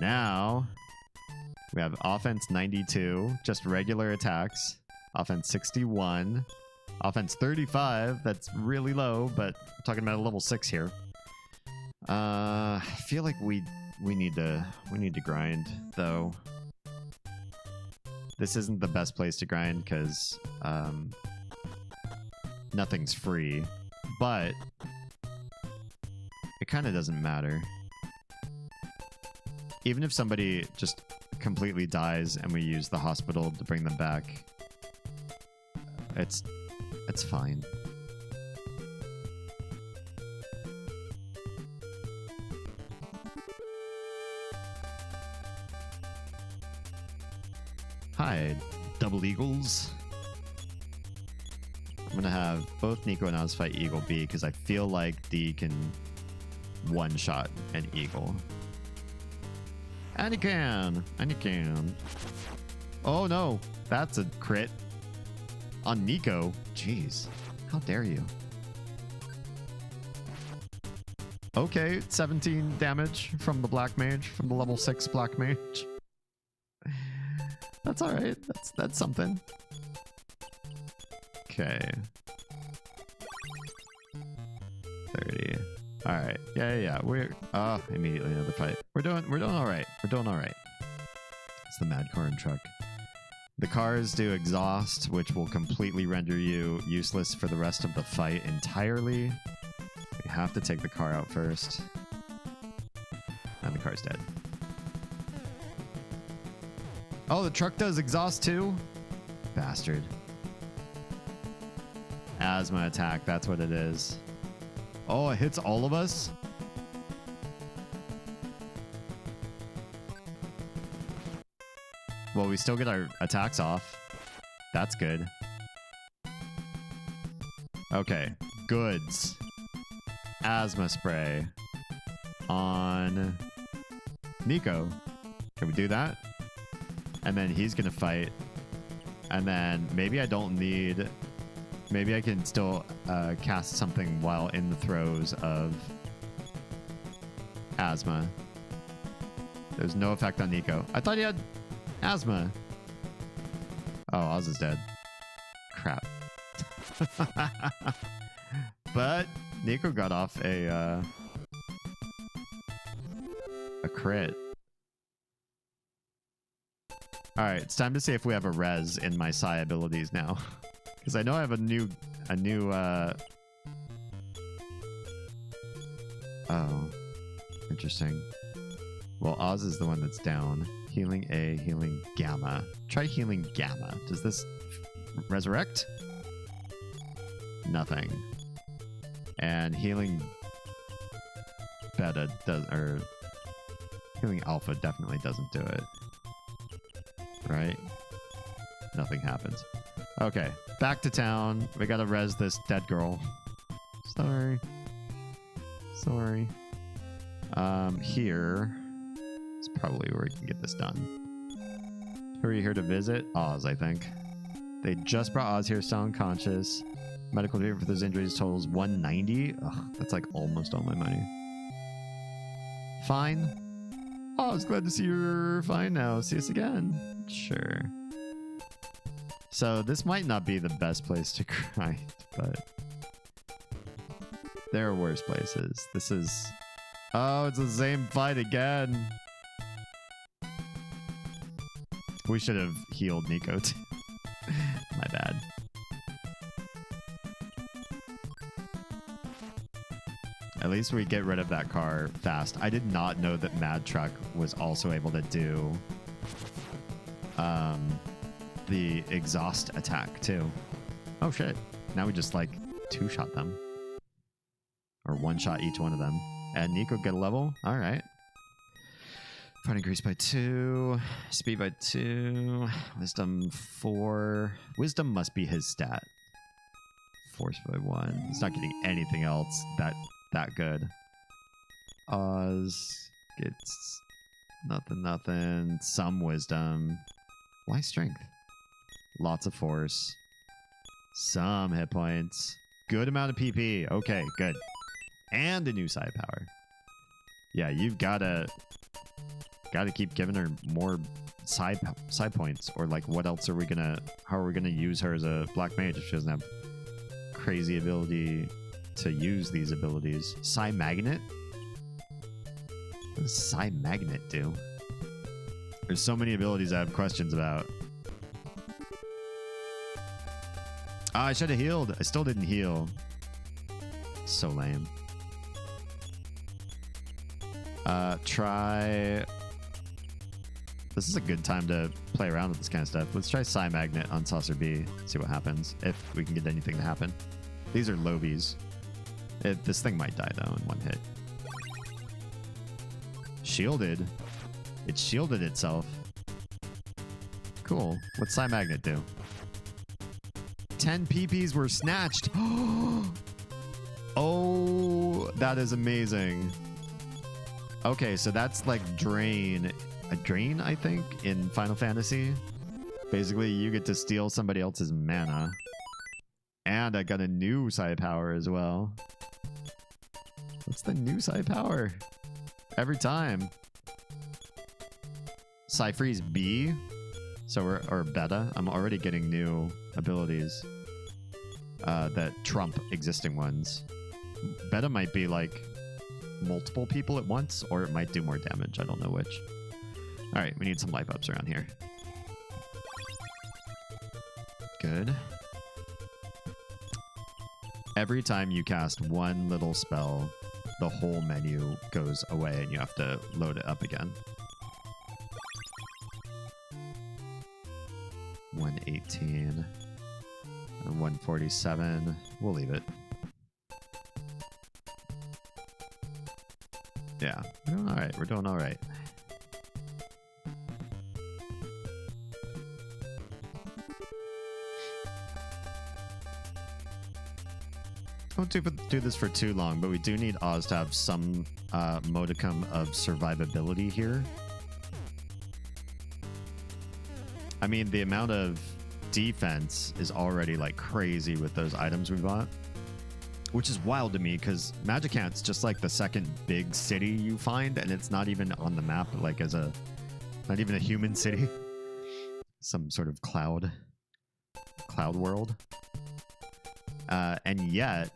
Now we have offense 92, just regular attacks. Offense 61, offense 35. That's really low, but I'm talking about a level 6 here. I feel like we need to grind though. This isn't the best place to grind because nothing's free, but it kind of doesn't matter. Even if somebody just completely dies and we use the hospital to bring them back, it's fine. Hi, double eagles. I'm gonna have both Nico and Oz fight Eagle B because I feel like D can one-shot an eagle. And he can. And he can. Oh no, that's a crit. On Nico. Jeez. How dare you? Okay, 17 damage from the Black Mage, from the level 6 Black Mage. That's alright. That's something. Okay. 30. Alright. Yeah. We're immediately another fight. We're doing alright. We're doing alright. It's the mad corn truck. The cars do exhaust, which will completely render you useless for the rest of the fight entirely. We have to take the car out first. And the car's dead. Oh, the truck does exhaust too? Bastard. Asthma attack, that's what it is. Oh, it hits all of us? Well, we still get our attacks off. That's good. Okay, goods. Asthma spray on Nico. Can we do that? And then he's gonna fight. And then maybe I don't need... Maybe I can still cast something while in the throes of asthma. There's no effect on Nico. I thought he had asthma. Oh, Oz is dead. Crap. But Nico got off a crit. All right, it's time to see if we have a res in my Psy abilities now, because I know I have a new. Oh, interesting. Well, Oz is the one that's down. Healing A, healing Gamma. Try healing Gamma. Does this resurrect? Nothing. And healing Beta does, or healing Alpha definitely doesn't do it. Right? Nothing happens. Okay, back to town. We gotta res this dead girl. Sorry. Sorry. Here is probably where we can get this done. Who are you here to visit? Oz, I think. They just brought Oz here, still unconscious. Medical treatment for those injuries totals 190. Ugh, that's like almost all my money. Fine. Oh, I was glad to see you're fine now. See us again. Sure. So this might not be the best place to grind, but there are worse places. This is... Oh, it's the same fight again. We should have healed Nico too. My bad. At least we get rid of that car fast. I did not know that Mad Truck was also able to do the exhaust attack too. Oh shit. Now we just like two-shot them. Or one-shot each one of them. And Nico get a level? Alright. Fight increase by 2. Speed by 2. Wisdom 4. Wisdom must be his stat. Force by 1. He's not getting anything else that good. Oz gets nothing. Some wisdom. Why strength? Lots of force. Some hit points. Good amount of PP. Okay, good. And a new side power. Yeah, you've gotta keep giving her more side points, or like what else are we gonna? How are we gonna use her as a black mage if she doesn't have crazy ability to use these abilities? Psi Magnet? What does Psi Magnet do? There's so many abilities I have questions about. I should have healed. I still didn't heal. So lame. Try... This is a good time to play around with this kind of stuff. Let's try Psi Magnet on Saucer B. See what happens. If we can get anything to happen. These are Lobies. This thing might die, though, in one hit. Shielded. It shielded itself. Cool. What's Psi Magnet do? 10 PPs were snatched. Oh, that is amazing. Okay, so that's like Drain. A Drain, I think, in Final Fantasy. Basically, you get to steal somebody else's mana. And I got a new side power as well. What's the new side power? Every time. Psy-Freeze B. So or Beta. I'm already getting new abilities that trump existing ones. Beta might be like multiple people at once, or it might do more damage. I don't know which. All right, we need some life ups around here. Good. Every time you cast one little spell, the whole menu goes away and you have to load it up again. 118 and 147. We'll leave it. Yeah, we're doing all right. We're doing all right. Don't do this for too long, but we do need Oz to have some modicum of survivability here. I mean, the amount of defense is already like crazy with those items we bought, which is wild to me because Magicant's just like the second big city you find, and it's not even on the map, like as a, not even a human city. Some sort of cloud. Cloud World. And yet,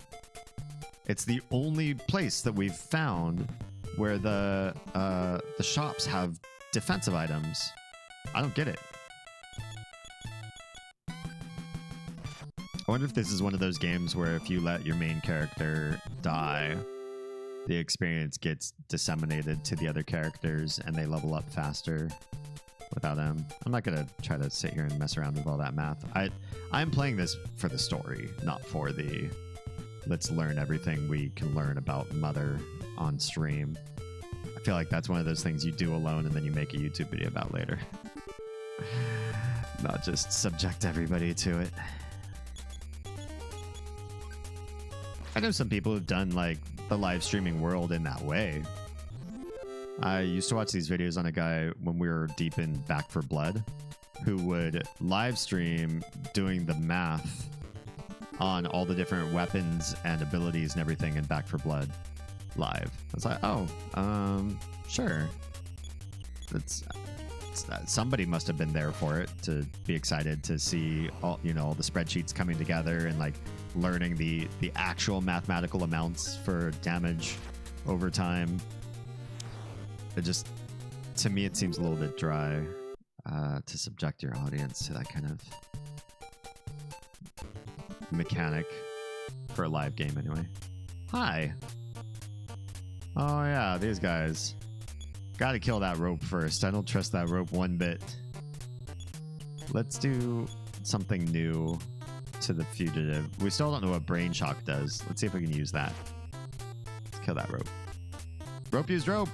it's the only place that we've found where the shops have defensive items. I don't get it. I wonder if this is one of those games where if you let your main character die, the experience gets disseminated to the other characters and they level up faster without him. I'm not gonna try to sit here and mess around with all that math. I'm playing this for the story, not for the let's learn everything we can learn about Mother on stream. I feel like that's one of those things you do alone and then you make a YouTube video about later. Not just subject everybody to it. I know some people who've done like the live streaming world in that way. I used to watch these videos on a guy when we were deep in Back for Blood who would live stream doing the math on all the different weapons and abilities and everything in Back for Blood live. I was like, oh, sure. Somebody must have been there for it to be excited to see all, you know, all the spreadsheets coming together and like learning the actual mathematical amounts for damage over time. It just, to me, it seems a little bit dry to subject your audience to that kind of mechanic for a live game anyway. Hi. Oh yeah, these guys. Gotta kill that rope first. I don't trust that rope one bit. Let's do something new to the fugitive. We still don't know what brain shock does. Let's see if we can use that. Let's kill that rope. Rope used rope.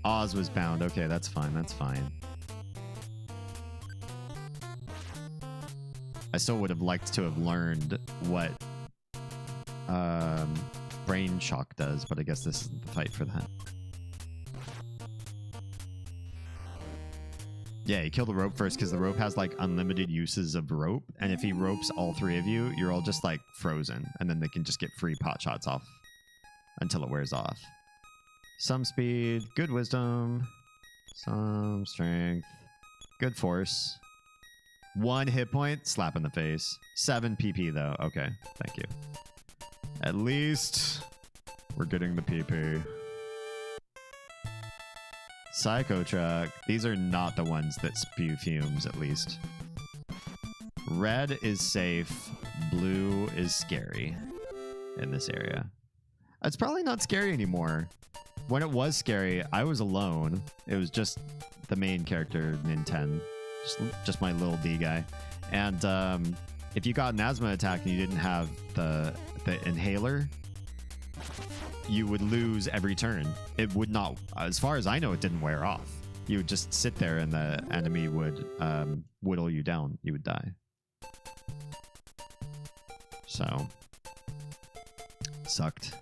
Oz was bound. Okay, that's fine. That's fine. I still would have liked to have learned what brain shock does, but I guess this isn't the fight for that. Yeah, you kill the rope first because the rope has like unlimited uses of rope, and if he ropes all three of you, you're all just like frozen, and then they can just get free pot shots off until it wears off. Some speed, good wisdom, some strength, good force. 1 hit point, slap in the face. 7 PP though. Okay, thank you. At least we're getting the PP. Psycho truck. These are not the ones that spew fumes, at least. Red is safe. Blue is scary in this area. It's probably not scary anymore. When it was scary, I was alone. It was just the main character, Ninten. Just my little D guy. And if you got an asthma attack and you didn't have the inhaler, you would lose every turn. It would not, as far as I know, it didn't wear off. You would just sit there and the enemy would whittle you down. You would die. So, sucked.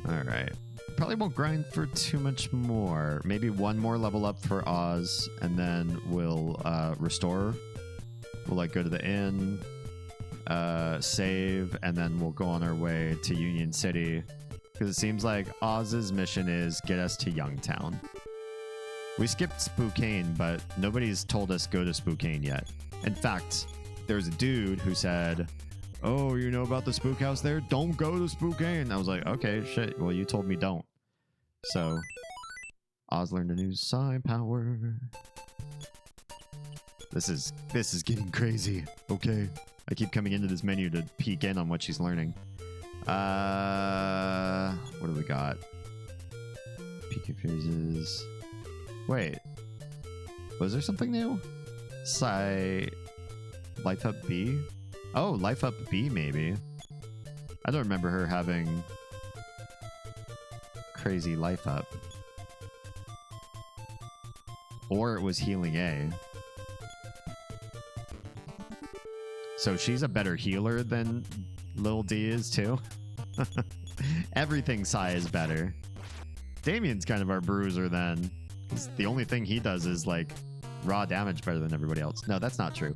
All right. Probably won't grind for too much more. Maybe one more level up for Oz, and then we'll restore. We'll like go to the inn, save, and then we'll go on our way to Union City, because it seems like Oz's mission is get us to Youngtown. We skipped Spokane, but nobody's told us go to Spokane yet. In fact, there's a dude who said, oh, you know about the spook house there? Don't go to Spokane. I was like, okay, shit. Well, you told me don't. So, Oz learned a new psi power. This is getting crazy. Okay. I keep coming into this menu to peek in on what she's learning. What do we got? Peek phases. Wait. Was there something new? Psi... Life Up B? Oh, Life Up B, maybe. I don't remember her having crazy Life Up. Or it was Healing A. So she's a better healer than Lil D is, too. Everything Psy is better. Damien's kind of our bruiser, then. The only thing he does is, like, raw damage better than everybody else. No, that's not true.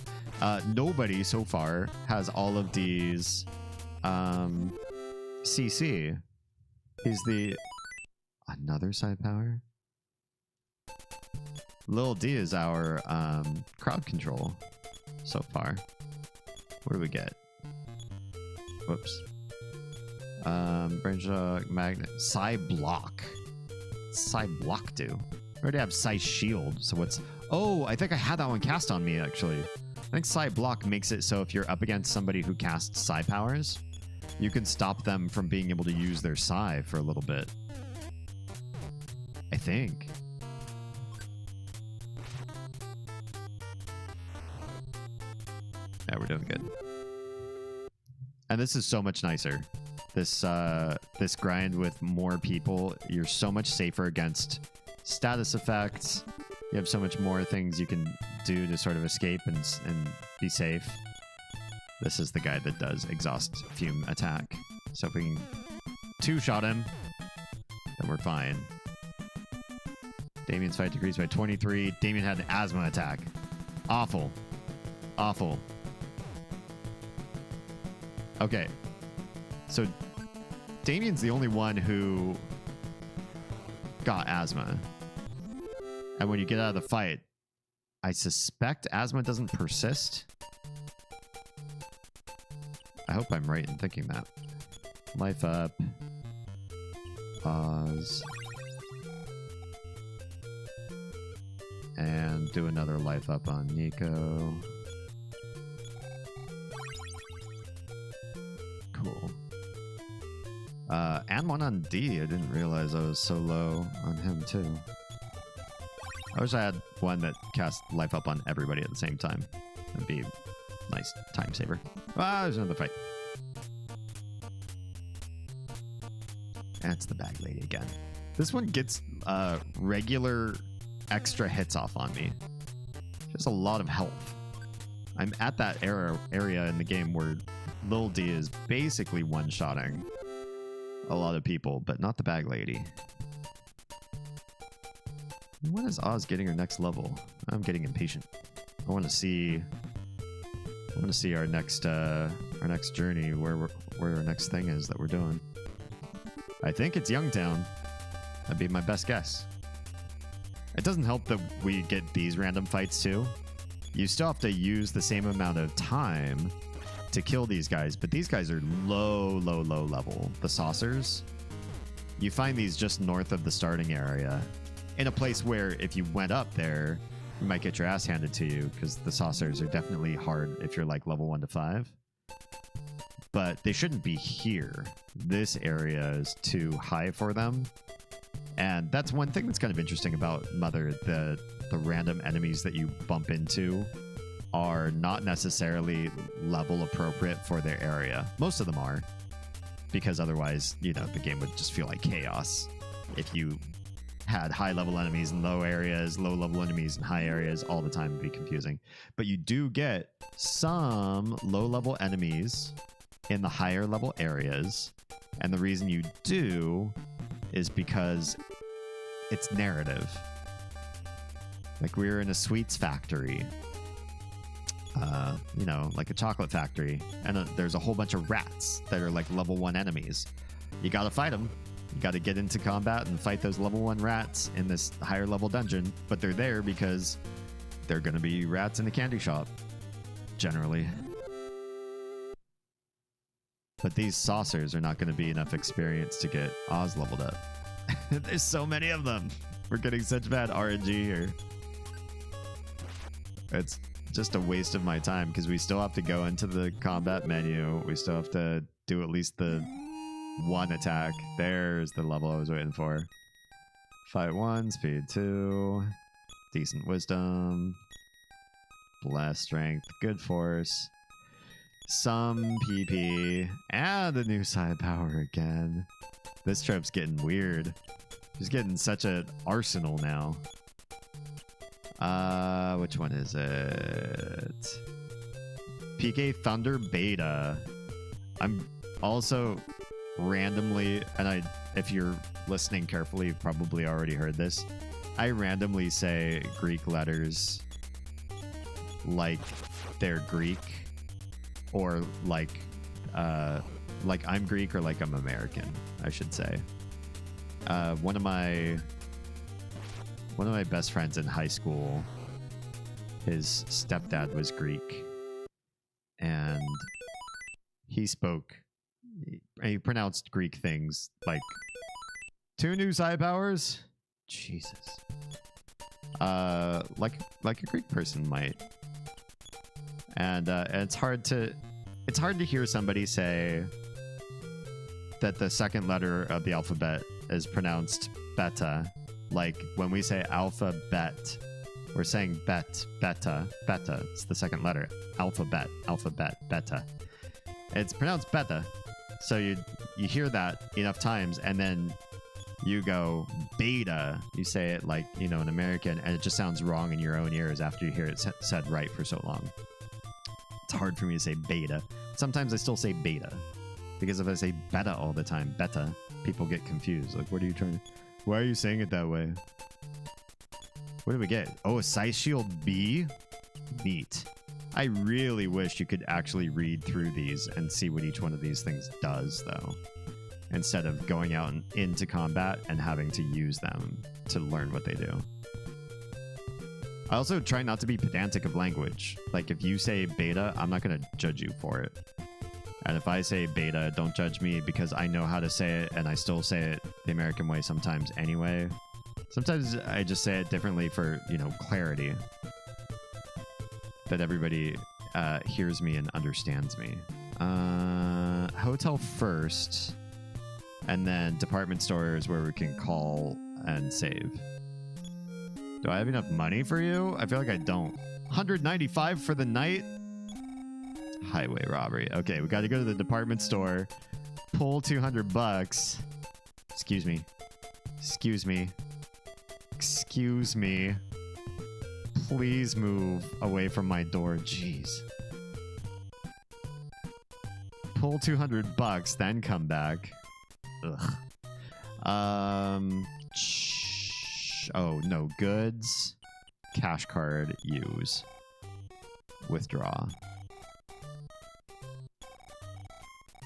Nobody so far has all of D's CC. He's the... Another side power? Lil D is our crowd control so far. What do we get? Whoops. Branch magnet. Psy block. Psy block do. I already have Psy shield, so what's... Oh, I think I had that one cast on me, actually. I think Psy block makes it so if you're up against somebody who casts Psy powers, you can stop them from being able to use their Psy for a little bit. I think. Yeah, we're doing good. And this is so much nicer. This this grind with more people, you're so much safer against status effects. You have so much more things you can do to sort of escape and be safe. This is the guy that does exhaust fume attack. So if we can two-shot him, then we're fine. Damien's fight decreased by 23. Damien had an asthma attack. Awful. Awful. Okay. So Damien's the only one who got asthma. And when you get out of the fight, I suspect asthma doesn't persist. I hope I'm right in thinking that. Life up. Pause. And do another life up on Nico. Cool. And one on D. I didn't realize I was so low on him too. I wish I had one that cast life up on everybody at the same time. That'd be a nice time saver. Ah, there's another fight. That's the bag lady again. This one gets regular extra hits off on me. Just a lot of health. I'm at that area in the game where Lil D is basically one-shotting a lot of people, but not the bag lady. When is Oz getting her next level? I'm getting impatient. I want to see our next journey, where our next thing is that we're doing. I think it's Youngtown. That'd be my best guess. It doesn't help that we get these random fights too. You still have to use the same amount of time to kill these guys, but these guys are low level. The saucers, you find these just north of the starting area, in a place where if you went up there, you might get your ass handed to you, because the saucers are definitely hard if you're like level 1 to 5. But they shouldn't be here. This area is too high for them. And that's one thing that's kind of interesting about Mother. The random enemies that you bump into are not necessarily level appropriate for their area. Most of them are, because otherwise, you know, the game would just feel like chaos if you had high level enemies in low areas, low level enemies in high areas all the time. Would be confusing. But you do get some low level enemies in the higher level areas, and the reason you do is because it's narrative. Like, we were in a sweets factory, you know, like a chocolate factory, and there's a whole bunch of rats that are like level 1 enemies. You gotta fight them. You gotta get into combat and fight those level 1 rats in this higher level dungeon, but they're there because they're gonna be rats in a candy shop, generally. But these saucers are not going to be enough experience to get Oz leveled up. There's so many of them. We're getting such bad RNG here. It's just a waste of my time, because we still have to go into the combat menu. We still have to do at least the one attack. There's the level I was waiting for. Fight 1, speed 2, decent wisdom, blast strength, good force. Some PP, and a new side power again. This trip's getting weird. She's getting such an arsenal now. Which one is it? PK Thunder Beta. I'm also randomly, and if you're listening carefully, you've probably already heard this. I randomly say Greek letters like they're Greek. Or like I'm Greek, or like I'm American, I should say. One of my one of my best friends in high school, his stepdad was Greek, and he pronounced Greek things like 2 new psi powers. Jesus. Like a Greek person might. And it's hard to hear somebody say that the second letter of the alphabet is pronounced beta. Like when we say alphabet, we're saying beta. It's the second letter. Alphabet, beta. It's pronounced beta. So you hear that enough times, and then you go beta. You say it like, an American, and it just sounds wrong in your own ears after you hear it said right for so long. It's hard for me to say beta. Sometimes I still say beta, because if I say beta all the time, beta, people get confused. Like, why are you saying it that way? What did we get? Oh, a Psi Shield B? Neat. I really wish you could actually read through these and see what each one of these things does, though, instead of going out and into combat and having to use them to learn what they do. I also try not to be pedantic of language. Like, if you say beta, I'm not going to judge you for it. And if I say beta, don't judge me, because I know how to say it, and I still say it the American way sometimes anyway. Sometimes I just say it differently for, clarity. That everybody hears me and understands me. Hotel first, and then department stores where we can call and save. Do I have enough money for you? I feel like I don't. 195 for the night? Highway robbery. Okay, we got to go to the department store, pull 200 bucks. Excuse me. Please move away from my door. Jeez. Pull 200 bucks, then come back. Ugh. Oh, no. Goods. Cash card. Use. Withdraw.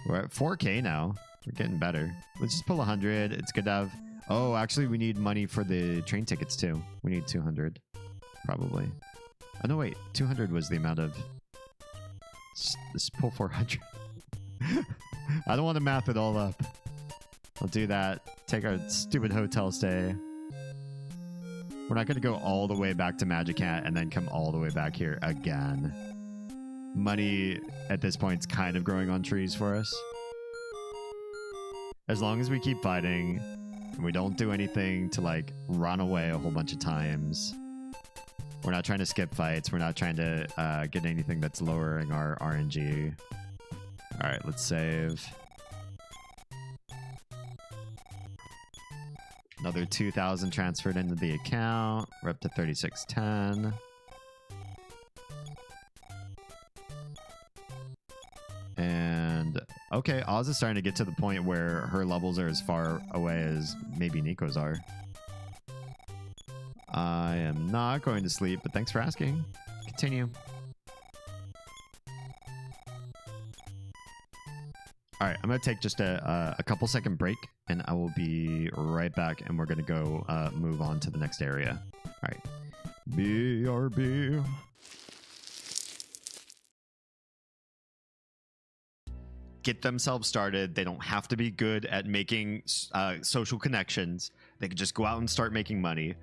We're at 4K now. We're getting better. Let's just pull 100. It's good to have... Oh, actually, we need money for the train tickets, too. We need 200. Probably. Oh, no, wait. 200 was the amount of... Let's pull 400. I don't want to math it all up. I'll do that. Take our stupid hotel stay. We're not going to go all the way back to Magic Hat and then come all the way back here again. Money at this point is kind of growing on trees for us. As long as we keep fighting and we don't do anything to like run away a whole bunch of times. We're not trying to skip fights. We're not trying to get anything that's lowering our RNG. All right, let's save. Another 2,000 transferred into the account. We're up to 3610. And okay, Oz is starting to get to the point where her levels are as far away as maybe Nico's are. I am not going to sleep, but thanks for asking. Continue. All right, I'm going to take just a couple second break, and I will be right back, and we're going to go move on to the next area. All right. BRB. Get themselves started. They don't have to be good at making social connections. They could just go out and start making money.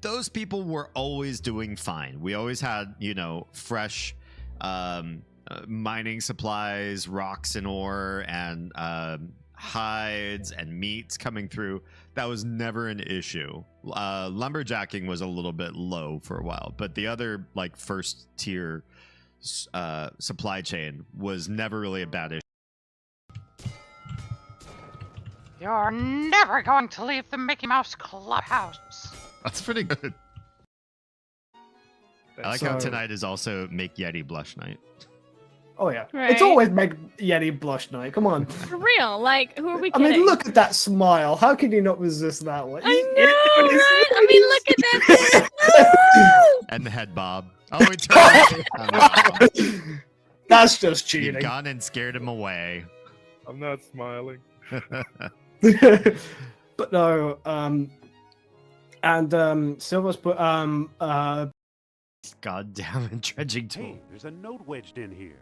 Those people were always doing fine. We always had, fresh mining supplies, rocks and ore, and hides and meats coming through. That was never an issue. Lumberjacking was a little bit low for a while, but the other first tier supply chain was never really a bad issue. You're never going to leave the Mickey Mouse Clubhouse. That's pretty good. I like how tonight is also Make Yeti Blush Night. Oh yeah, Right. it's always Make Yeti Blush Night. Come on. For real, who are we I kidding? mean, look at that smile. How can you not resist that one? I know, right? I mean, look at that. And the head bob. Oh, it's right. That's just You've cheating. gone and scared him away. I'm not smiling. But no, And Silva's put Goddamn dredging tool. Hey, there's a note wedged in here.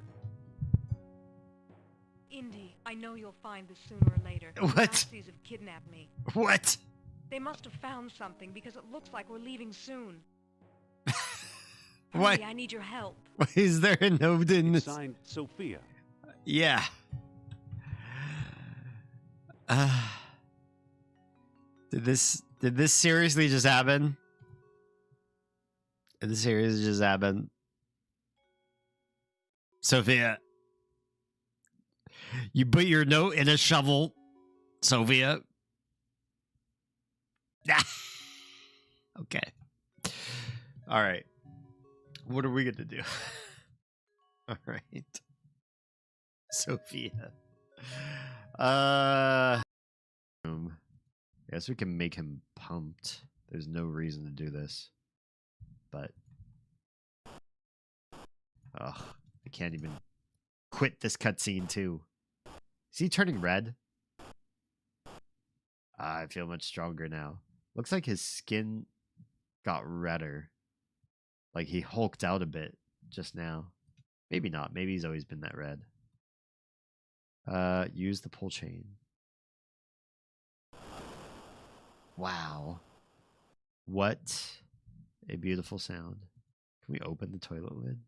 Indy, I know you'll find this sooner or later. What? The Nazis have kidnapped me. What? They must have found something because it looks like we're leaving soon. What? Hurry, I need your help. Is there a note in this? Signed Sophia. Yeah. Did this seriously just happen? Did this seriously just happen? Sophia. You put your note in a shovel, Sophia. Okay. All right. What are we going to do? All right. Sophia. Guess we can make him pumped. There's no reason to do this. But ugh, I can't even quit this cutscene too. Is he turning red? I feel much stronger now. Looks like his skin got redder. Like he hulked out a bit just now. Maybe not. Maybe he's always been that red. Use the pull chain. Wow. What a beautiful sound. Can we open the toilet lid?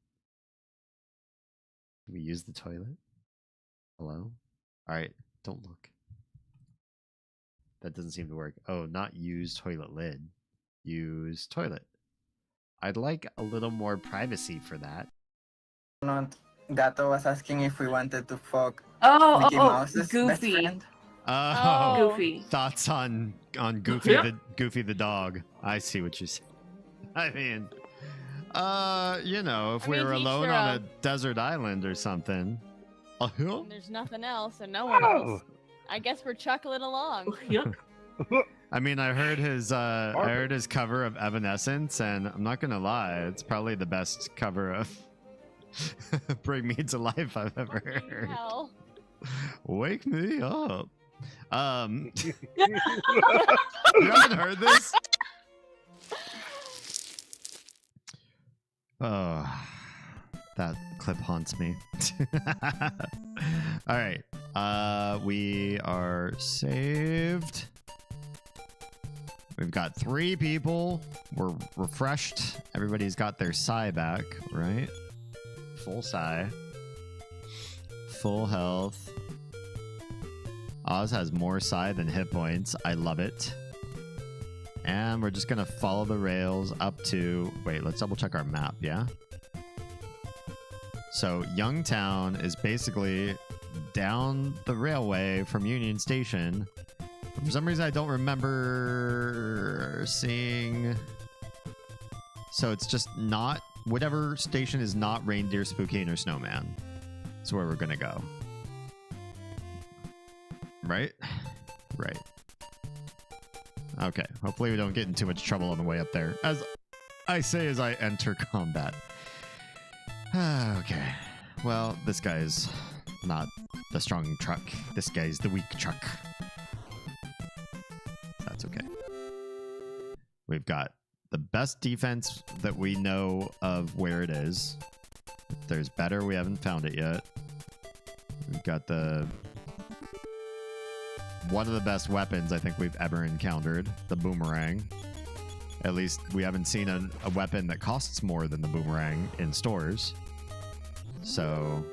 Can we use the toilet? Hello? Alright, don't look. That doesn't seem to work. Oh, not use toilet lid. Use toilet. I'd like a little more privacy for that. Gato was asking if we wanted to fuck Oh, Mickey Mouse's best Goofy. friend. Oh, Goofy. thoughts on Goofy Yeah. Goofy the dog. I see what you say. I mean, you know, if I we mean, were to each alone their on a own. desert island or something. Uh-huh. There's nothing else and no one else. I guess we're chuckling along. Yep. I mean, I heard his cover of Evanescence, and I'm not gonna lie, it's probably the best cover of Bring Me to Life I've ever heard. Hell. Wake me up. You haven't heard this? Oh, that clip haunts me. All right. We are saved. We've got 3 people. We're refreshed. Everybody's got their psi back, right? Full psi. Full health. Oz has more psi than hit points. I love it. And we're just gonna follow the rails up to... Wait, let's double check our map, yeah? So, Youngtown is basically down the railway from Union Station. For some reason, I don't remember seeing... So, it's just not... Whatever station is not Reindeer, Spokane, or Snowman. That's where we're gonna go. Right? Right. Okay, hopefully we don't get in too much trouble on the way up there. As I say as I enter combat. Okay. Well, this guy's not the strong truck. This guy's the weak truck. That's okay. We've got the best defense that we know of where it is. If there's better, we haven't found it yet. We've got the... one of the best weapons I think we've ever encountered, the boomerang. At least we haven't seen a weapon that costs more than the boomerang in stores. So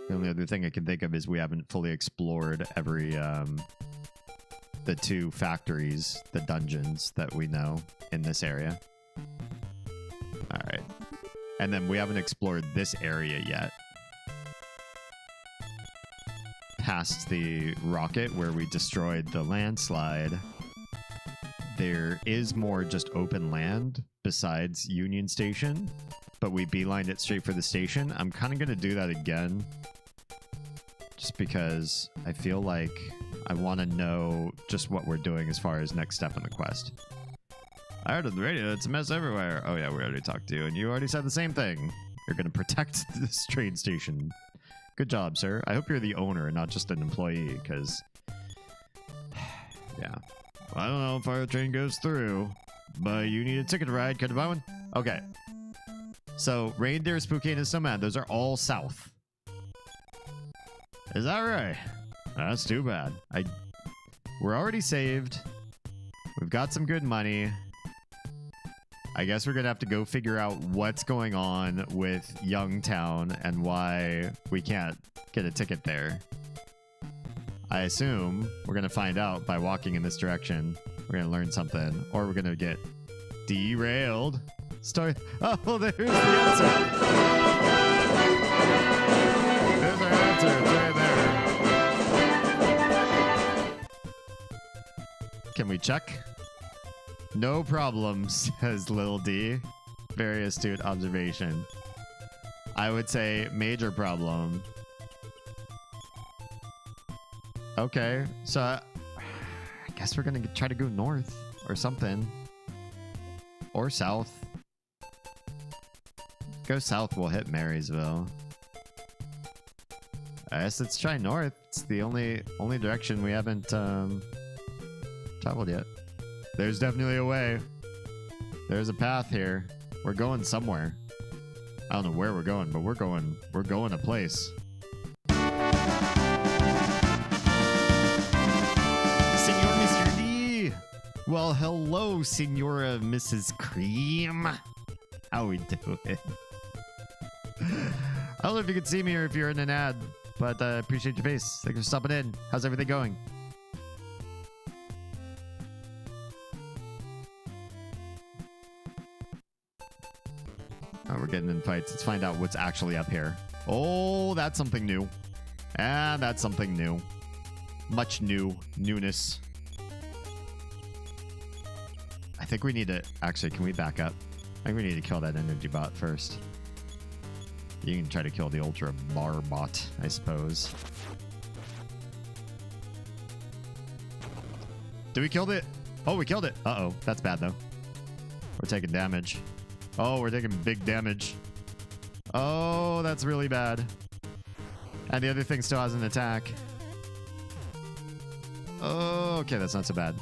the only other thing I can think of is we haven't fully explored every the 2 factories, the dungeons that we know in this area. All right. And then we haven't explored this area yet. Past the rocket where we destroyed the landslide, there is more just open land besides Union Station, but we beelined it straight for the station. I'm kind of going to do that again just because I feel like I want to know just what we're doing as far as next step in the quest. I heard on the radio it's a mess everywhere. Oh yeah, we already talked to you, and you already said the same thing. You're going to protect this train station. Good job, sir. I hope you're the owner and not just an employee, because... yeah. Well, I don't know if our train goes through. but you need a ticket to ride. Could I buy one? Okay. So, reindeer, spooky, and snowman. Those are all south. Is that right? That's too bad. We're already saved. We've got some good money. I guess we're gonna have to go figure out what's going on with Youngtown and why we can't get a ticket there. I assume we're gonna find out by walking in this direction. We're gonna learn something, or we're gonna get derailed. Oh, there's the answer. There's our answer. It's right there. Can we check? No problem, says Lil D. Very astute observation. I would say major problem. Okay, so I guess we're gonna try to go north or something. Or south. Go south, we'll hit Marysville. I guess let's try north. It's the only direction we haven't traveled yet. There's definitely a way. There's a path here. We're going somewhere. I don't know where we're going, but we're going a place. Senor Mr. D. Well, hello, Senora Mrs. Cream. How we doing? I don't know if you can see me or if you're in an ad, but I appreciate your face. Thanks for stopping in. How's everything going? Oh, we're getting in fights. Let's find out what's actually up here. Oh, that's something new. And that's something new. Much newness. I think we need to... Actually, can we back up? I think we need to kill that energy bot first. You can try to kill the Ultra Bar bot, I suppose. Did we kill it? Oh, we killed it. Uh-oh. That's bad, though. We're taking damage. Oh, we're taking big damage. Oh, that's really bad. And the other thing still has an attack. Oh, okay, that's not so bad.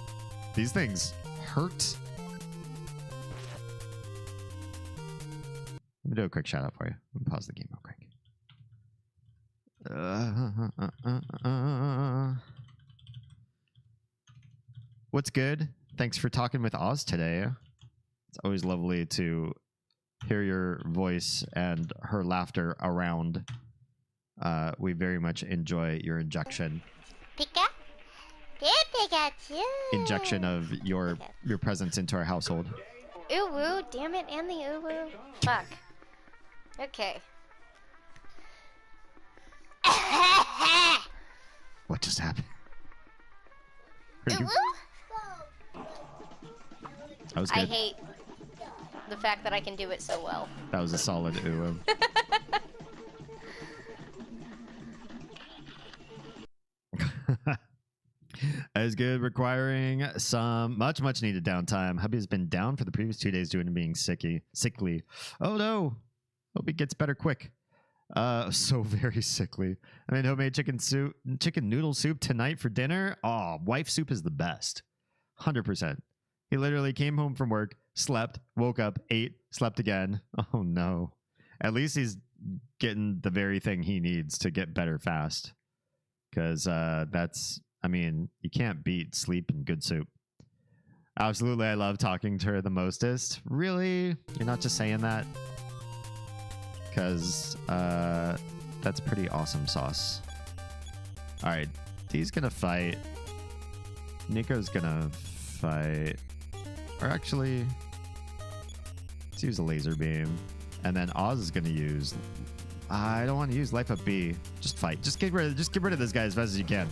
These things hurt. Let me do a quick shout out for you. Let me pause the game real quick. What's good? Thanks for talking with Oz today. It's always lovely to hear your voice and her laughter around. We very much enjoy your injection. Pika? Pikachu! Injection of your presence into our household. Ooh woo, damn it, and the ooh woo. Fuck. Okay. What just happened? Ooh woo? That was good. I hate the fact that I can do it so well. That was a solid ooh. That is good. Requiring some much needed downtime. Hubby's been down for the previous 2 days due to being sickly. Oh no. Hope he gets better quick. So very sickly. I made homemade chicken noodle soup tonight for dinner. Oh, wife soup is the best. 100%. He literally came home from work, slept, woke up, ate, slept again. Oh no. At least he's getting the very thing he needs to get better fast. Because that's, I mean, you can't beat sleep and good soup. Absolutely, I love talking to her the mostest. Really? You're not just saying that? Because that's pretty awesome sauce. All right, D's gonna fight. Nico's gonna fight. Or actually, let's use a laser beam. And then Oz is gonna use... I don't want to use life up B. Just fight. Just get rid of this guy as fast as you can.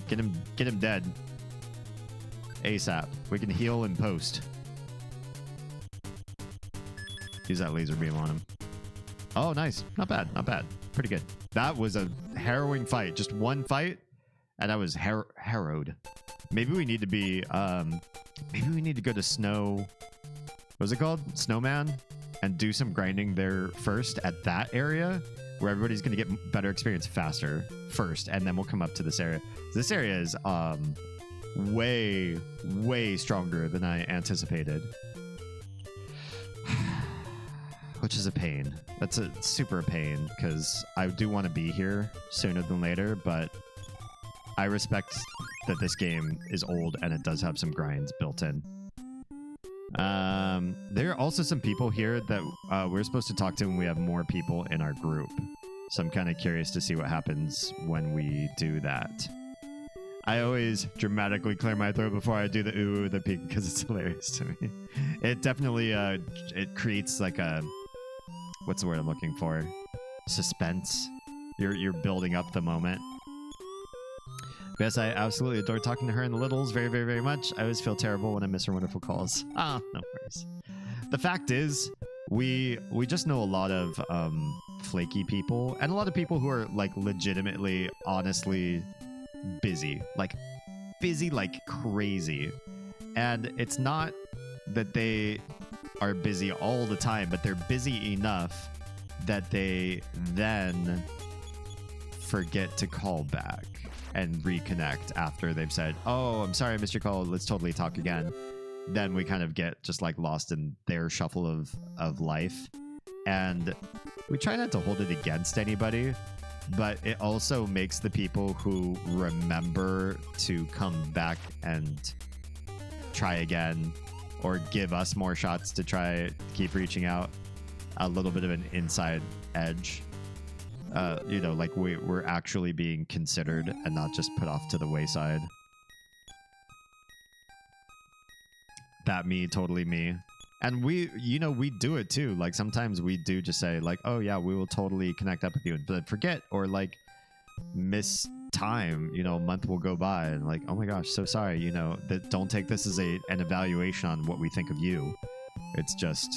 Get him dead. ASAP. We can heal in post. Use that laser beam on him. Oh, nice. Not bad. Not bad. Pretty good. That was a harrowing fight. Just one fight, and I was harrowed. Maybe we need to be. Maybe we need to go to Snow. What's it called? Snowman, and do some grinding there first at that area where everybody's gonna get better experience faster first, and then we'll come up to this area. This area is way, way stronger than I anticipated. Which is a pain. That's a super pain, because I do want to be here sooner than later, but I respect that this game is old and it does have some grinds built in. There are also some people here that we're supposed to talk to when we have more people in our group. So I'm kind of curious to see what happens when we do that. I always dramatically clear my throat before I do the ooh, the peek, because it's hilarious to me. It definitely it creates like a, what's the word I'm looking for? Suspense. You're building up the moment. But yes, I absolutely adore talking to her and the littles very, very, very much. I always feel terrible when I miss her wonderful calls. Ah, no worries. The fact is, we just know a lot of flaky people and a lot of people who are like legitimately, honestly busy like crazy. And it's not that they are busy all the time, but they're busy enough that they then forget to call back and reconnect after they've said, oh, I'm sorry I missed your call, let's totally talk again. Then we kind of get just like lost in their shuffle of life. And we try not to hold it against anybody, but it also makes the people who remember to come back and try again or give us more shots to try to keep reaching out a little bit of an inside edge. You know, like we're actually being considered and not just put off to the wayside. That me, totally me. And we do it too. Like sometimes we do just say like, oh yeah, we will totally connect up with you, and forget or like miss time. You know, a month will go by and like, oh my gosh, so sorry. You know, that don't take this as an evaluation on what we think of you. It's just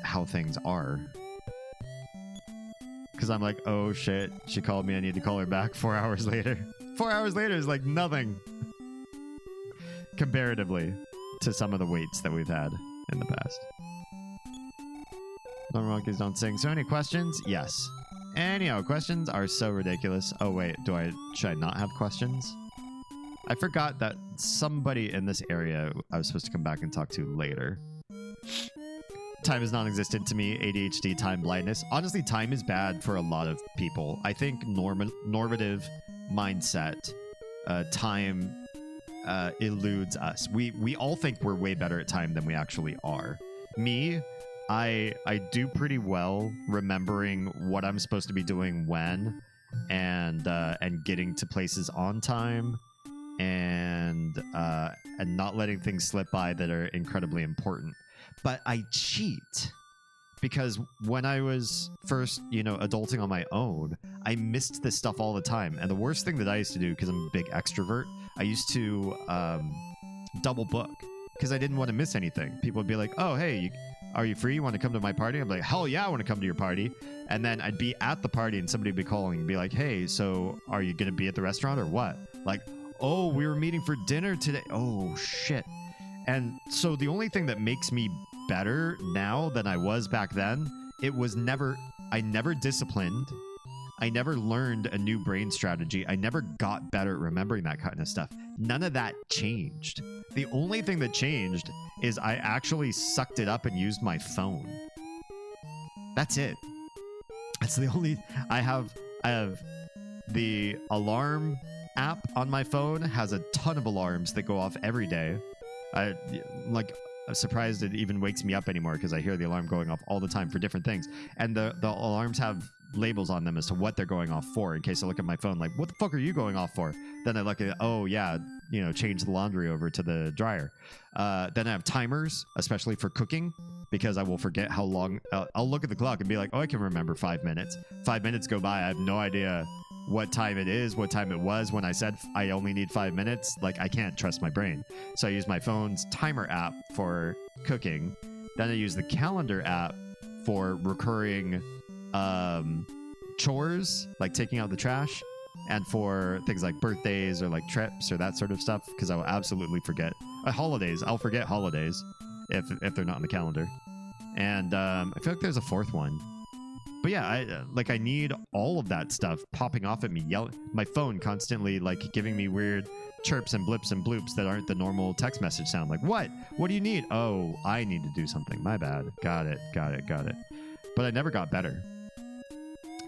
how things are. Because I'm like, oh shit, she called me. I need to call her back 4 hours later. 4 hours later is like nothing comparatively to some of the waits that we've had in the past. No monkeys don't sing. So any questions? Yes. Anyhow, questions are so ridiculous. Oh wait, should I not have questions? I forgot that somebody in this area I was supposed to come back and talk to later. Time is non-existent to me. ADHD, time blindness. Honestly, time is bad for a lot of people. I think normative mindset, time eludes us. We all think we're way better at time than we actually are. Me, I do pretty well remembering what I'm supposed to be doing when, and getting to places on time, and not letting things slip by that are incredibly important. But I cheat because when I was first, adulting on my own, I missed this stuff all the time. And the worst thing that I used to do, because I'm a big extrovert, I used to double book because I didn't want to miss anything. People would be like, oh, hey, are you free? You want to come to my party? I'm like, hell yeah, I want to come to your party. And then I'd be at the party and somebody would be calling and be like, hey, so are you going to be at the restaurant or what? Like, oh, we were meeting for dinner today. Oh, shit. And so the only thing that makes me better now than I was back then, I never disciplined. I never learned a new brain strategy. I never got better at remembering that kind of stuff. None of that changed. The only thing that changed is I actually sucked it up and used my phone. That's it. That's the only... I have the alarm app on my phone, has a ton of alarms that go off every day. I'm surprised it even wakes me up anymore because I hear the alarm going off all the time for different things. And the alarms have labels on them as to what they're going off for, in case I look at my phone like, what the fuck are you going off for? Then I look at, oh yeah, change the laundry over to the dryer. Then I have timers, especially for cooking, because I will forget how long. I'll look at the clock and be like, oh, I can remember 5 minutes. 5 minutes go by, I have no idea what time it is, what time it was when I said I only need 5 minutes. Like, I can't trust my brain. So I use my phone's timer app for cooking. Then I use the calendar app for recurring chores, like taking out the trash, and for things like birthdays or like trips or that sort of stuff, because I will absolutely forget. Holidays, I'll forget holidays if they're not on the calendar. And I feel like there's a fourth one, But yeah, I need all of that stuff popping off at me, my phone constantly like giving me weird chirps and blips and bloops that aren't the normal text message sound. Like, what do you need? Oh, I need to do something, my bad. Got it. But I never got better,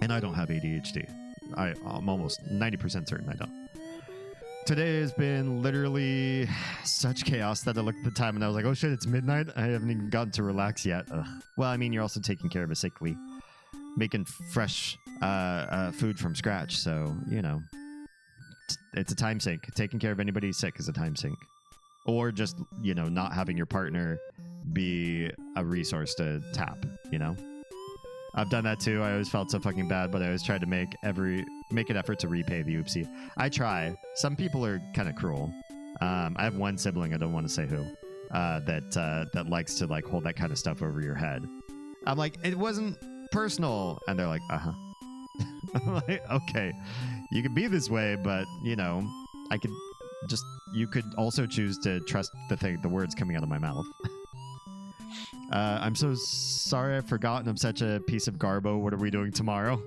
and I don't have ADHD. I'm almost 90% certain I don't. Today has been literally such chaos that I looked at the time and I was like, oh shit, it's midnight. I haven't even gotten to relax yet. Ugh. Well, I mean, you're also taking care of a sickly, making fresh food from scratch. So, you know, it's a time sink. Taking care of anybody sick is a time sink. Or just, you know, not having your partner be a resource to tap, you know? I've done that too. I always felt so fucking bad, but I always tried to make an effort to repay the oopsie. I try. Some people are kind of cruel. I have one sibling, I don't want to say who, that likes to like hold that kind of stuff over your head. I'm like, it wasn't personal, and they're like, uh-huh. I'm like, okay, you could be this way, but you know, you could also choose to trust the words coming out of my mouth. I'm so sorry I've forgotten. I'm such a piece of garbo. What are we doing tomorrow?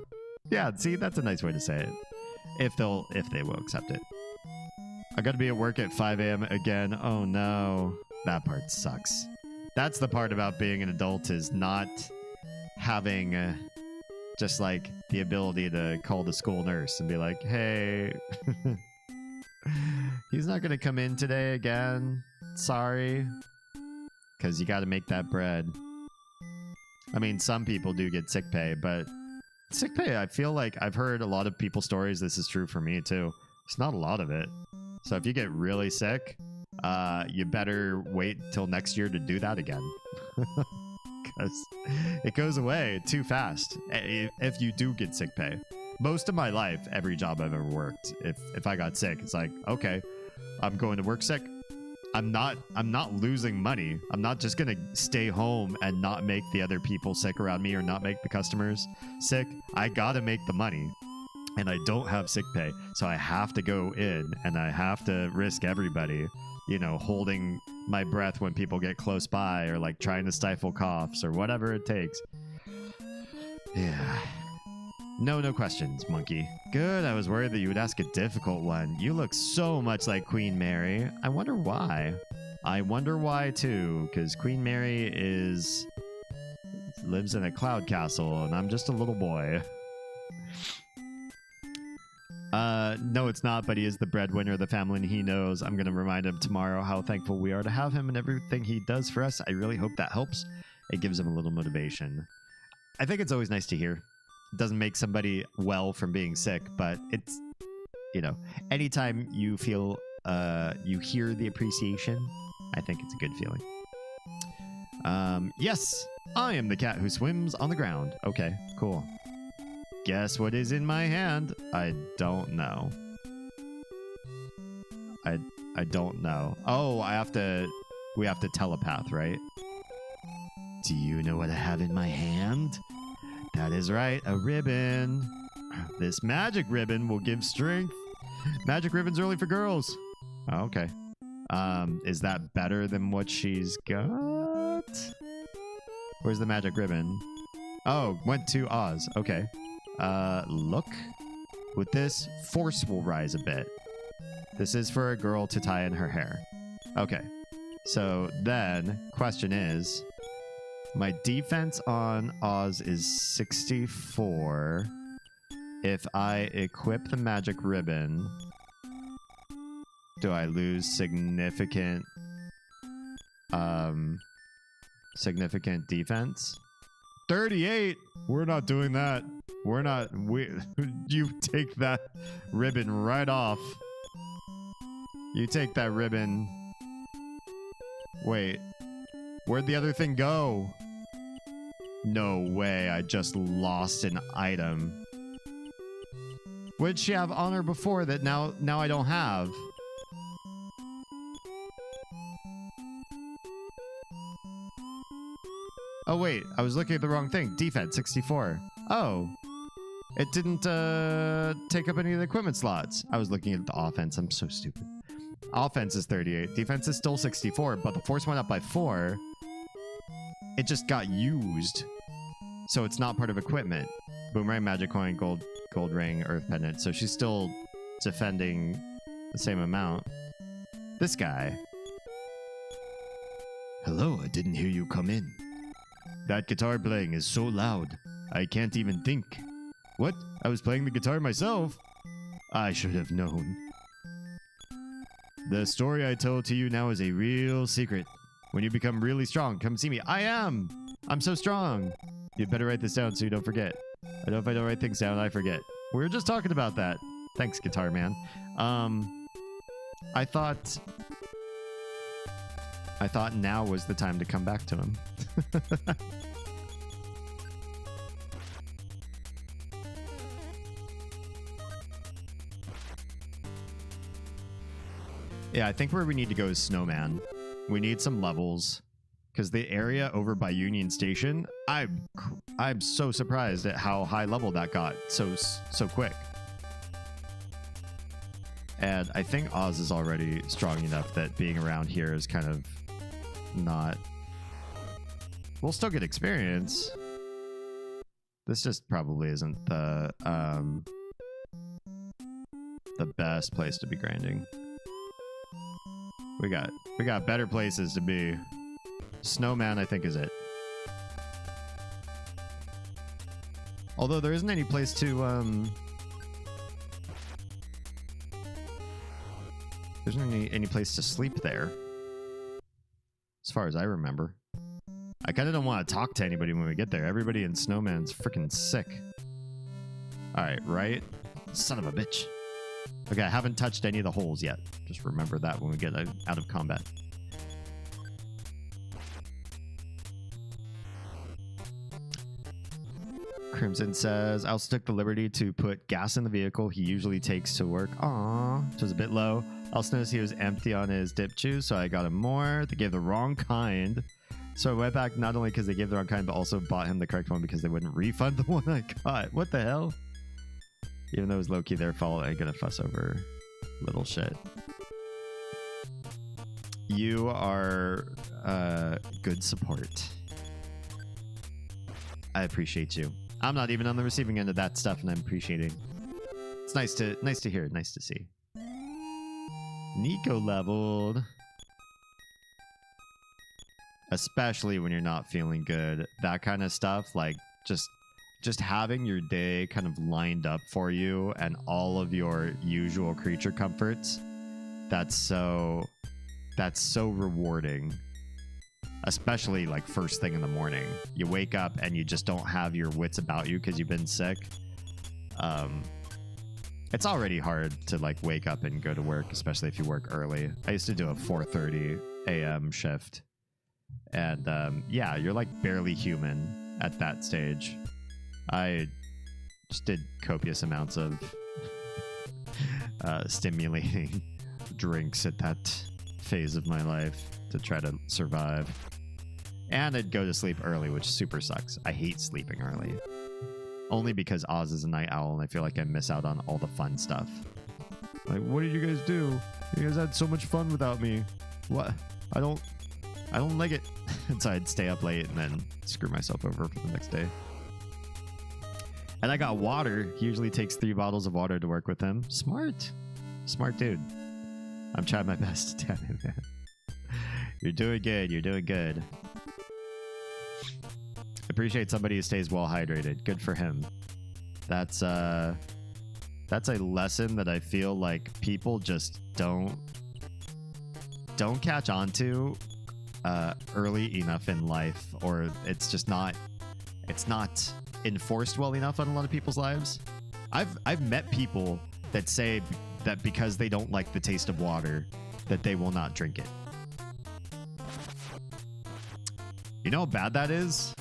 Yeah, see, that's a nice way to say it. If they will accept it. I gotta be at work at 5 a.m. again. Oh no. That part sucks. That's the part about being an adult, is not having just like the ability to call the school nurse and be like, hey, he's not gonna come in today again. Sorry. Because you got to make that bread. I mean, some people do get sick pay, but sick pay, I feel like I've heard a lot of people's stories. This is true for me too. It's not a lot of it. So if you get really sick, you better wait till next year to do that again. Because it goes away too fast if you do get sick pay. Most of my life, every job I've ever worked, if I got sick, it's like, okay, I'm going to work sick. I'm not losing money. I'm not just gonna stay home and not make the other people sick around me or not make the customers sick. I gotta make the money, and I don't have sick pay, so I have to go in and I have to risk everybody, you know, holding my breath when people get close by or like trying to stifle coughs or whatever it takes. Yeah. No questions, monkey. Good, I was worried that you would ask a difficult one. You look so much like Queen Mary. I wonder why. I wonder why too, because Queen Mary lives in a cloud castle and I'm just a little boy. No, it's not, but he is the breadwinner of the family and he knows. I'm going to remind him tomorrow how thankful we are to have him and everything he does for us. I really hope that helps. It gives him a little motivation. I think it's always nice to hear. It doesn't make somebody well from being sick, but it's, you know, anytime you feel, you hear the appreciation, I think it's a good feeling. Yes, I am the cat who swims on the ground. Okay, cool. Guess what is in my hand? I don't know. I don't know. Oh, we have to telepath, right? Do you know what I have in my hand? That is right, a ribbon. This magic ribbon will give strength. Magic ribbons are only for girls. Oh, okay. Is that better than what she's got? Where's the magic ribbon? Oh, went to Oz. Okay. Look. With this, force will rise a bit. This is for a girl to tie in her hair. Okay. So then, question is, my defense on Oz is 64. If I equip the magic ribbon, do I lose significant defense? 38. We're not doing that. You take that ribbon right off. You take that ribbon. Wait. Where'd the other thing go? No way, I just lost an item. What did she have on her before that now I don't have? Oh wait, I was looking at the wrong thing. Defense, 64. Oh. It didn't take up any of the equipment slots. I was looking at the offense. I'm so stupid. Offense is 38. Defense is still 64, but the force went up by 4. It just got used. So it's not part of equipment. Boomerang, magic coin, gold ring, earth pendant. So she's still defending the same amount. This guy. Hello, I didn't hear you come in. That guitar playing is so loud, I can't even think. What? I was playing the guitar myself? I should have known. The story I told to you now is a real secret. When you become really strong, come see me. I am! I'm so strong! You'd better write this down so you don't forget. I know if I don't write things down, I forget. We were just talking about that. Thanks, Guitar Man. I thought now was the time to come back to him. Yeah, I think where we need to go is Snowman. We need some levels. Because the area over by Union Station, I'm so surprised at how high level that got so quick. And I think Oz is already strong enough that being around here is kind of not... We'll still get experience. This just probably isn't the best place to be grinding. We got better places to be. Snowman, I think, is it. Although there isn't any place to, there isn't any place to sleep there. As far as I remember. I kind of don't want to talk to anybody when we get there. Everybody in Snowman's freaking sick. Alright, right? Son of a bitch. Okay, I haven't touched any of the holes yet. Just remember that when we get out of combat. Crimson says, I also took the liberty to put gas in the vehicle he usually takes to work. Aww, which was a bit low. I also noticed he was empty on his dip chew, so I got him more. They gave the wrong kind. So I went back not only because they gave the wrong kind, but also bought him the correct one because they wouldn't refund the one I got. What the hell? Even though it was low-key their fault, I ain't gonna fuss over little shit. You are good support. I appreciate you. I'm not even on the receiving end of that stuff, and I'm appreciating. It's nice to hear, nice to see. Nico leveled. Especially when you're not feeling good. That kind of stuff, like just having your day kind of lined up for you and all of your usual creature comforts. That's so rewarding. Especially like first thing in the morning. You wake up and you just don't have your wits about you because you've been sick. It's already hard to like wake up and go to work, especially if you work early. I used to do a 4:30 a.m. shift. And yeah, you're like barely human at that stage. I just did copious amounts of stimulating drinks at that phase of my life to try to survive. And I'd go to sleep early, which super sucks. I hate sleeping early. Only because Oz is a night owl and I feel like I miss out on all the fun stuff. Like, what did you guys do? You guys had so much fun without me. What? I don't like it. And so I'd stay up late and then screw myself over for the next day. And I got water. He usually takes 3 bottles of water to work with him. Smart. Smart dude. I'm trying my best, damn it, man. You're doing good. You're doing good. Appreciate somebody who stays well hydrated. Good for him. That's a lesson that I feel like people just don't catch on to early enough in life, or it's not enforced well enough on a lot of people's lives. I've met people that say that because they don't like the taste of water, that they will not drink it. You know how bad that is?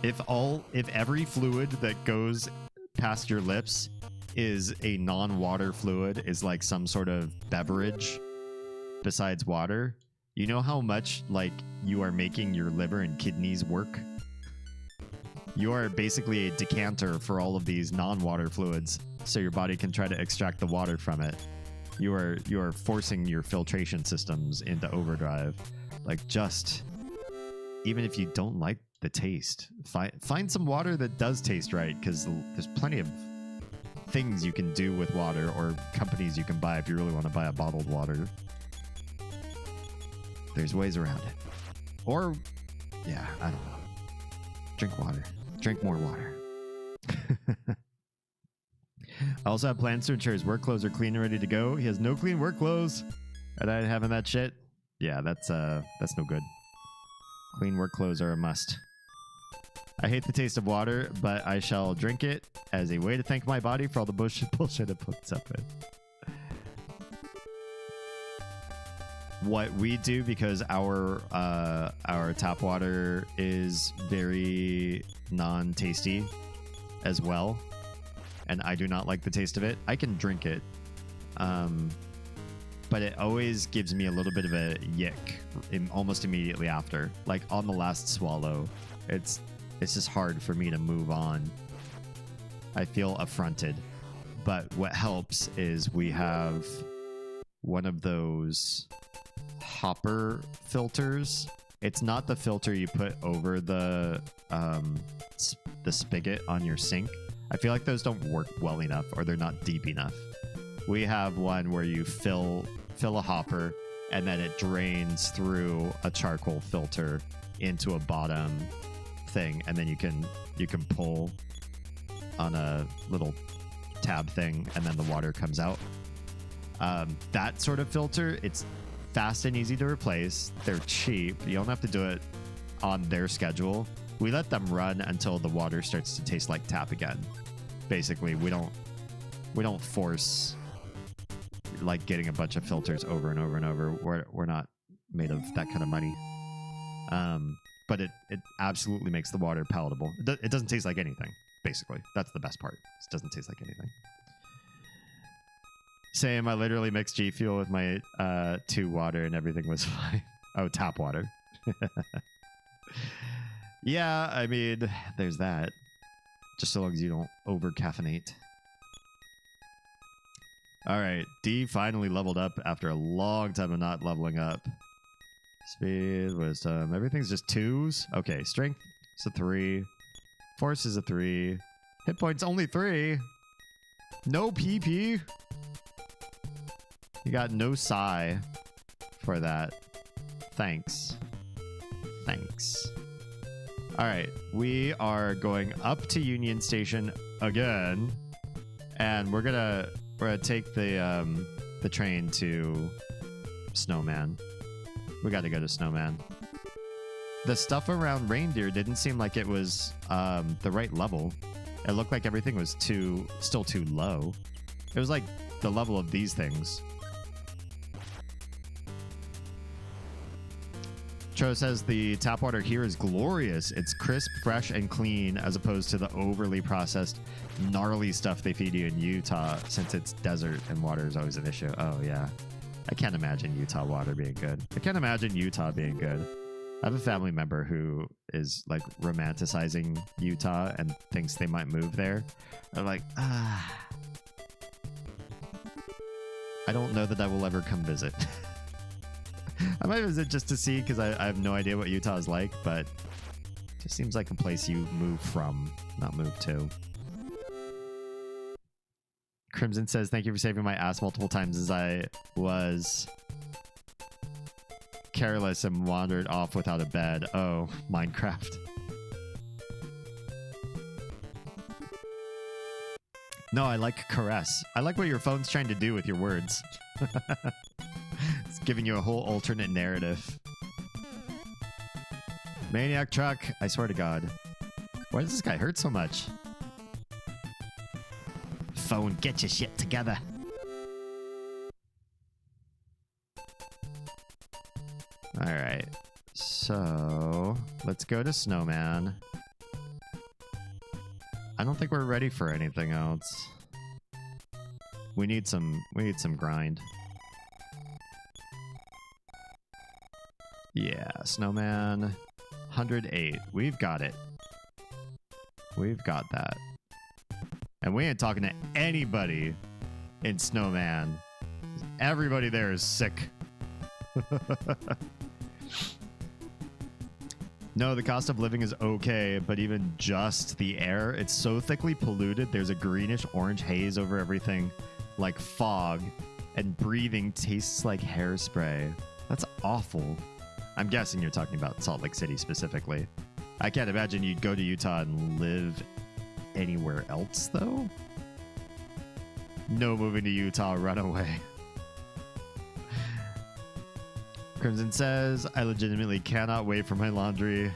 If every fluid that goes past your lips is a non-water fluid, is like some sort of beverage besides water, you know how much like you are making your liver and kidneys work? You are basically a decanter for all of these non-water fluids, so your body can try to extract the water from it. You are forcing your filtration systems into overdrive. Like, just even if you don't like the taste. Find some water that does taste right, because there's plenty of things you can do with water, or companies you can buy if you really want to buy a bottled water. There's ways around it. Or, yeah, I don't know. Drink water. Drink more water. I also have plans to ensure his work clothes are clean and ready to go. He has no clean work clothes. And I having that shit. Yeah, that's no good. Clean work clothes are a must. I hate the taste of water, but I shall drink it as a way to thank my body for all the bullshit it puts up with. What we do, because our tap water is very non-tasty as well, and I do not like the taste of it. I can drink it, but it always gives me a little bit of a yick almost immediately after. Like on the last swallow, it's just hard for me to move on. I feel affronted. But what helps is we have one of those hopper filters. It's not the filter you put over the spigot on your sink. I feel like those don't work well enough, or they're not deep enough. We have one where you fill a hopper, and then it drains through a charcoal filter into a bottom thing, and then you can pull on a little tab thing, and then the water comes out. That sort of filter, it's fast and easy to replace. They're cheap. You don't have to do it on their schedule. We let them run until the water starts to taste like tap again. Basically, we don't force like getting a bunch of filters over and over and over. We're not made of that kind of money. But it absolutely makes the water palatable. It doesn't taste like anything, basically. That's the best part. It doesn't taste like anything. Same, I literally mixed G Fuel with my 2 water and everything was fine. Oh, tap water. Yeah, I mean, there's that. Just so long as you don't over caffeinate. Alright, D finally leveled up after a long time of not leveling up. Speed, wisdom, everything's just 2s. Okay, strength is a 3. Force is a 3. Hit points only 3. No PP. You got no psi for that. Thanks. Thanks. Alright, we are going up to Union Station again. And we're gonna take the train to Snowman. We gotta go to Snowman. The stuff around Reindeer didn't seem like it was the right level. It looked like everything was still too low. It was like the level of these things. Cho says the tap water here is glorious. It's crisp, fresh, and clean as opposed to the overly processed, gnarly stuff they feed you in Utah since it's desert and water is always an issue. Oh, yeah. I can't imagine Utah water being good. I can't imagine Utah being good. I have a family member who is like romanticizing Utah and thinks they might move there. They're like, I don't know that I will ever come visit. I might visit just to see because I have no idea what Utah is like, but it just seems like a place you move from, not move to. Crimson says, thank you for saving my ass multiple times as I was careless and wandered off without a bed. Oh, Minecraft. No, I like caress. I like what your phone's trying to do with your words. It's giving you a whole alternate narrative. Maniac truck, I swear to God. Why does this guy hurt so much? Phone, get your shit together. Alright. So, let's go to Snowman. I don't think we're ready for anything else. We need some grind. Yeah, Snowman 108. We've got it. We've got that. And we ain't talking to anybody in Snowman. Everybody there is sick. No, the cost of living is okay, but even just the air, it's so thickly polluted. There's a greenish orange haze over everything, like fog, and breathing tastes like hairspray. That's awful. I'm guessing you're talking about Salt Lake City specifically. I can't imagine you'd go to Utah and live anywhere else, though. No moving to Utah, run away. Crimson says, I legitimately cannot wait for my laundry.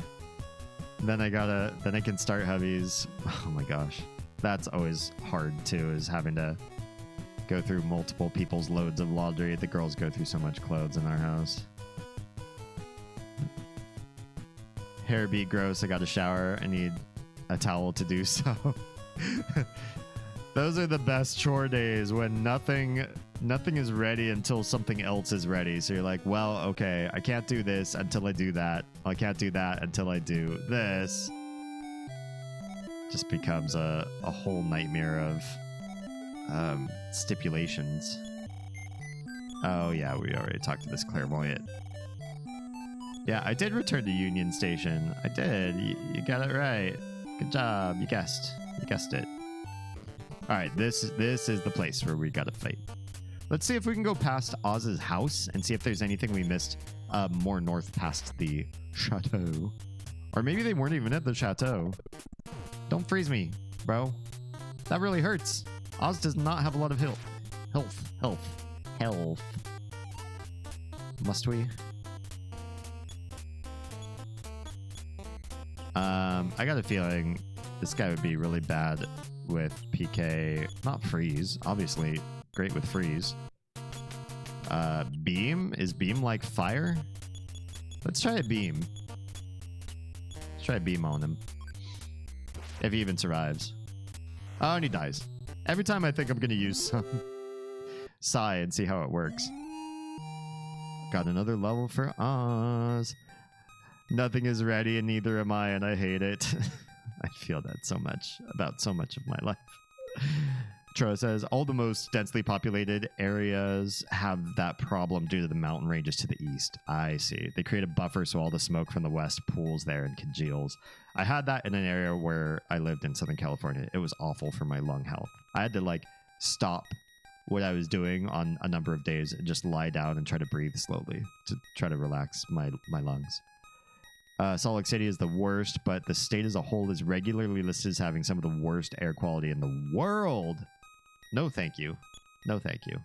Then I can start hubbies. Oh my gosh. That's always hard too, is having to go through multiple people's loads of laundry. The girls go through so much clothes in our house. Hair be gross. I got to shower. I need a towel to do so. Those are the best chore days, when nothing is ready until something else is ready. So you're like, well, okay, I can't do this until I do that. I can't do that until I do this. Just becomes a whole nightmare of stipulations. Oh yeah, we already talked to this clairvoyant. Yeah, I did return to Union Station. I did. You got it right. Good job. You guessed it. All right, this is the place where we gotta fight. Let's see if we can go past Oz's house and see if there's anything we missed more north past the chateau. Or maybe they weren't even at the chateau. Don't freeze me, bro. That really hurts. Oz does not have a lot of health. Must we? I got a feeling this guy would be really bad with PK. Not freeze, obviously great with freeze. Beam? Is beam like fire? Let's try a beam. Let's try a beam on him. If he even survives. Oh, and he dies. Every time I think I'm gonna use some Psy and see how it works. Got another level for Oz. Nothing is ready and neither am I, and I hate it. I feel that so much about so much of my life. Tro says, all the most densely populated areas have that problem due to the mountain ranges to the east. I see. They create a buffer so all the smoke from the west pools there and congeals. I had that in an area where I lived in Southern California. It was awful for my lung health. I had to like stop what I was doing on a number of days and just lie down and try to breathe slowly to try to relax my lungs. Salt Lake City is the worst, but the state as a whole is regularly listed as having some of the worst air quality in the world. No, thank you. No, thank you.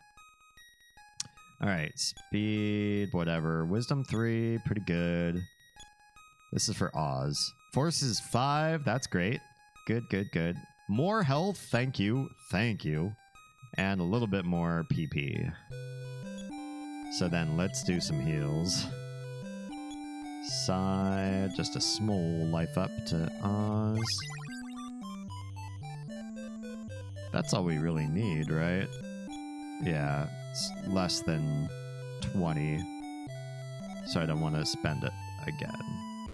All right, speed, whatever. Wisdom 3, pretty good. This is for Oz. Force is 5. That's great. Good, good, good. More health. Thank you. Thank you. And a little bit more PP. So then let's do some heals. Side, just a small life up to Oz. That's all we really need, right? Yeah, it's less than 20. So I don't want to spend it again.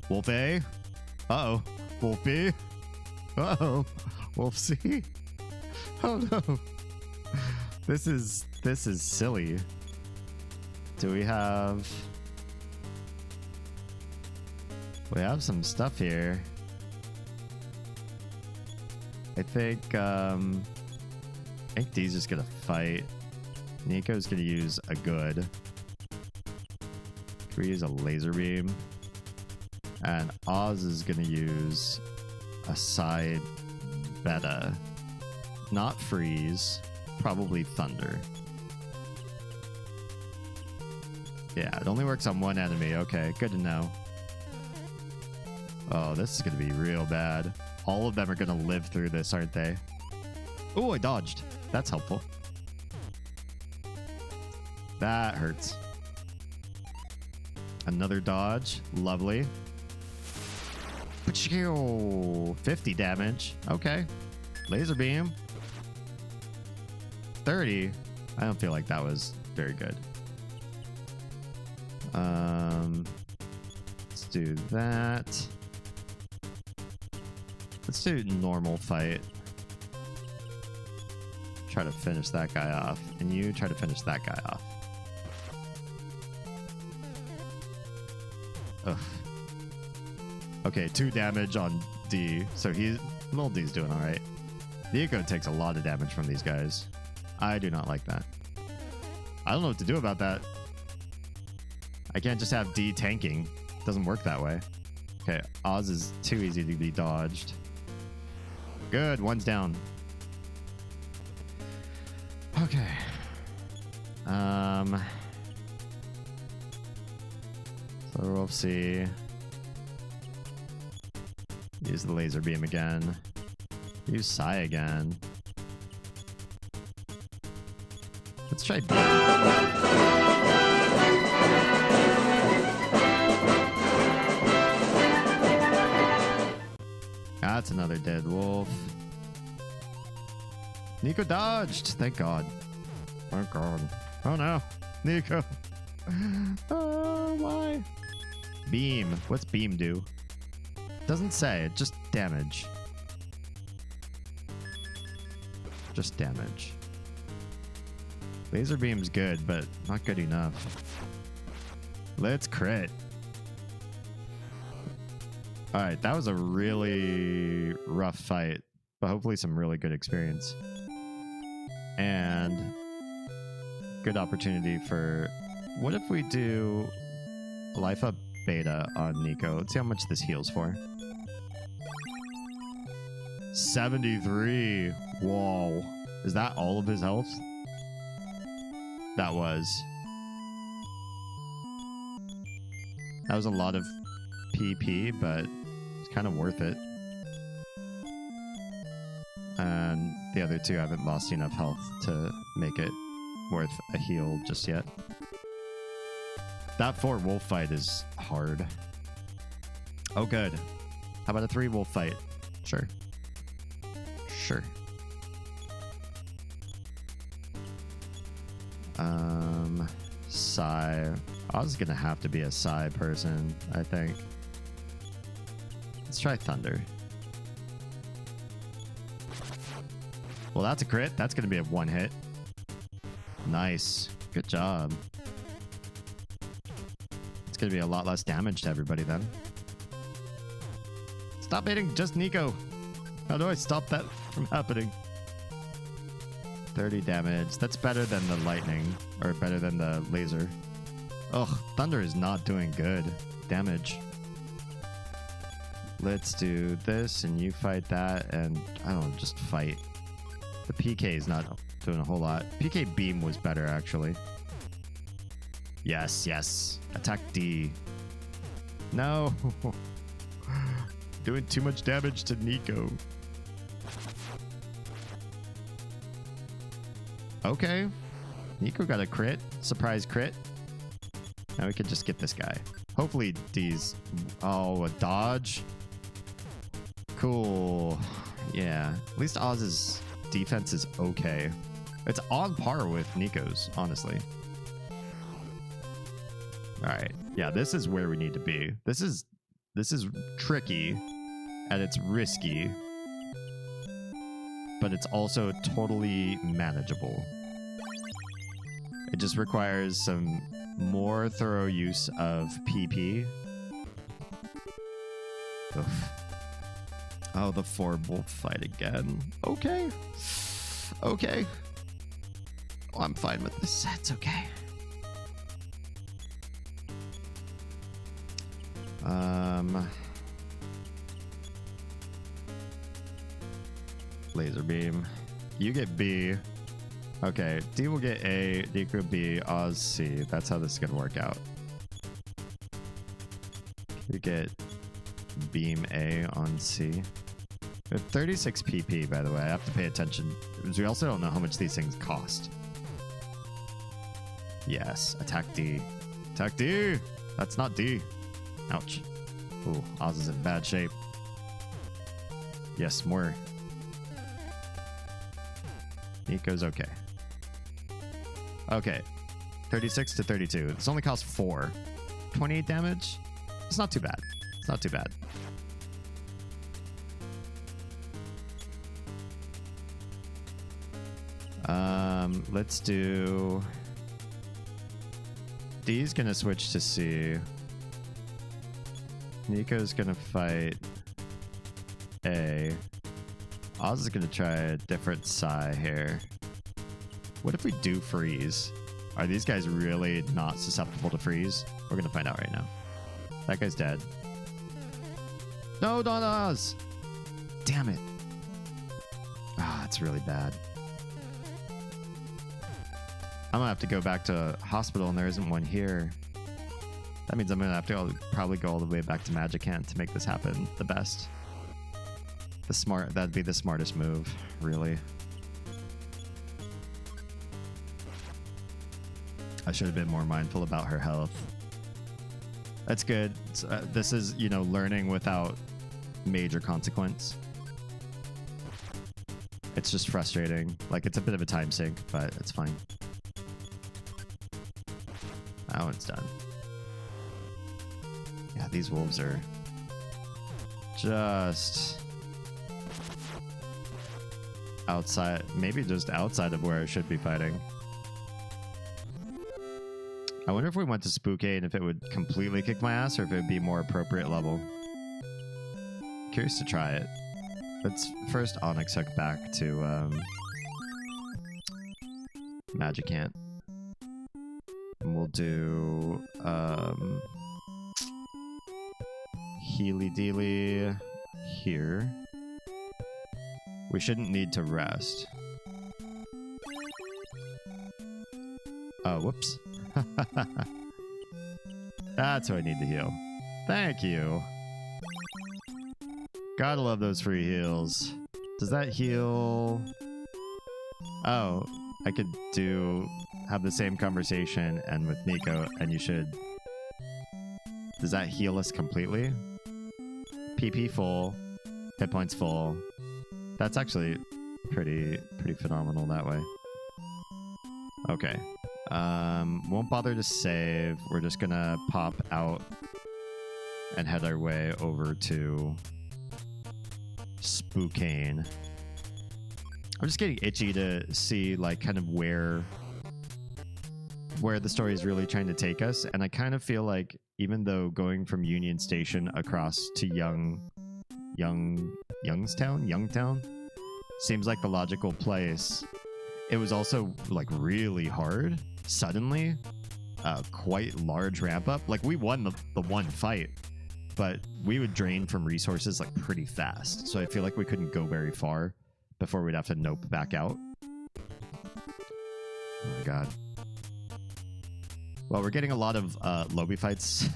Wolfie? Uh-oh. Wolfie? Uh-oh. Wolfie? Oh no. This is silly. Do we have... We have some stuff here. I think D's just gonna fight. Nico's gonna use a good. Can we use a laser beam? And Oz is gonna use a side beta. Not freeze. Probably thunder. Yeah, it only works on one enemy. Okay, good to know. Oh, this is gonna be real bad. All of them are gonna live through this, aren't they? Oh, I dodged. That's helpful. That hurts. Another dodge. Lovely. 50 damage. Okay. Laser beam. 30. I don't feel like that was very good. Let's do that. Let's do normal fight. Try to finish that guy off. And you try to finish that guy off. Ugh. Okay, 2 damage on D. So little D's doing all right. Nico takes a lot of damage from these guys. I do not like that. I don't know what to do about that. I can't just have D tanking. Doesn't work that way. Okay, Oz is too easy to be dodged. Good, 1's down. Okay. So we'll see. Use the laser beam again. Use Psy again. Let's try beam. That's another dead wolf. Nico dodged. Thank God. Thank God. Oh no. Nico. Oh, why? Beam. What's beam do? Doesn't say. Just damage. Just damage. Laser beam's good, but not good enough. Let's crit. Alright, that was a really rough fight, but hopefully some really good experience. And good opportunity for... What if we do Life Up Beta on Nico? Let's see how much this heals for. 73. Whoa. Is that all of his health? That was. That was a lot of PP, but it's kind of worth it. And the other two haven't lost enough health to make it worth a heal just yet. That 4 wolf fight is hard. Oh, good. How about a 3 wolf fight? Sure. Sure. Psy. I was gonna have to be a Psy person, I think. Let's try Thunder. Well, that's a crit. That's gonna be a 1 hit. Nice. Good job. It's gonna be a lot less damage to everybody then. Stop hitting just Nico. How do I stop that from happening? 30 damage. That's better than the lightning, or better than the laser. Ugh, Thunder is not doing good damage. Let's do this, and you fight that, and I don't know, just fight. The PK is not doing a whole lot. PK beam was better, actually. Yes, yes. Attack D. No. Doing too much damage to Nico. Okay. Nico got a crit. Surprise crit. Now we can just get this guy. Hopefully D's... Oh, a dodge. Cool. Yeah. At least Oz's defense is okay. It's on par with Nico's, honestly. Alright. Yeah, this is where we need to be. This is tricky, and it's risky. But it's also totally manageable. It just requires some more thorough use of PP. Oof. Oh, the 4 wolf fight again. Okay. Okay. Oh, I'm fine with this. It's okay. Laser beam. You get B. Okay, D will get A, Nico B, Oz C. That's how this is gonna work out. You get beam A on C. We have 36 PP, by the way. I have to pay attention because we also don't know how much these things cost. Yes, attack D. Attack D! That's not D. Ouch. Ooh, Oz is in bad shape. Yes, more. Nico's okay. Okay. 36 to 32. This only costs 4. 28 damage? It's not too bad. It's not too bad. Let's do... D's gonna switch to C. Nico's gonna fight A. Oz is gonna try a different Psy here. What if we do freeze? Are these guys really not susceptible to freeze? We're gonna find out right now. That guy's dead. No, not Oz! Damn it. Ah, it's really bad. I'm gonna have to go back to hospital and there isn't one here. That means I'm gonna have to probably go all the way back to Magicant to make this happen the best. That'd be the smartest move, really. I should have been more mindful about her health. That's good. This is, you know, learning without major consequence. It's just frustrating. Like, it's a bit of a time sink, but it's fine. That one's done. Yeah, these wolves are just outside, maybe just outside of where it should be fighting. I wonder if we went to Spookade if it would completely kick my ass or if it would be more appropriate level. Curious to try it. Let's first Onyx hook back to Magicant. And we'll do Healy Dealy here. We shouldn't need to rest. Oh, whoops. That's who I need to heal. Thank you. Gotta love those free heals. Does that heal? Oh, I could have the same conversation and with Nico, and you should. Does that heal us completely? PP full, hit points full. That's actually pretty phenomenal that way. Okay. Won't bother to save. We're just gonna pop out and head our way over to Spookane. I'm just getting itchy to see like kind of where the story is really trying to take us, and I kind of feel like even though going from Union Station across to Youngstown seems like the logical place, it was also like really hard suddenly. Quite large ramp up. Like we won the one fight, but we would drain from resources like pretty fast, so I feel like we couldn't go very far before we'd have to nope back out. Oh my god. Well, we're getting a lot of lobby fights.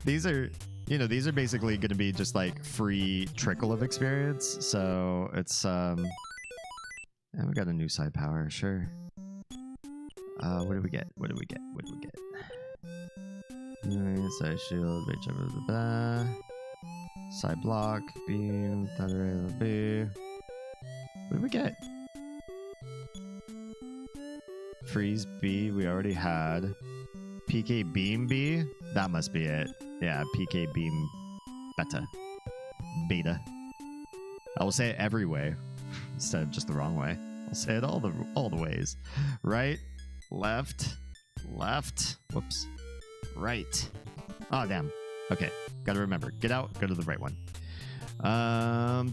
These are basically going to be just like free trickle of experience. So it's and we got a new side power, sure. What do we get? Side shield, reach over the back. Side block, beam, thunder B. What do we get? Freeze B, we already had. PK beam B? That must be it. Yeah, PK beam beta. I will say it every way instead of just the wrong way. I'll say it all the ways. Right, left, whoops, right. Oh damn. Okay, gotta remember. Get out, go to the right one.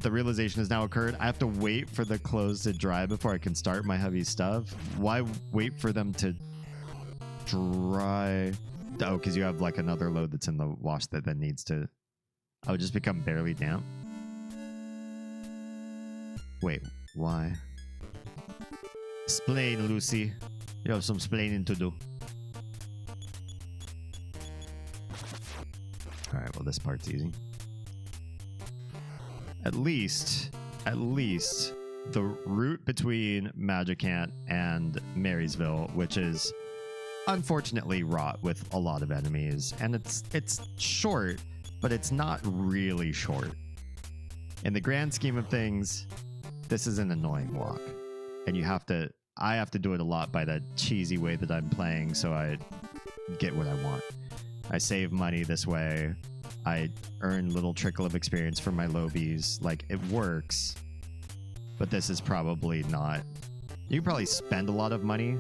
The realization has now occurred. I have to wait for the clothes to dry before I can start my heavy stuff. Why wait for them to dry? Oh, because you have like another load that's in the wash that then needs to... Oh, just become barely damp? Wait, why? Explain, Lucy. You have some splaining to do. Alright, well this part's easy. At least the route between Magicant and Marysville, which is unfortunately wrought with a lot of enemies, and it's short, but it's not really short. In the grand scheme of things, this is an annoying walk, and I have to do it a lot by the cheesy way that I'm playing, so I get what I want. I save money this way. I earn little trickle of experience from my lobies. Like, it works, but this is probably not... You can probably spend a lot of money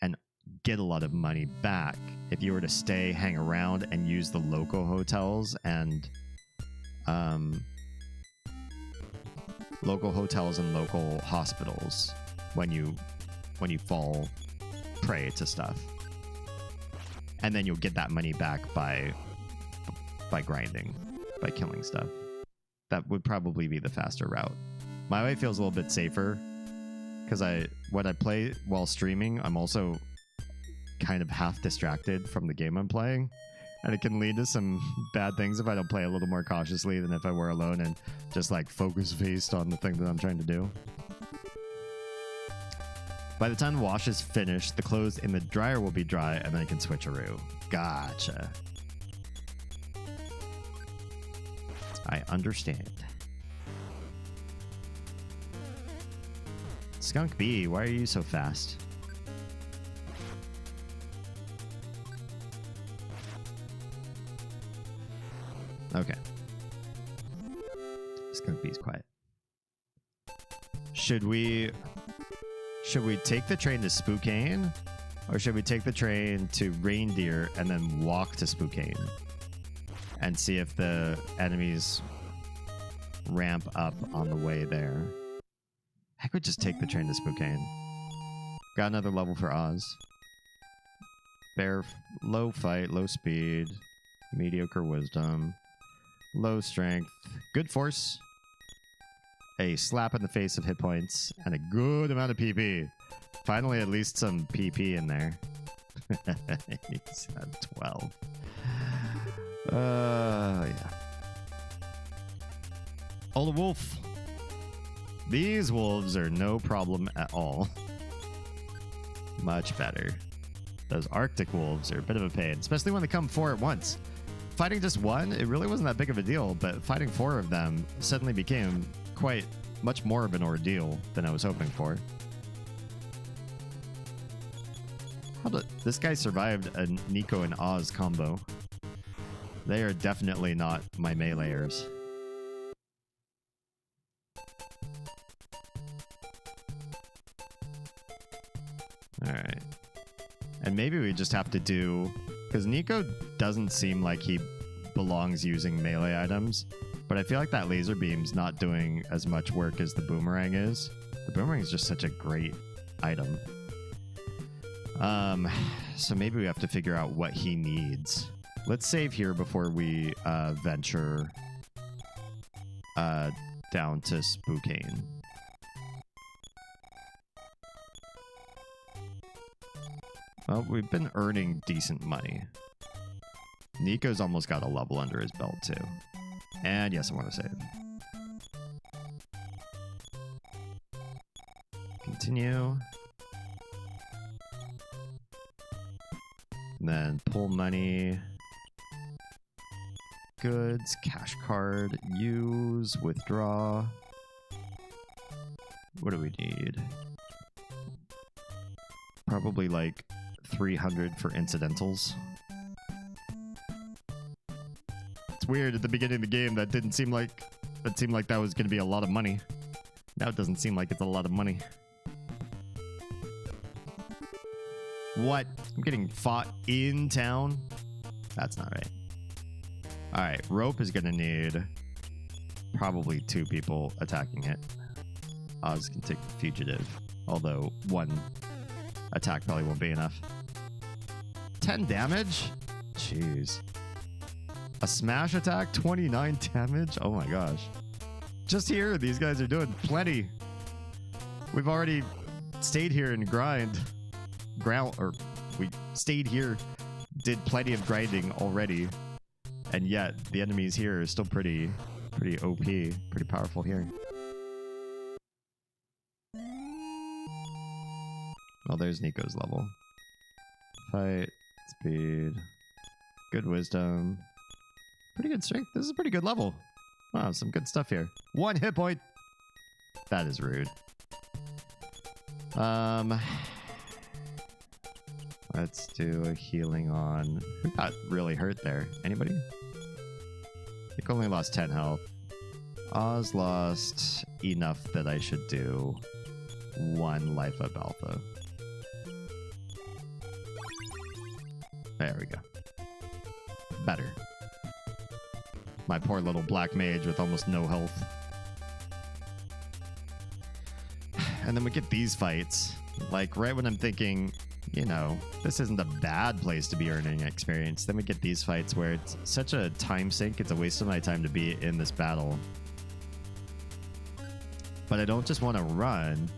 and get a lot of money back if you were to stay, hang around, and use the local hotels and local hospitals when you fall prey to stuff. And then you'll get that money back by grinding, by killing stuff. That would probably be the faster route. My way feels a little bit safer because when I play while streaming, I'm also kind of half distracted from the game I'm playing, and it can lead to some bad things if I don't play a little more cautiously than if I were alone and just like focus based on the thing that I'm trying to do. By the time the wash is finished, the clothes in the dryer will be dry, and then I can switcheroo. Gotcha. I understand. Skunk B, why are you so fast? Okay. Skunk B's quiet. Should we take the train to Spokane, or should we take the train to Reindeer and then walk to Spokane and see if the enemies ramp up on the way there? I could just take the train to Spokane. Got another level for Oz. Bear, low fight, low speed, mediocre wisdom, low strength, good force, a slap in the face of hit points, and a good amount of PP. Finally, at least some PP in there. He's at 12. Yeah. Oh, the wolf. These wolves are no problem at all. Much better. Those Arctic wolves are a bit of a pain, especially when they come 4 at once. Fighting just one, it really wasn't that big of a deal, but fighting 4 of them suddenly became quite much more of an ordeal than I was hoping for. This guy survived a Nico and Oz combo. They are definitely not my meleeers. Alright. And maybe we just have to do... Because Nico doesn't seem like he belongs using melee items, but I feel like that laser beam's not doing as much work as the boomerang is. The boomerang is just such a great item. So maybe we have to figure out what he needs. Let's save here before we venture down to Spokane. Well, we've been earning decent money. Nico's almost got a level under his belt, too. And yes, I want to save. Continue. And then pull money. Goods, cash card, use, withdraw. What do we need? Probably like 300 for incidentals. It's weird, at the beginning of the game that seemed like that was going to be a lot of money. Now it doesn't seem like it's a lot of money. What? I'm getting fought in town? That's not right. Alright, rope is going to need probably 2 people attacking it. Oz can take the fugitive, although 1 attack probably won't be enough. 10 damage? Jeez. A smash attack, 29 damage? Oh my gosh. Just here, these guys are doing plenty. We've already stayed here and we stayed here, did plenty of grinding already, and yet the enemies here are still pretty OP, pretty powerful here. Well, there's Nico's level. Fight, speed, good wisdom, pretty good strength. This is a pretty good level. Wow, some good stuff here. 1 hit point. That is rude. Let's do a healing on... Who got really hurt there? Anybody? Nico only lost 10 health. Oz lost enough that I should do 1 life up alpha. There we go. Better. My poor little black mage with almost no health. And then we get these fights. Like, right when I'm thinking, you know, this isn't a bad place to be earning experience. Then we get these fights where it's such a time sink. It's a waste of my time to be in this battle. But I don't just want to run,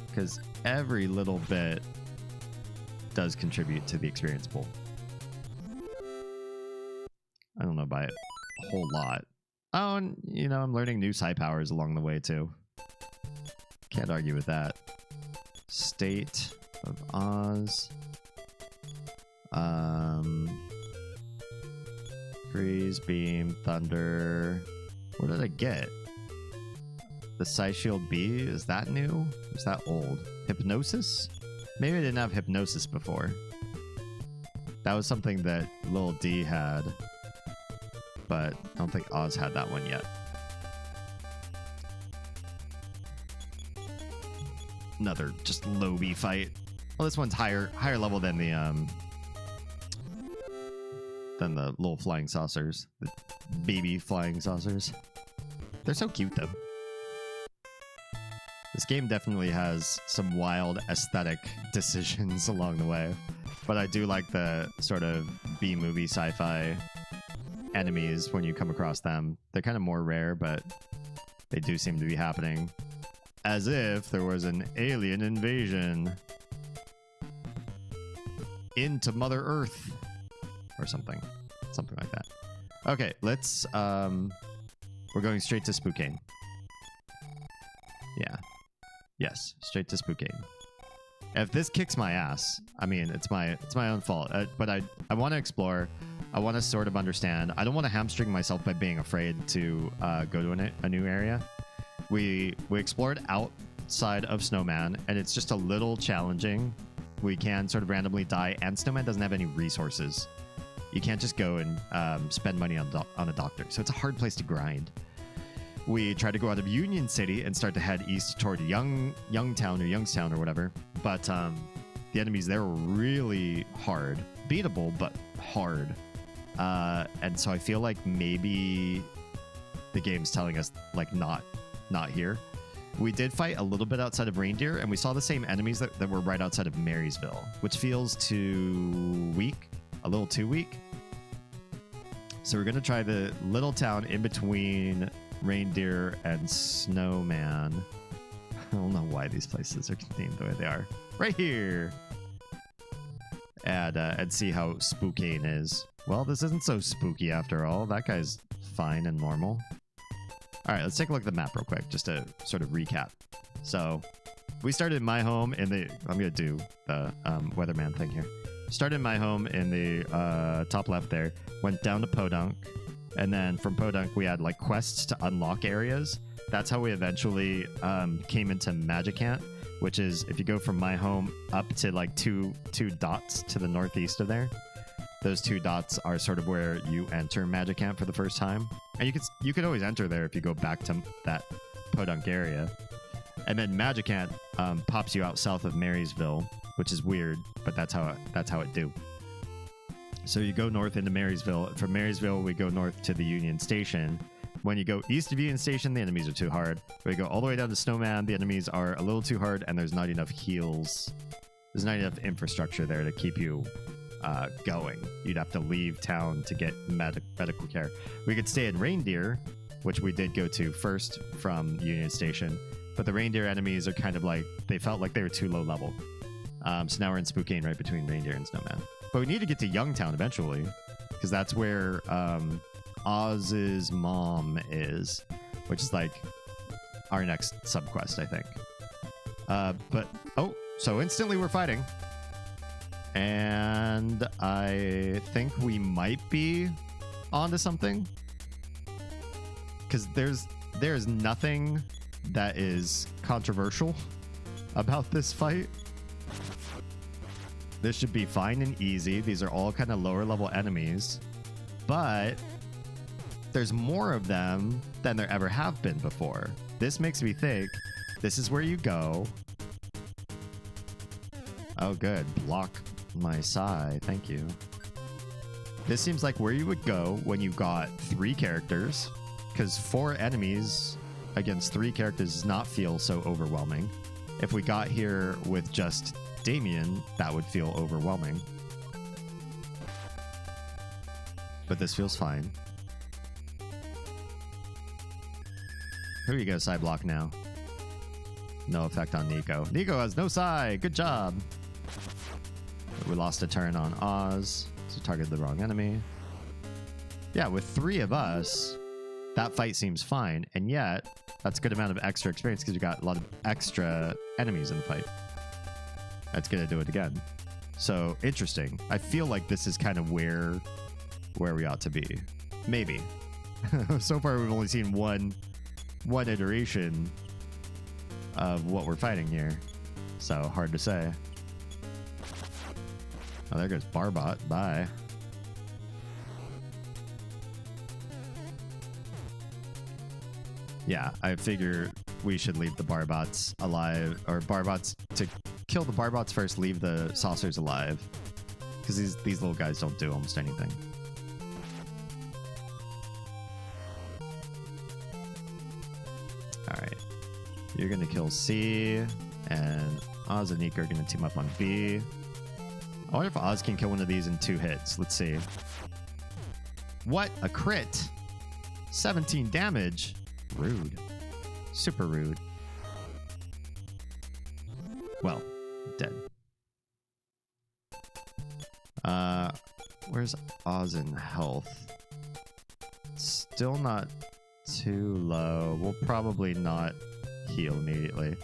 because every little bit does contribute to the experience pool. I don't know by a whole lot. Oh, and, you know, I'm learning new psi powers along the way, too. Can't argue with that. State of Oz. Freeze, Beam, Thunder. What did I get? The Psi Shield B? Is that new? Or is that old? Hypnosis? Maybe I didn't have Hypnosis before. That was something that Lil D had. But I don't think Oz had that one yet. Another just Lobby fight. Well, this one's higher level than the little flying saucers, the baby flying saucers. They're so cute though. This game definitely has some wild aesthetic decisions along the way, but I do like the sort of B-movie sci-fi enemies when you come across them. They're kind of more rare, but they do seem to be happening. As if there was an alien invasion into Mother Earth or something. Something like that. Okay, let's we're going straight to Spookane. Yeah. Yes, straight to Spookane. If this kicks my ass, I mean, it's my own fault. But I want to explore. I want to sort of understand. I don't want to hamstring myself by being afraid to go to a new area. We explored outside of Snowman, and it's just a little challenging. We can sort of randomly die, and Snowman doesn't have any resources. You can't just go and spend money on a doctor, so it's a hard place to grind. We tried to go out of Union City and start to head east toward Youngtown or Youngstown or whatever, but the enemies there were really hard. Beatable, but hard. And so I feel like maybe the game's telling us, like, not here. We did fight a little bit outside of Reindeer, and we saw the same enemies that were right outside of Marysville, which feels too weak, a little too weak. So we're going to try the little town in between Reindeer and Snowman. I don't know why these places are named the way they are. Right here! And see how Spookane is. Well, this isn't so spooky after all. That guy's fine and normal. All right, let's take a look at the map real quick, just to sort of recap. So, we started my home in the... I'm going to do the weatherman thing here. Started my home in the top left there. Went down to Podunk. And then from Podunk, we had, like, quests to unlock areas. That's how we eventually came into Magicant, which is if you go from my home up to, like, two dots to the northeast of there. Those 2 dots are sort of where you enter Magicant for the first time. And you could always enter there if you go back to that Podunk area. And then Magicant pops you out south of Marysville, which is weird, but that's how it do. So you go north into Marysville. From Marysville, we go north to the Union Station. When you go east of Union Station, the enemies are too hard. When you go all the way down to Snowman, the enemies are a little too hard, and there's not enough heals. There's not enough infrastructure there to keep you going. You'd have to leave town to get medical care. We could stay in Reindeer, which we did go to first from Union Station, but the Reindeer enemies are kind of like, they felt like they were too low level. So now we're in Spookane right between Reindeer and Snowman. But we need to get to Youngtown eventually, because that's where Oz's mom is, which is like our next subquest, I think. So instantly we're fighting. And I think we might be onto something, because there's nothing that is controversial about this fight. This should be fine and easy. These are all kind of lower level enemies, but there's more of them than there ever have been before. This makes me think this is where you go. Oh, good. Block my psi. Thank you. This seems like where you would go when you got 3 characters, because 4 enemies against 3 characters does not feel so overwhelming. If we got here with just Damien, that would feel overwhelming. But this feels fine. Here you go, side block now. No effect on Nico. Nico has no side. Good job. We lost a turn on Oz, so targeted the wrong enemy. Yeah, with 3 of us, that fight seems fine, and yet that's a good amount of extra experience because you got a lot of extra enemies in the fight. That's gonna do it again. So interesting. I feel like this is kind of where we ought to be. Maybe. So far, we've only seen one iteration of what we're fighting here, so hard to say. Oh, there goes Barbot. Bye. Yeah, I figure we should leave the Barbots alive, or Barbots to kill the Barbots first, leave the saucers alive, because these little guys don't do almost anything. All right, you're gonna kill C, and Oz and Nico are gonna team up on B. I wonder if Oz can kill one of these in 2 hits. Let's see. What? A crit? 17 damage? Rude. Super rude. Well, dead. Where's Oz in health? Still not too low. We'll probably not heal immediately.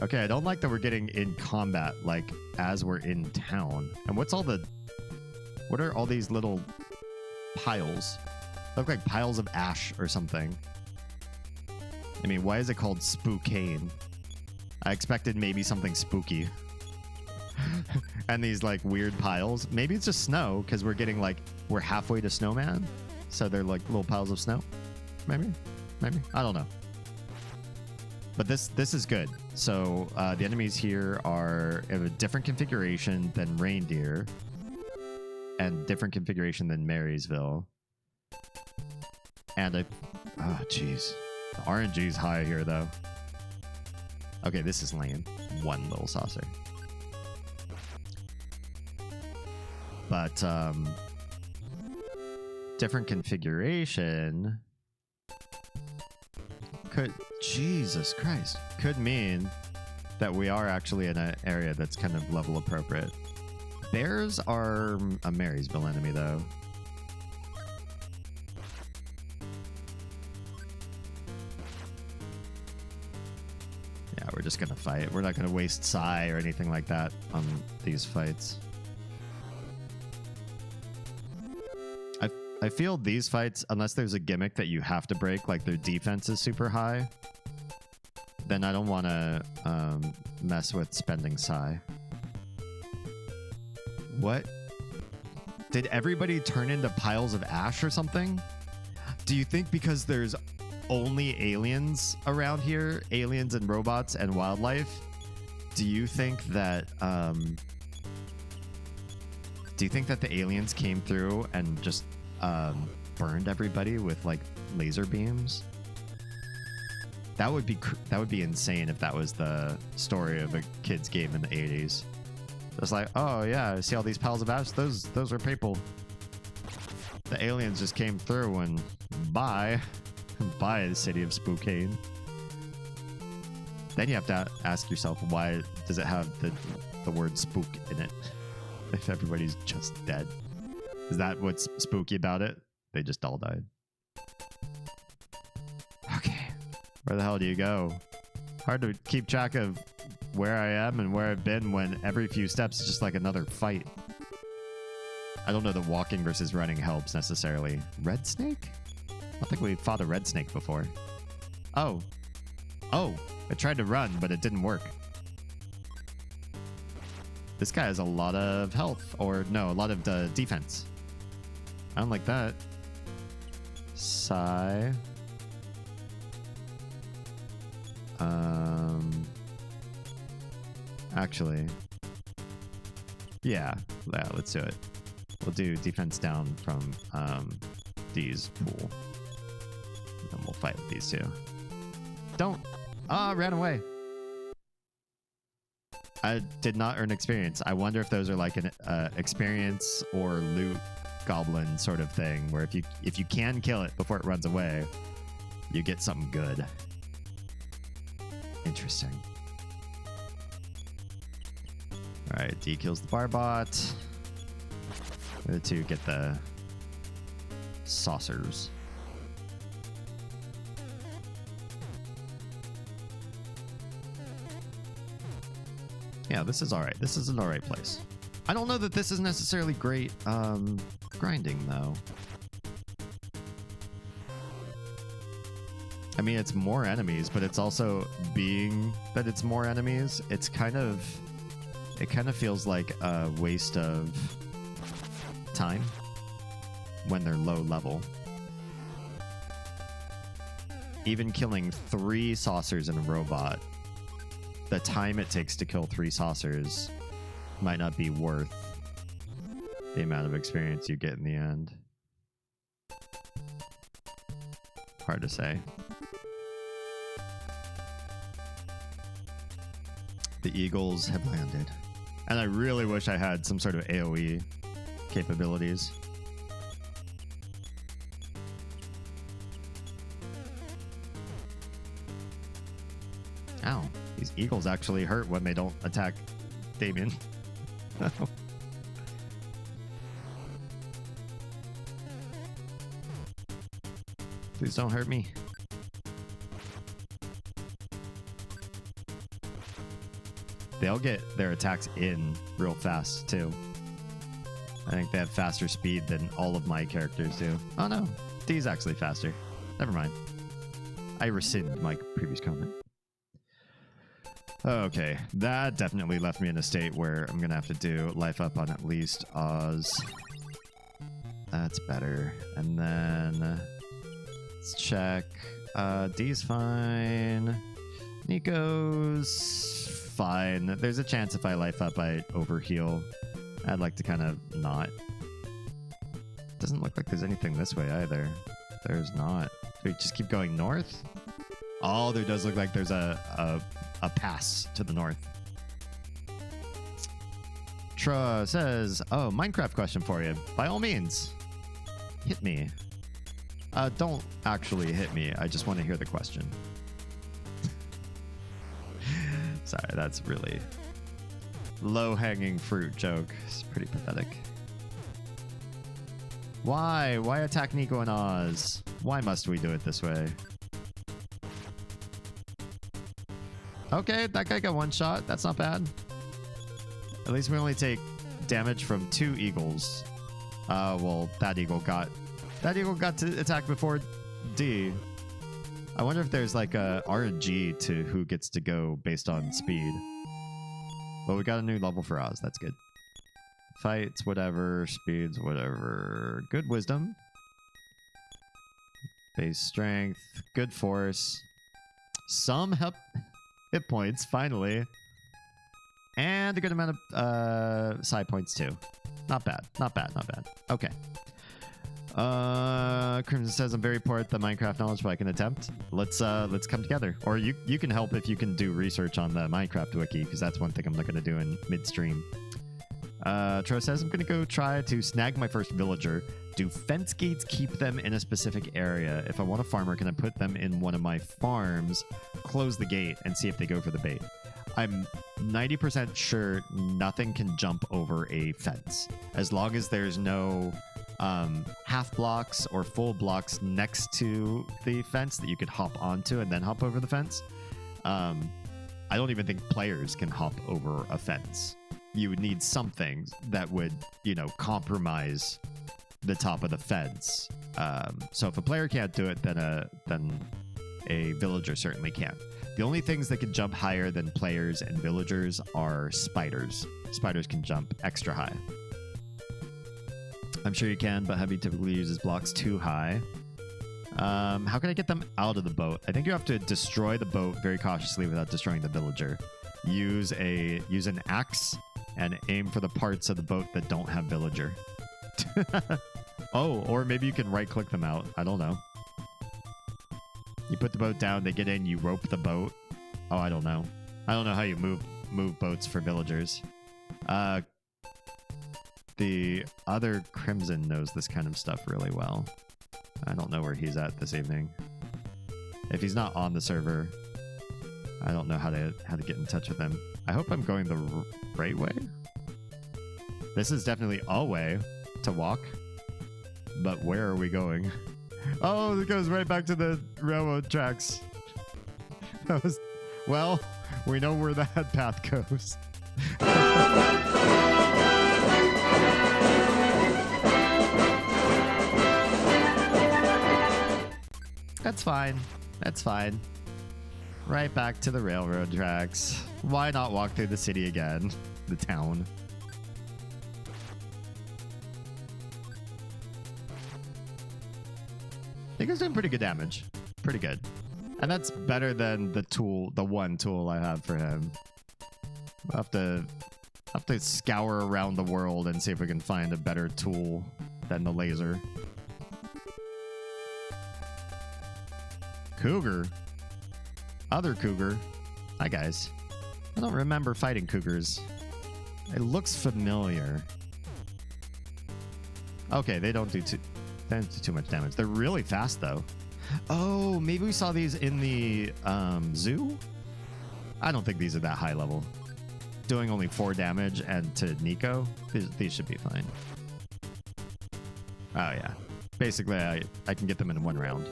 Okay, I don't like that we're getting in combat, like, as we're in town. And what are all these little piles? Look like piles of ash or something. I mean, why is it called Spookane? I expected maybe something spooky. And these, like, weird piles. Maybe it's just snow, because we're halfway to Snowman. So they're, like, little piles of snow. Maybe. I don't know. But this is good. So the enemies here are of a different configuration than Reindeer, and different configuration than Marysville. And oh jeez, the RNG's high here though. Okay, this is lame. One little saucer. But different configuration could, Jesus Christ, could mean that we are actually in an area that's kind of level appropriate. Bears are a Marysville enemy though. Yeah, we're just gonna fight. We're not gonna waste Psy or anything like that on these fights. I feel these fights, unless there's a gimmick that you have to break, like their defense is super high, then I don't want to mess with spending Psy. What? Did everybody turn into piles of ash or something? Do you think because there's only aliens around here, aliens and robots and wildlife, do you think that the aliens came through and just burned everybody with like laser beams? That would be insane if that was the story of a kid's game in the 80s. It's like, oh yeah, I see all these piles of ash. Those are people. The aliens just came through and bye the city of Spookane. Then you have to ask yourself, why does it have the word spook in it if everybody's just dead? Is that what's spooky about it? They just all died. Okay. Where the hell do you go? Hard to keep track of where I am and where I've been when every few steps is just like another fight. I don't know that walking versus running helps necessarily. Red snake? I don't think we fought a red snake before. Oh. Oh, I tried to run, but it didn't work. This guy has a lot of health, or no, a lot of defense. I don't like that. Sigh. Actually. Yeah, let's do it. We'll do defense down from D's pool. And we'll fight with these two. Don't! Ah, ran away. I did not earn experience. I wonder if those are like an experience or loot goblin sort of thing, where if you can kill it before it runs away, you get something good. Interesting. All right, D kills the barbot. The other two get the saucers. Yeah, this is all right. This is an all right place. I don't know that this is necessarily great grinding, though. I mean, it's more enemies, but it's also being that it's more enemies. It kind of feels like a waste of time when they're low level. Even killing 3 saucers in a robot, the time it takes to kill 3 saucers might not be worth the amount of experience you get in the end. Hard to say. The Eagles have landed. And I really wish I had some sort of AoE capabilities. Ow. These Eagles actually hurt when they don't attack Damien. Please don't hurt me. They'll get their attacks in real fast, too. I think they have faster speed than all of my characters do. Oh, no. D's actually faster. Never mind. I rescind my previous comment. Okay, that definitely left me in a state where I'm going to have to do life up on at least Oz. That's better. And then let's check. D's fine. Nico's fine. There's a chance if I life up, I overheal. I'd like to kind of not. Doesn't look like there's anything this way either. There's not. Do we just keep going north? Oh, there does look like there's a pass to the north. Tra says, oh, Minecraft question for you. By all means, hit me. Don't actually hit me. I just want to hear the question. Sorry, that's really low-hanging fruit joke. It's pretty pathetic. Why? Why attack Nico and Oz? Why must we do it this way? Okay, that guy got one shot. That's not bad. At least we only take damage from 2 eagles. Well, that eagle got to attack before D. I wonder if there's like a RNG to who gets to go based on speed. But we got a new level for Oz. That's good. Fights, whatever. Speeds, whatever. Good wisdom. Base strength. Good force. Some hit points, finally. And a good amount of side points, too. Not bad. Not bad. Not bad. Okay. Crimson says I'm very poor at the Minecraft knowledge, but I can attempt. Let's come together. Or you can help if you can do research on the Minecraft wiki, because that's one thing I'm not going to do in midstream. Tro says I'm going to go try to snag my first villager. Do fence gates keep them in a specific area? If I want a farmer, can I put them in one of my farms, close the gate, and see if they go for the bait? I'm 90% sure nothing can jump over a fence. As long as there's no half blocks or full blocks next to the fence that you could hop onto and then hop over the fence. I don't even think players can hop over a fence. You would need something that would, compromise the top of the fence. So if a player can't do it, then a villager certainly can. The only things that can jump higher than players and villagers are spiders. Spiders can jump extra high. I'm sure you can, but Heavy typically uses blocks too high. How can I get them out of the boat? I think you have to destroy the boat very cautiously without destroying the villager. Use an axe and aim for the parts of the boat that don't have villager. Oh, or maybe you can right-click them out. I don't know. You put the boat down, they get in, you rope the boat. Oh, I don't know. I don't know how you move boats for villagers. The other Crimson knows this kind of stuff really well. I don't know where he's at this evening. If he's not on the server, I don't know how to get in touch with him. I hope I'm going the right way. This is definitely a way to walk, but where are we going? Oh, it goes right back to the railroad tracks. That was, well, we know where that path goes. That's fine. That's fine. Right back to the railroad tracks. Why not walk through the city again? The town. I think it's doing pretty good damage. Pretty good. And that's better than the one tool I have for him. I'll have to scour around the world and see if we can find a better tool than the laser. Cougar? Other cougar? Hi, guys. I don't remember fighting cougars. It looks familiar. Okay, they don't do too much damage. They're really fast, though. Oh, maybe we saw these in the zoo? I don't think these are that high level. Doing only 4 damage and to Nico, these should be fine. Oh, yeah. Basically, I can get them in 1 round.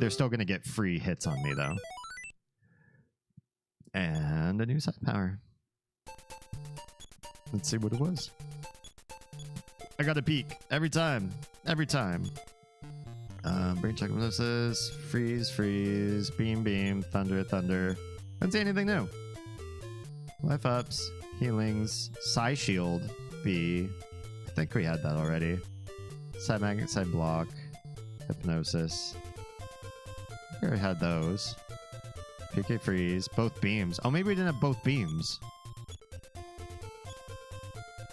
They're still going to get free hits on me, though. And a new side power. Let's see what it was. I got a peek. Every time. Every time. Brain check hypnosis. Freeze, freeze. Beam, beam. Thunder, thunder. Didn't see anything new. Life ups. Healings. Psi shield. B. I think we had that already. Side magnet, side block. Hypnosis. I already had those. PK freeze. Both beams. Oh, maybe we didn't have both beams.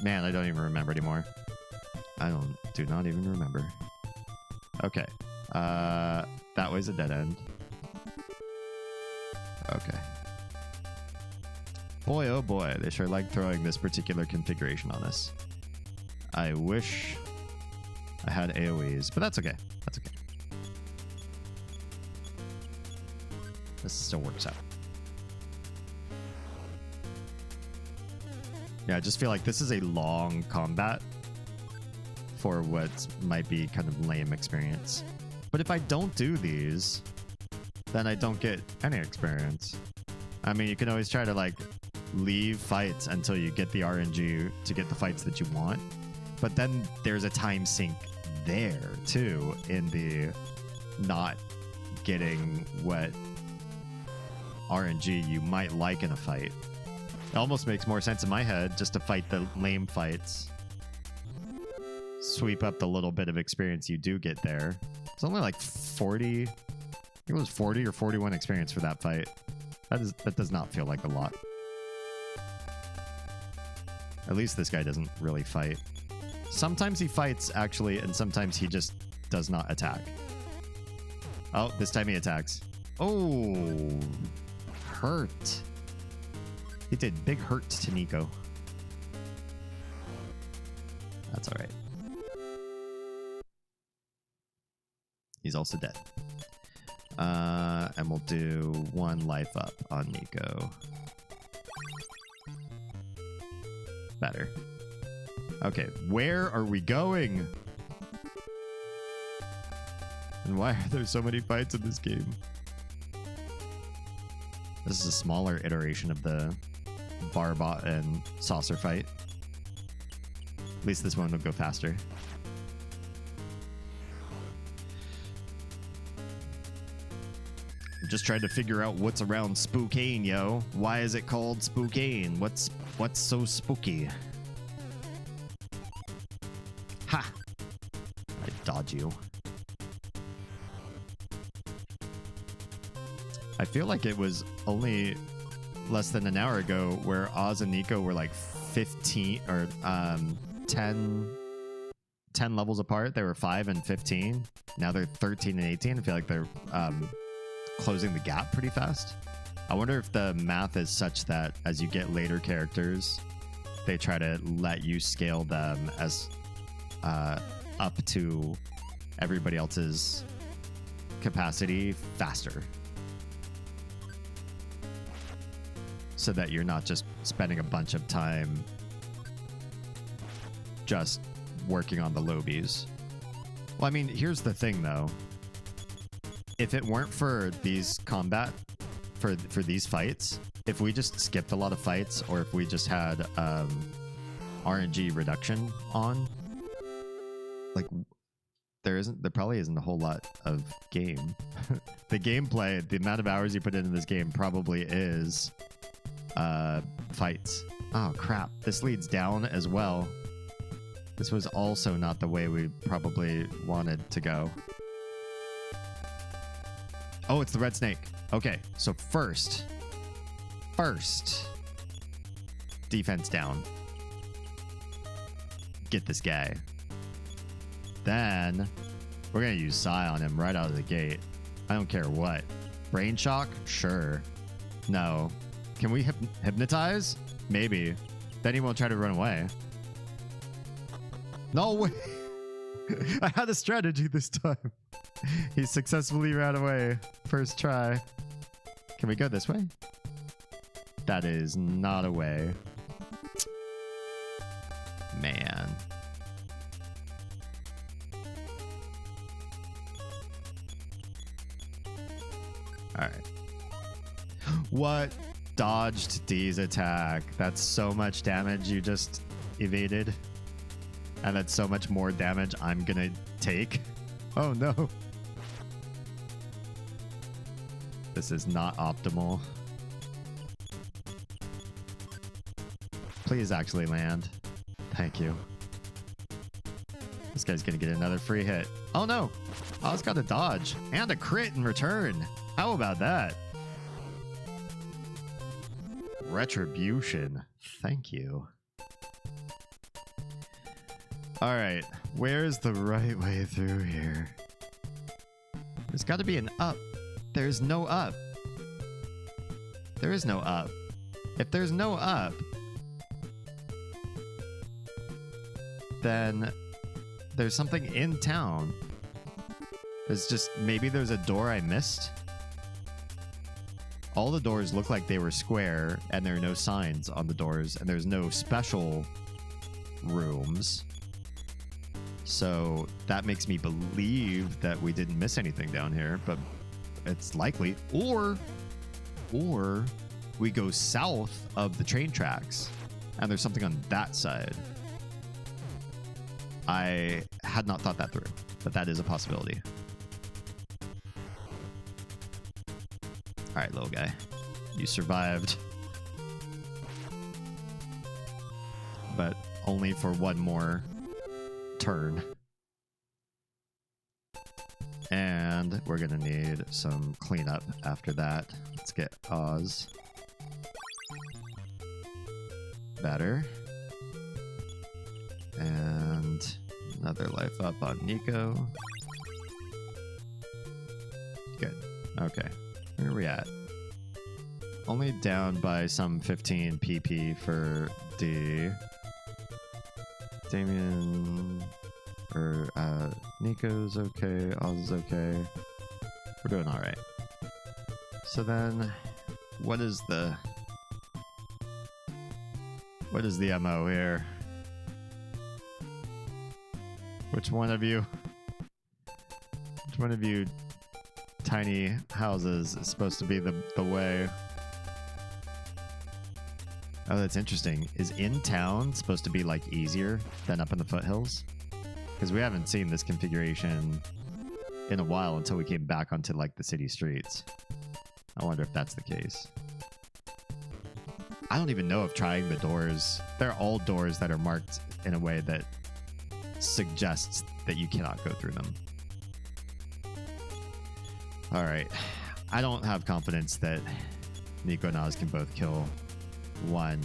Man, I don't even remember anymore. Do not even remember. Okay. That way's a dead end. Okay. Boy, oh boy, they sure like throwing this particular configuration on us. I wish I had AoEs, but that's okay. That's okay. This still works out. Yeah, I just feel like this is a long combat for what might be kind of lame experience. But if I don't do these, then I don't get any experience. I mean, you can always try to like leave fights until you get the RNG to get the fights that you want. But then there's a time sink there too in the not getting what RNG you might like in a fight. It almost makes more sense in my head just to fight the lame fights. Sweep up the little bit of experience you do get there. It's only like 40. I think it was 40 or 41 experience for that fight. That does not feel like a lot. At least this guy doesn't really fight. Sometimes he fights, actually, and sometimes he just does not attack. Oh, this time he attacks. Oh, hurt. He did big hurt to Nico. That's all right. He's also dead. And we'll do 1 life up on Nico. Better. Okay, where are we going? And why are there so many fights in this game? This is a smaller iteration of the Barbot and Saucer fight. At least this one will go faster. I'm just trying to figure out what's around Spookane, yo. Why is it called Spookane? What's so spooky? Ha! I dodge you. I feel like it was only less than an hour ago where Oz and Nico were like 15 or 10 10 levels apart. They were 5 and 15. Now they're 13 and 18. I feel like they're closing the gap pretty fast. I wonder if the math is such that as you get later characters, they try to let you scale them as up to everybody else's capacity faster, so that you're not just spending a bunch of time just working on the lobies. Well, I mean, here's the thing though. If it weren't for these combat, for these fights, if we just skipped a lot of fights, or if we just had RNG reduction on, like, there probably isn't a whole lot of game. The gameplay, the amount of hours you put into this game probably is fights. Oh crap, this leads down as well. This was also not the way we probably wanted to go. Oh, it's the red snake. Okay, so first, defense down. Get this guy. Then we're gonna use Psy on him right out of the gate. I don't care what. Brain shock? Sure. No. Can we hypnotize? Maybe. Then he won't try to run away. No way. I had a strategy this time. He successfully ran away. First try. Can we go this way? That is not a way. Man. Alright. What? Dodged D's attack. That's so much damage you just evaded. And that's so much more damage I'm gonna take. Oh no. This is not optimal. Please actually land. Thank you. This guy's gonna get another free hit. Oh no! Oh, it's got a dodge and a crit in return. How about that? Retribution. Thank you. Alright, where's the right way through here? There's got to be an up. There's no up. There is no up. If there's no up, then there's something in town. There's just, maybe there's a door I missed. All the doors look like they were square, and there are no signs on the doors, and there's no special rooms. So that makes me believe that we didn't miss anything down here, but it's likely. Or we go south of the train tracks and there's something on that side. I had not thought that through, but that is a possibility. All right, little guy, you survived, but only for one more turn. And we're gonna need some cleanup after that. Let's get Oz. Better. And another life up on Nico. Good. Okay. Where are we at? Only down by some 15 PP for D. Damien, or Nico's okay, Oz is okay. We're doing all right. So then, what is the MO here? Which one of you tiny houses is supposed to be the way? Oh, that's interesting. Is in town supposed to be like easier than up in the foothills? Because we haven't seen this configuration in a while until we came back onto like the city streets. I wonder if that's the case. I don't even know if trying the doors, they're all doors that are marked in a way that suggests that you cannot go through them. All right. I don't have confidence that Nico and Oz can both kill one,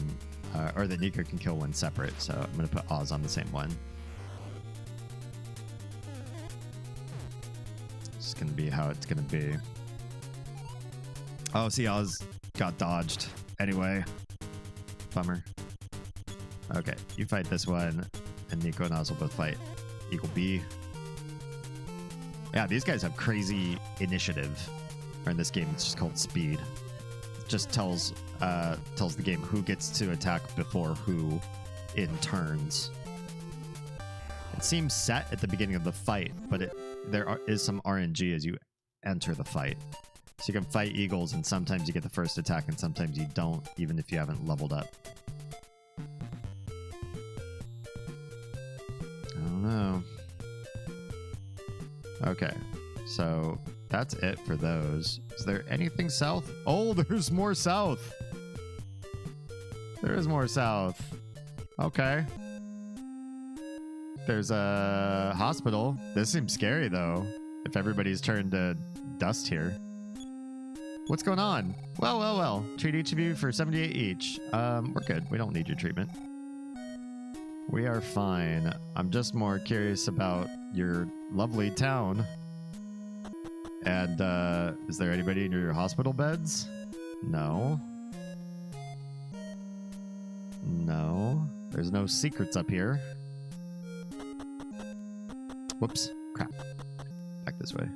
or that Nico can kill one separate, so I'm going to put Oz on the same one. It's gonna be how it's gonna be. Oh, see, Oz got dodged. Anyway. Bummer. Okay, you fight this one, and Nico and Oz will both fight Eagle B. Yeah, these guys have crazy initiative. Or in this game, it's just called speed. It just tells the game who gets to attack before who in turns. It seems set at the beginning of the fight, but there is some RNG as you enter the fight. So you can fight eagles, and sometimes you get the first attack, and sometimes you don't, even if you haven't leveled up. I don't know. Okay, so that's it for those. Is there anything south? Oh, there's more south. There is more south. Okay. There's a hospital. This seems scary, though, if everybody's turned to dust here. What's going on? Well. Treat each of you for 78 each. We're good. We don't need your treatment. We are fine. I'm just more curious about your lovely town. And, is there anybody in your hospital beds? No. No. There's no secrets up here. Whoops. Crap. Back this way.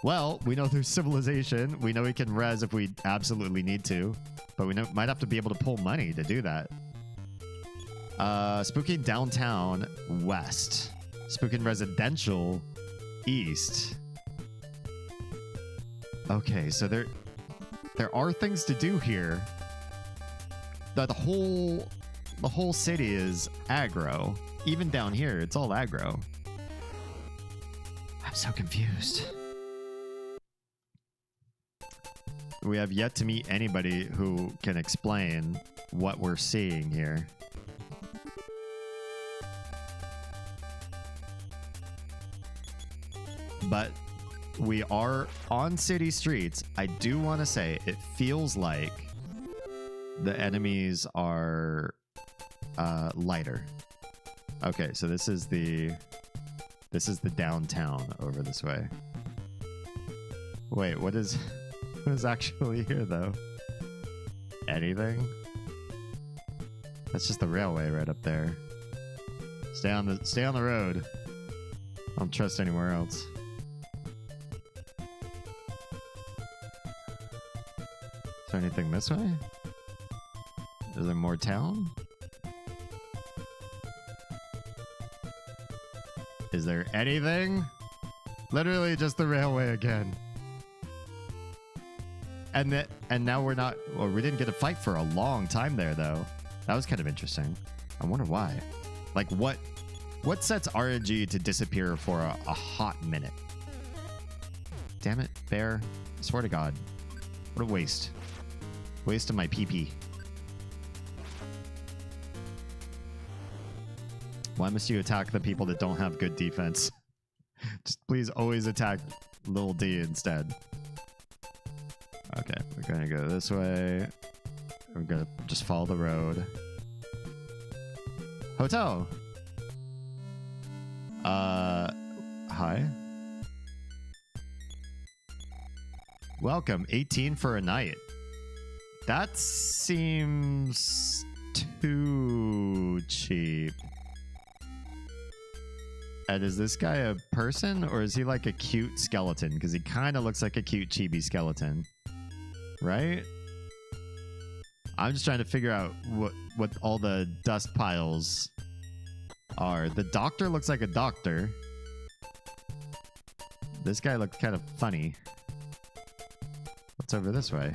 Well, we know there's civilization. We know we can res if we absolutely need to. But we might have to be able to pull money to do that. Spooky downtown west. Spooky residential east. Okay, so there are things to do here. The whole city is aggro. Even down here, it's all aggro. I'm so confused. We have yet to meet anybody who can explain what we're seeing here. But we are on city streets. I do want to say it feels like the enemies are lighter. Okay, so this is the downtown over this way. Wait, what is actually here though? Anything? That's just the railway right up there. Stay on the road. I don't trust anywhere else. Is there anything this way? Is there more town? Is there anything? Literally just the railway again. And now we're not, or we didn't get a fight for a long time there though. That was kind of interesting. I wonder why. Like what sets RNG to disappear for a hot minute? Damn it, bear. I swear to God. What a waste. Waste of my PP. Why must you attack the people that don't have good defense? Just please always attack Lil D instead. Okay, we're gonna go this way. We're gonna just follow the road. Hotel! Hi. Welcome, 18 for a night. That seems too cheap. And is this guy a person or is he like a cute skeleton? Because he kind of looks like a cute chibi skeleton. Right? I'm just trying to figure out what all the dust piles are. The doctor looks like a doctor. This guy looked kind of funny. What's over this way?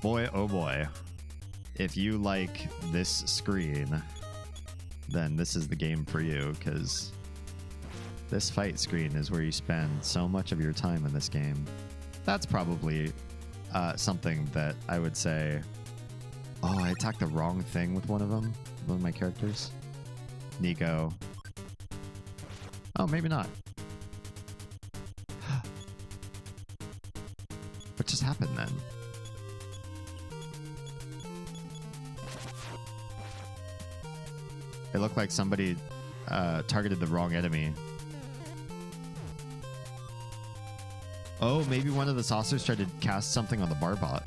Boy, oh boy. If you like this screen, then this is the game for you, because this fight screen is where you spend so much of your time in this game. That's probably something that I would say, oh, I attacked the wrong thing with one of my characters. Nico. Oh, maybe not. What just happened then? It looked like somebody targeted the wrong enemy. Oh, maybe one of the saucers tried to cast something on the barbot.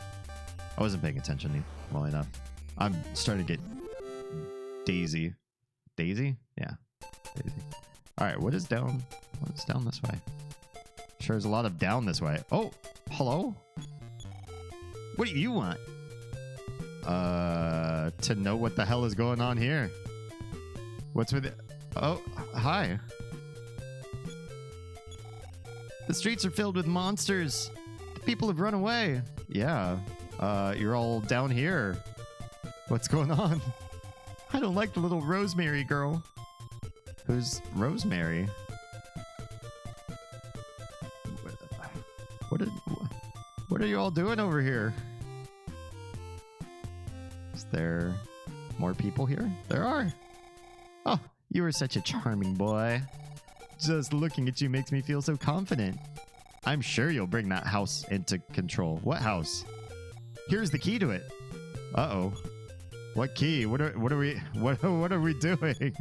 I wasn't paying attention well enough. I'm starting to get daisy. Daisy? Yeah. Daisy. Alright, what is down? What is down this way? Sure, there's a lot of down this way. Oh, hello? What do you want? To know what the hell is going on here. What's with it? Oh, hi. The streets are filled with monsters. The people have run away. Yeah. You're all down here. What's going on? I don't like the little Rosemary girl. Who's Rosemary? What are you all doing over here? Is there more people here? There are. Oh, you are such a charming boy. Just looking at you makes me feel so confident. I'm sure you'll bring that house into control. What house? Here's the key to it. Uh-oh. What key? What are we doing?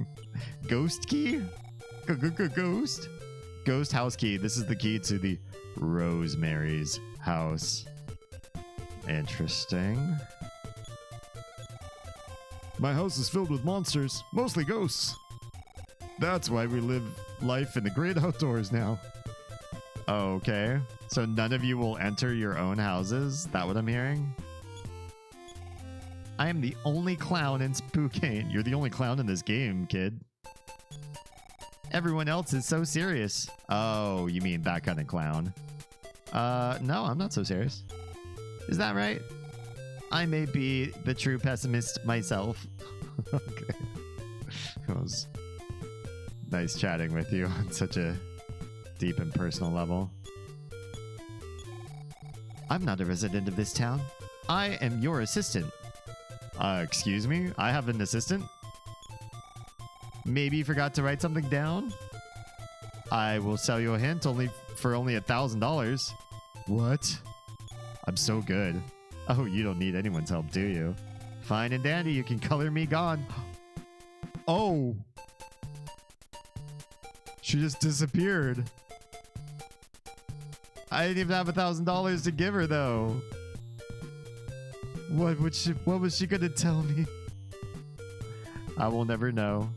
Ghost key? Ghost? Ghost house key. This is the key to the Rosemary's house. Interesting. My house is filled with monsters, mostly ghosts. That's why we live life in the great outdoors now. Okay. So none of you will enter your own houses? Is that what I'm hearing? I am the only clown in Spokane. You're the only clown in this game, kid. Everyone else is so serious. Oh, you mean that kind of clown. No, I'm not so serious. Is that right? I may be the true pessimist myself. Okay. It was nice chatting with you on such a deep and personal level. I'm not a resident of this town. I am your assistant. Excuse me? I have an assistant? Maybe you forgot to write something down? I will sell you a hint for only $1,000. What? I'm so good. Oh, you don't need anyone's help, do you? Fine and dandy, you can color me gone. Oh! She just disappeared. I didn't even have $1,000 to give her, though. What was she gonna tell me? I will never know.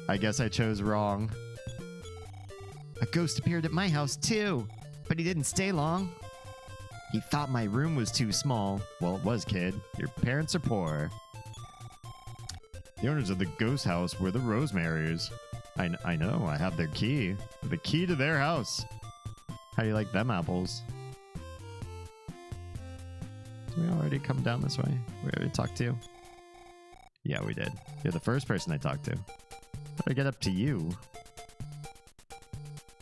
I guess I chose wrong. A ghost appeared at my house too, but he didn't stay long. He thought my room was too small. Well, it was, kid. Your parents are poor. The owners of the ghost house were the Rosemarys. I know, I have their key. The key to their house. How do you like them apples? Did we already come down this way? We already talked to you? Yeah, we did. You're the first person I talked to. How do I get up to you?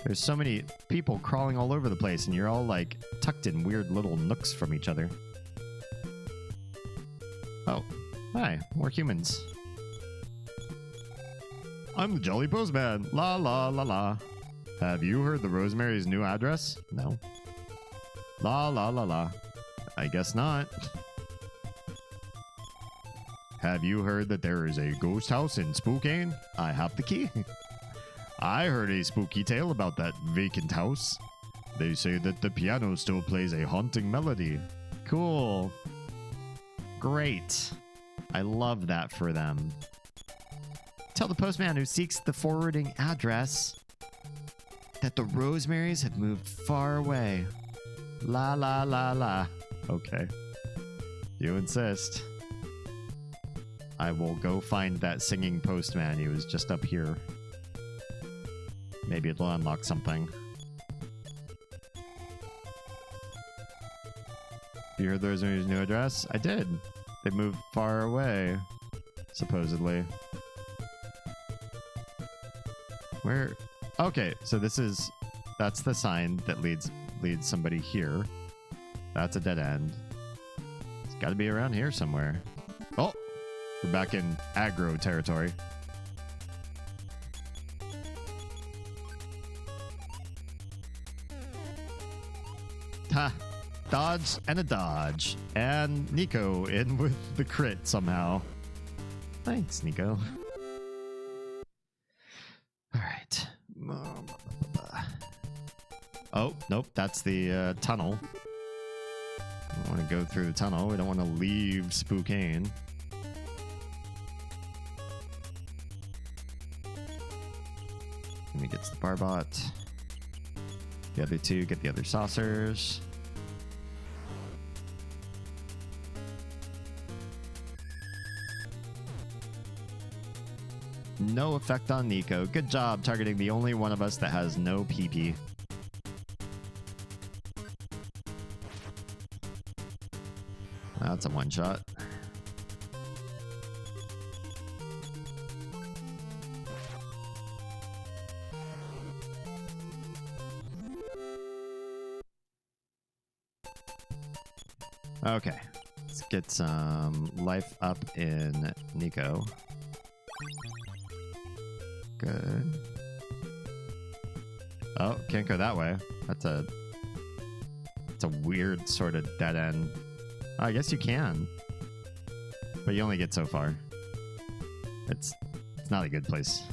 There's so many people crawling all over the place, and you're all like tucked in weird little nooks from each other. Oh, hi, more humans. I'm the Jolly Postman. La la la la. Have you heard the Rosemary's new address? No. La la la la. I guess not. Have you heard that there is a ghost house in Spokane? I have the key. I heard a spooky tale about that vacant house. They say that the piano still plays a haunting melody. Cool. Great. I love that for them. Tell the postman who seeks the forwarding address that the Rosemarys have moved far away. La la la la. Okay. You insist. I will go find that singing postman. He was just up here. Maybe it'll unlock something. You heard the Rosemary's new address? I did. They moved far away, supposedly. Where? Okay, so that's the sign that leads somebody here. That's a dead end. It's got to be around here somewhere. Oh, we're back in aggro territory. Ha! Dodge and a dodge. And Nico in with the crit somehow. Thanks, Nico. Alright. Oh, nope, that's the tunnel. I don't want to go through the tunnel. We don't want to leave Spokane. Let me get to the barbot. The other two, get the other saucers. No effect on Nico. Good job targeting the only one of us that has no PP. That's a one shot. Okay, let's get some life up in Nico. Good. Oh, can't go that way. That's a weird sort of dead end. Oh, I guess you can, but you only get so far. It's not a good place.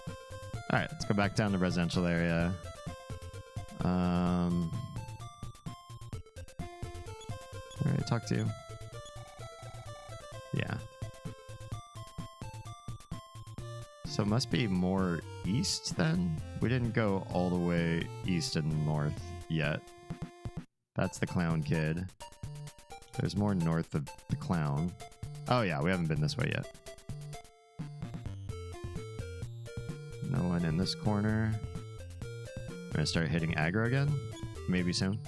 All right, let's go back down to residential area. All right, talk to you. Yeah. So it must be more east then? We didn't go all the way east and north yet. That's the clown kid. There's more north of the clown. Oh yeah, we haven't been this way yet. No one in this corner. I'm gonna start hitting aggro again. Maybe soon.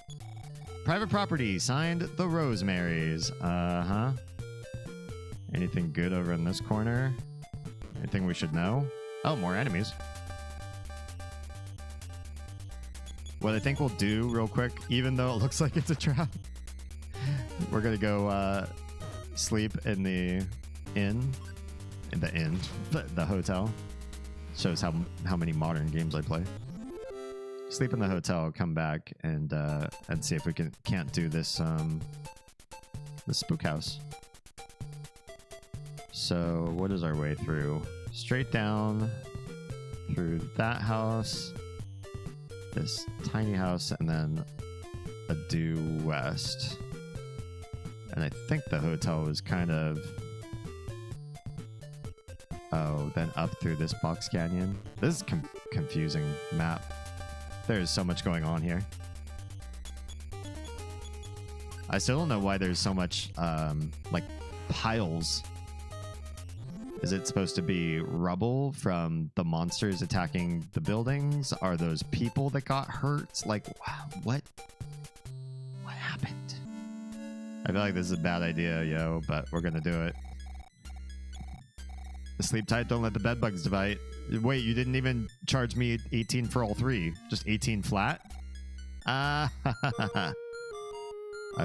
Private property, signed the Rosemarys. Uh-huh. Anything good over in this corner? Anything we should know? Oh, more enemies. What I think we'll do real quick, even though it looks like it's a trap, we're gonna go sleep in the hotel. Shows how many modern games I play. Sleep in the hotel, come back and see if we can't do this the spook house. So what is our way through? Straight down through that house, this tiny house, and then a due west. And I think the hotel was kind of... Oh, then up through this box canyon. This is confusing map. There's so much going on here. I still don't know why there's so much like piles. Is it supposed to be rubble from the monsters attacking the buildings? Are those people that got hurt? Like, wow, what happened? I feel like this is a bad idea, yo, but we're gonna do it. Sleep tight, don't let the bed bugs bite. Wait, you didn't even charge me 18 for all three. Just 18 flat? I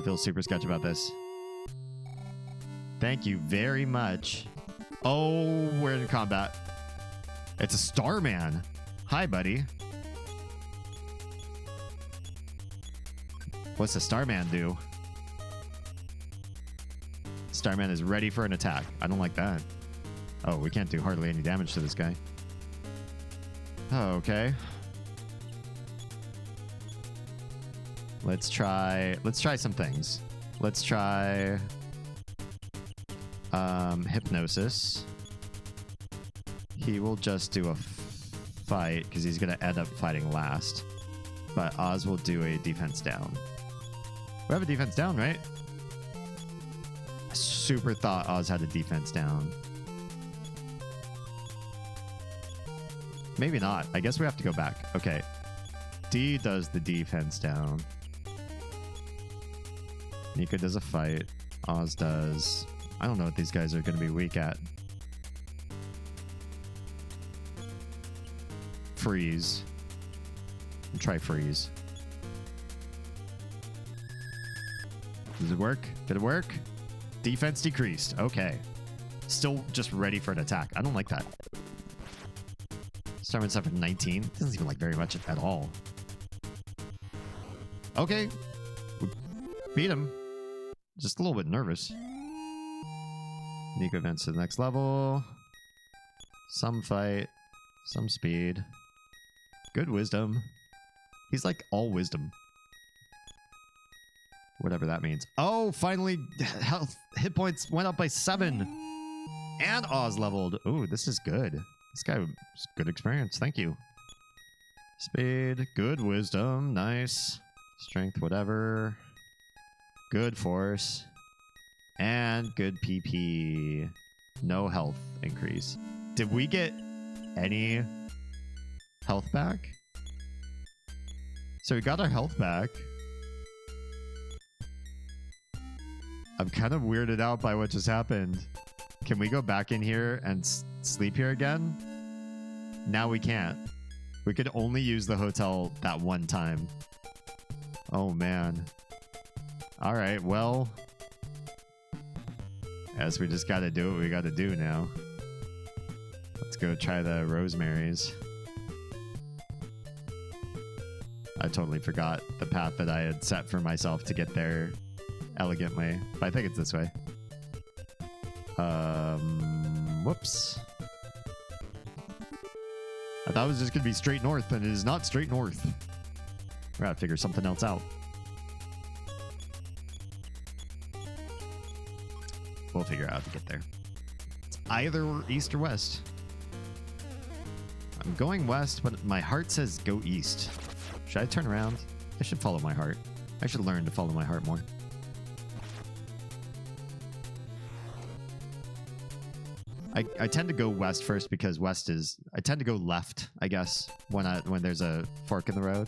feel super sketchy about this. Thank you very much. Oh, we're in combat. It's a Starman. Hi, buddy. What's the Starman do? Starman is ready for an attack. I don't like that. Oh, we can't do hardly any damage to this guy. Oh, okay. Let's try some things. Let's try hypnosis. He will just do a fight because he's gonna end up fighting last. But Oz will do a defense down. We have a defense down, right? I super thought Oz had a defense down. Maybe not. I guess we have to go back. Okay. D does the defense down. Nico does a fight. Oz does... I don't know what these guys are going to be weak at. Freeze. We'll try freeze. Does it work? Did it work? Defense decreased. Okay. Still just ready for an attack. I don't like that. Starman suffered 19. Doesn't seem like very much at all. Okay. We beat him. Just a little bit nervous. Nico advanced to the next level. Some fight. Some speed. Good wisdom. He's like all wisdom. Whatever that means. Oh, finally, health hit points went up by 7. And Oz leveled. Ooh, this is good. This guy was good experience. Thank you. Speed. Good wisdom. Nice. Strength, whatever. Good force. And good PP. No health increase. Did we get any health back? So we got our health back. I'm kind of weirded out by what just happened. Can we go back in here and sleep here again? Now we can't. We could only use the hotel that one time. Oh, man. All right, well. Guess we just got to do what we got to do now. Let's go try the Rosemary's. I totally forgot the path that I had set for myself to get there elegantly. But I think it's this way. Whoops. I thought it was just going to be straight north, and it is not straight north. We're going to figure something else out. We'll figure out how to get there. It's either east or west. I'm going west, but my heart says go east. Should I turn around? I should follow my heart. I should learn to follow my heart more. I tend to go west first because west is... I tend to go left, I guess, when there's a fork in the road.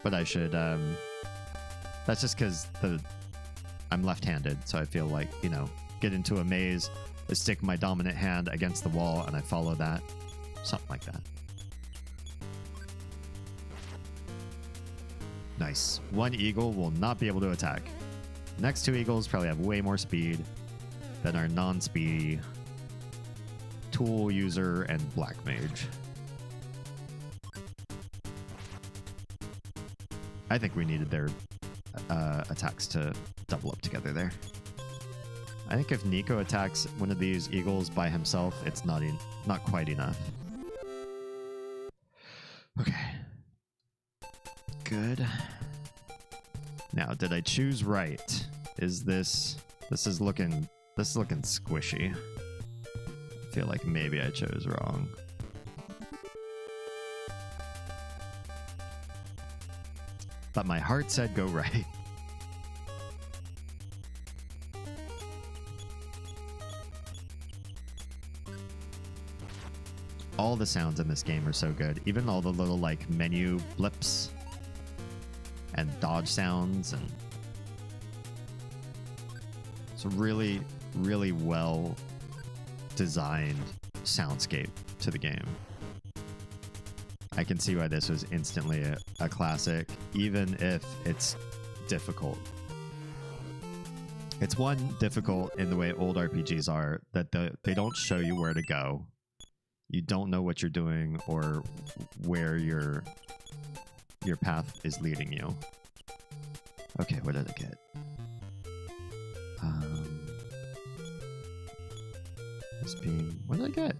But I should... that's just because I'm left-handed, so I feel like, you know, get into a maze, I stick my dominant hand against the wall, and I follow that. Something like that. Nice. One eagle will not be able to attack. Next 2 eagles probably have way more speed than our non-speedy tool user and black mage. I think we needed their attacks to double up together there. I think if Nico attacks one of these eagles by himself, it's not quite enough. Okay. Good. Now, did I choose right? Is this is looking squishy. I feel like maybe I chose wrong. But my heart said go right. All the sounds in this game are so good. Even all the little like menu blips and dodge sounds, and it's a really, really well designed soundscape to the game. I can see why this was instantly a classic, even if it's difficult. It's one, difficult in the way old RPGs are, that they don't show you where to go. You don't know what you're doing or where your path is leading you. Okay, what did I get? This being... What did I get?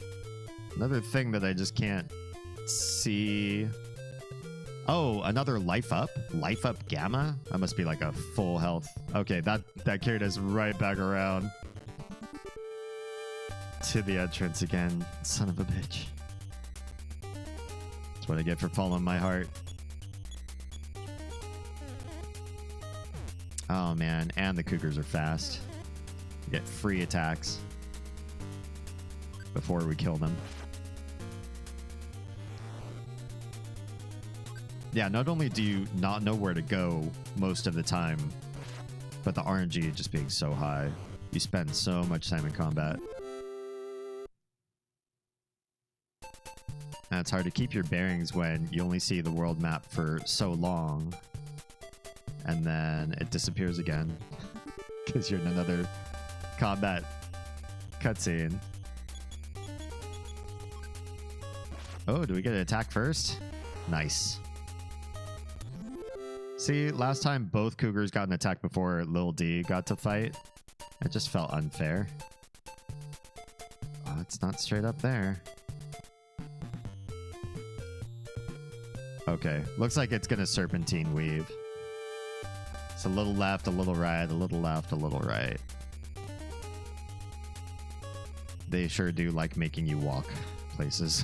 Another thing that I just can't see... Oh, another life up? Life up gamma? That must be like a full health. Okay, that carried us right back around to the entrance again. Son of a bitch. That's what I get for following my heart. Oh man, and the cougars are fast. We get free attacks before we kill them. Yeah, not only do you not know where to go most of the time, but the RNG just being so high. You spend so much time in combat. And it's hard to keep your bearings when you only see the world map for so long. And then it disappears again because you're in another combat cutscene. Oh, do we get an attack first? Nice. See, last time both cougars got an attack before Lil D got to fight. It just felt unfair. Oh, it's not straight up there. Okay, looks like it's gonna serpentine weave. It's a little left, a little right, a little left, a little right. They sure do like making you walk places.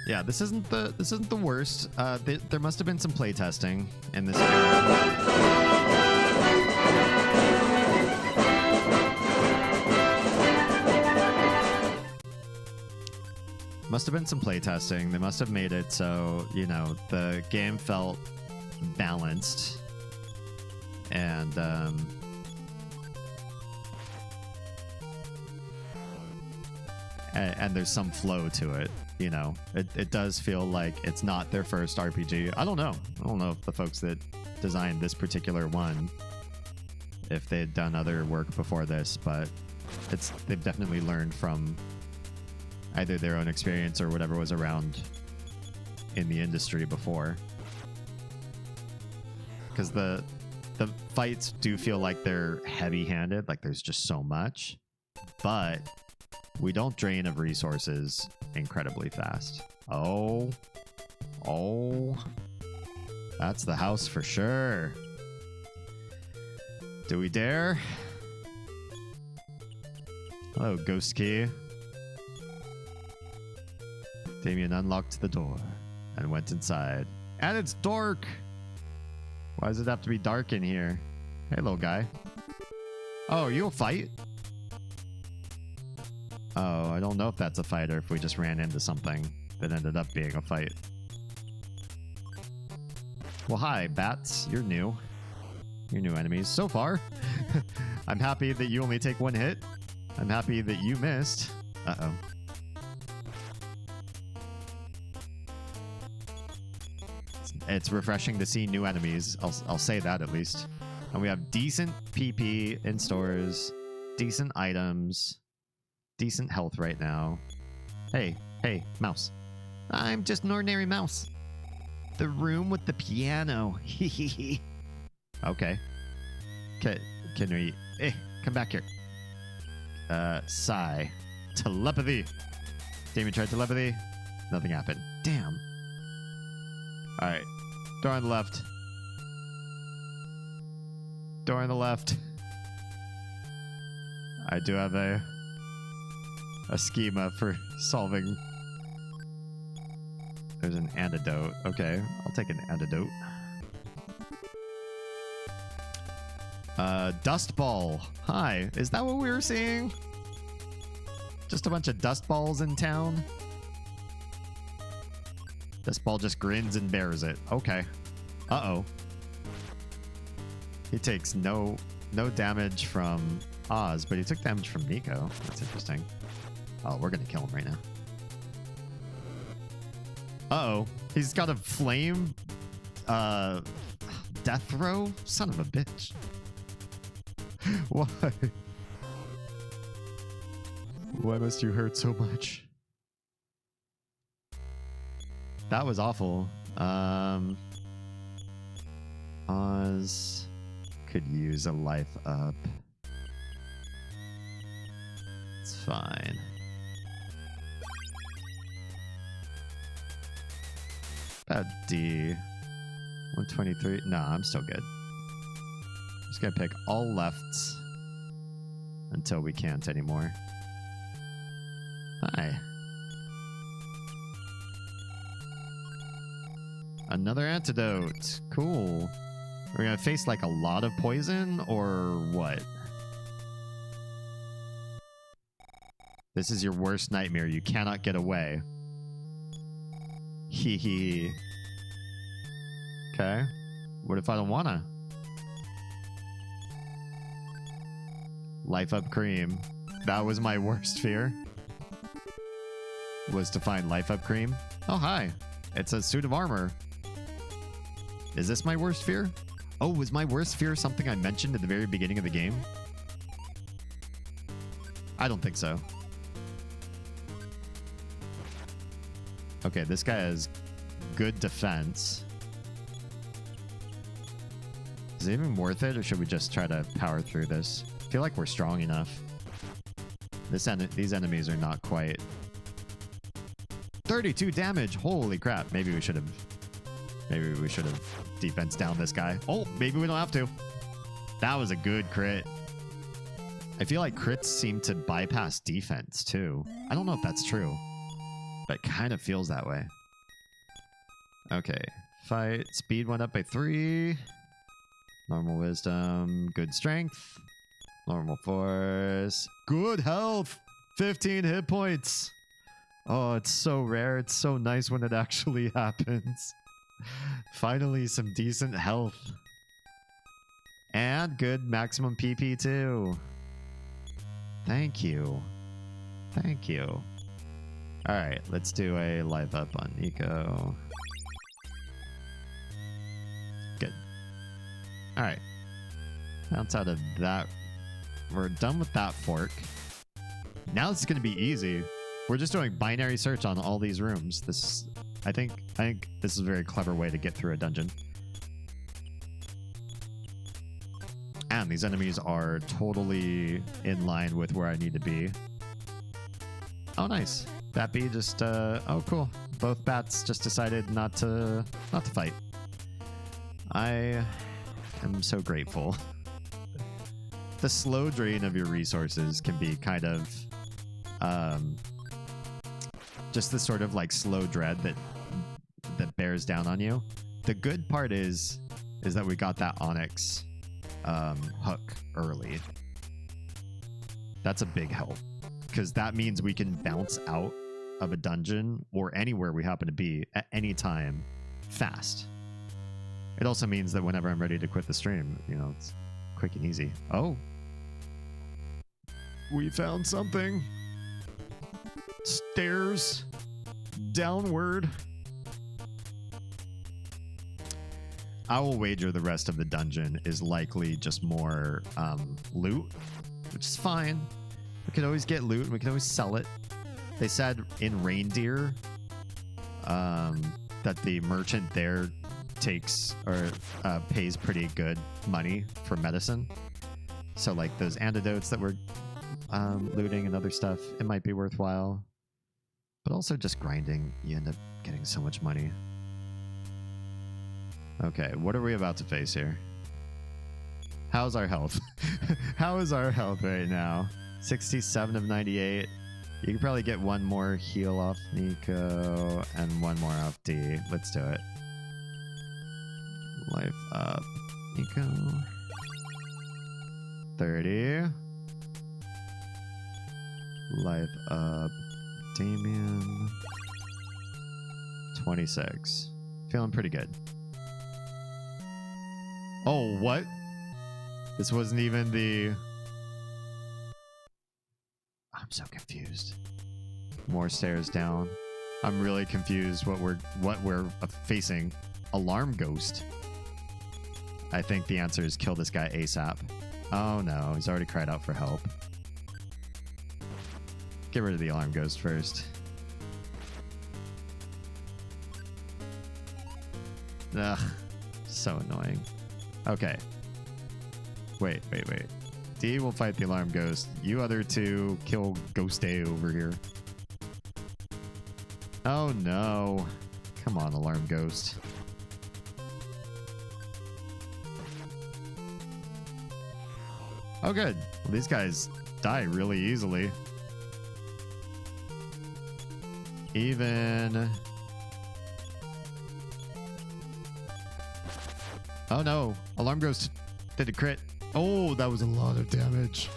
Yeah, this isn't the worst. There must have been some playtesting in this area. Must have been some playtesting. They must have made it so, you know, the game felt balanced and there's some flow to it. You know, it does feel like it's not their first RPG. I don't know if the folks that designed this particular one, if they had done other work before this, but they've definitely learned from either their own experience or whatever was around in the industry before. Because the fights do feel like they're heavy-handed, like there's just so much, but we don't drain of resources incredibly fast. Oh, that's the house for sure. Do we dare? Hello, Ghost Key. Damien unlocked the door and went inside. And it's dark! Why does it have to be dark in here? Hey, little guy. Oh, you'll fight? Oh, I don't know if that's a fight or if we just ran into something that ended up being a fight. Well, hi, bats. You're new. You're new enemies. So far, I'm happy that you only take one hit. I'm happy that you missed. Uh-oh. It's refreshing to see new enemies. I'll say that at least. And we have decent PP in stores, decent items, decent health right now. Hey, mouse. I'm just an ordinary mouse. The room with the piano. Okay. Can we... come back here. Sigh. Telepathy. Damien tried telepathy. Nothing happened. Damn. Alright. Door on the left. Door on the left. I do have a schema for solving. There's an antidote. Okay, I'll take an antidote. Dust ball. Hi, is that what we were seeing? Just a bunch of dust balls in town? This ball just grins and bears it. Okay. Uh-oh. He takes no damage from Oz, but he took damage from Nico. That's interesting. Oh, we're gonna kill him right now. Uh-oh. He's got a flame death throw? Son of a bitch. Why? Why must you hurt so much? That was awful. Oz could use a life up. It's fine. About D. 123. Nah, I'm still good. Just gonna pick all lefts until we can't anymore. Hi. Another antidote. Cool. We're gonna face like a lot of poison or what? This is your worst nightmare. You cannot get away. Hee hee. Okay. What if I don't wanna? Life up cream. That was my worst fear. Was to find life up cream. Oh, hi. It's a suit of armor. Is this my worst fear? Oh, was my worst fear something I mentioned at the very beginning of the game? I don't think so. Okay, this guy has good defense. Is it even worth it, or should we just try to power through this? I feel like we're strong enough. These enemies are not quite. 32 damage. Holy crap. Maybe we should have defense down this guy. Oh, maybe we don't have to. That was a good crit. I feel like crits seem to bypass defense too. I don't know if that's true, but it kind of feels that way. Okay. Fight. Speed went up by 3. Normal wisdom. Good strength. Normal force. Good health. 15 hit points. Oh, it's so rare. It's so nice when it actually happens. Finally, some decent health. And good maximum PP too. Thank you. Thank you. Alright, let's do a live up on Nico. Good. Alright. Bounce out of that. We're done with that fork. Now it's going to be easy. We're just doing binary search on all these rooms. I think this is a very clever way to get through a dungeon. And these enemies are totally in line with where I need to be. Oh, nice. Bat bee just, oh, cool. Both bats just decided not to fight. I am so grateful. The slow drain of your resources can be kind of, just this sort of like slow dread that bears down on you. The good part is that we got that Onyx hook early. That's a big help, because that means we can bounce out of a dungeon or anywhere we happen to be at any time fast. It also means that whenever I'm ready to quit the stream, you know, it's quick and easy. Oh, we found something. Stairs downward. I will wager the rest of the dungeon is likely just more loot, which is fine. We could always get loot and we can always sell it. They said in Reindeer that the merchant there takes or pays pretty good money for medicine. So like those antidotes that we're looting and other stuff, it might be worthwhile. But also just grinding, you end up getting so much money. Okay, what are we about to face here? How's our health? How is our health right now? 67 of 98. You can probably get one more heal off Nico and one more off D. Let's do it. Life up Nico. 30. Life up Damien. 26. Feeling pretty good. Oh, what? This wasn't even the... I'm so confused. More stairs down. I'm really confused what we're facing. Alarm ghost. I think the answer is kill this guy ASAP. Oh no, he's already cried out for help. Get rid of the alarm ghost first. Ugh, so annoying. Okay. Wait. D will fight the alarm ghost. You other two kill Ghost A over here. Oh no. Come on, alarm ghost. Oh good. Well, these guys die really easily. Even... Oh no. Alarm ghost did a crit. Oh, that was a lot of damage.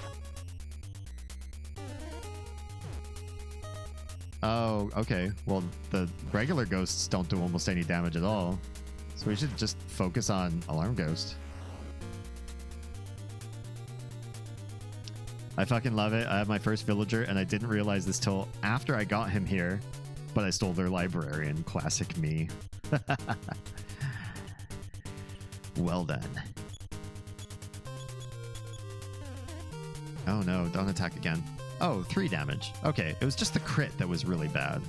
Oh, okay. Well, the regular ghosts don't do almost any damage at all. So we should just focus on alarm ghost. I fucking love it. I have my first villager and I didn't realize this till after I got him here, but I stole their librarian. Classic me. Well done. Oh no, don't attack again. Oh, 3 damage. Okay, it was just the crit that was really bad.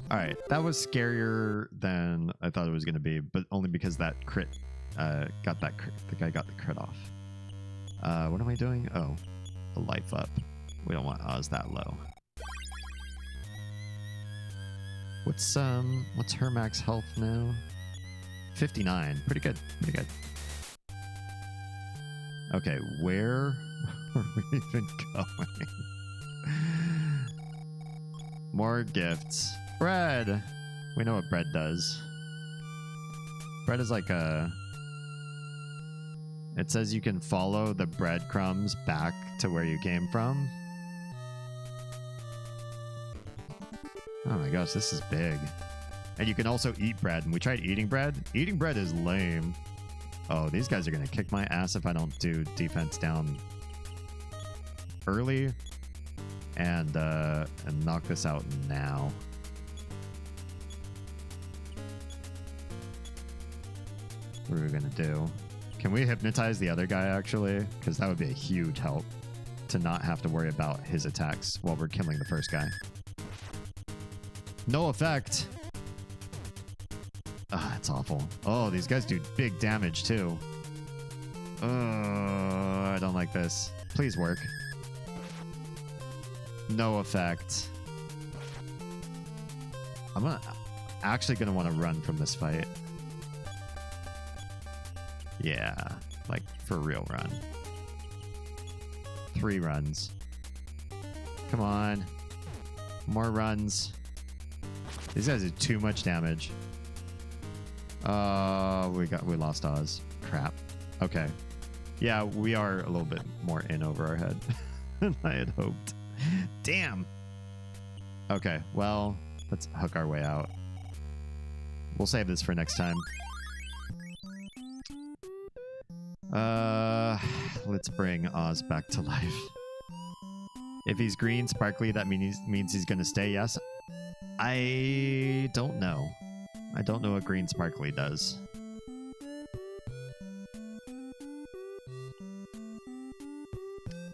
Alright, that was scarier than I thought it was going to be, but only because that crit got that crit. The guy got the crit off. What am I doing? Oh, the life up. We don't want Oz that low. What's her max health now? 59. Pretty good. Pretty good. Okay, where are we even going? More gifts. Bread! We know what bread does. Bread is like a... It says you can follow the breadcrumbs back to where you came from. Oh my gosh, this is big. And you can also eat bread. And we tried eating bread. Eating bread is lame. Oh, these guys are going to kick my ass if I don't do defense down early and knock this out now. What are we going to do? Can we hypnotize the other guy, actually? Because that would be a huge help to not have to worry about his attacks while we're killing the first guy. No effect. Ah, it's awful. Oh, these guys do big damage, too. Oh, I don't like this. Please work. No effect. I'm actually going to want to run from this fight. Yeah, like for real run. 3 runs. Come on. More runs. These guys do too much damage. We lost Oz. Crap. Okay. Yeah, we are a little bit more in over our head than I had hoped. Damn. Okay, well, let's hook our way out. We'll save this for next time. Let's bring Oz back to life. If he's green, sparkly, that means he's gonna stay, yes? I don't know. I don't know what green sparkly does.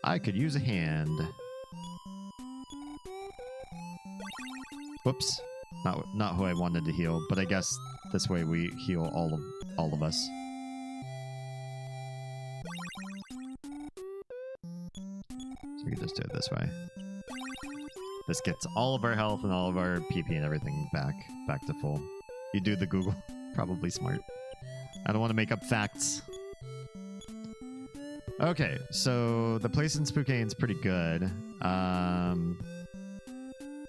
I could use a hand. Whoops. Not who I wanted to heal, but I guess this way we heal all of us. So we can just do it this way. This gets all of our health and all of our PP and everything back to full. You do the Google. Probably smart. I don't want to make up facts. Okay, so the place in Spookane's pretty good.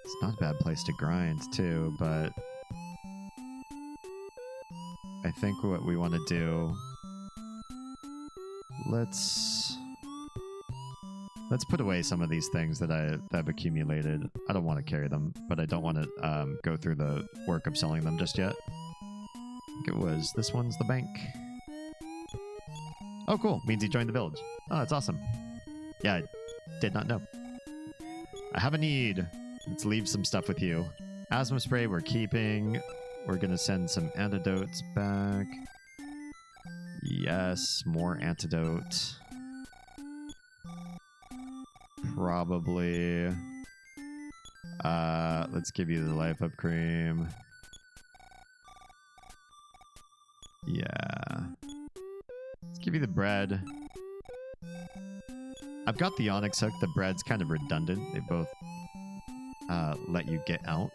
It's not a bad place to grind too, but I think what we want to do, let's put away some of these things that I've accumulated. I don't want to carry them, but I don't want to go through the work of selling them just yet. I think it was, this one's the bank. Oh, cool. Means he joined the village. Oh, that's awesome. Yeah, I did not know. I have a need. Let's leave some stuff with you. Asthma spray we're keeping. We're going to send some antidotes back. Yes, more antidote. Probably. Let's give you the life up cream. Yeah. Let's give you the bread. I've got the Onyx hook. The bread's kind of redundant. They both let you get out.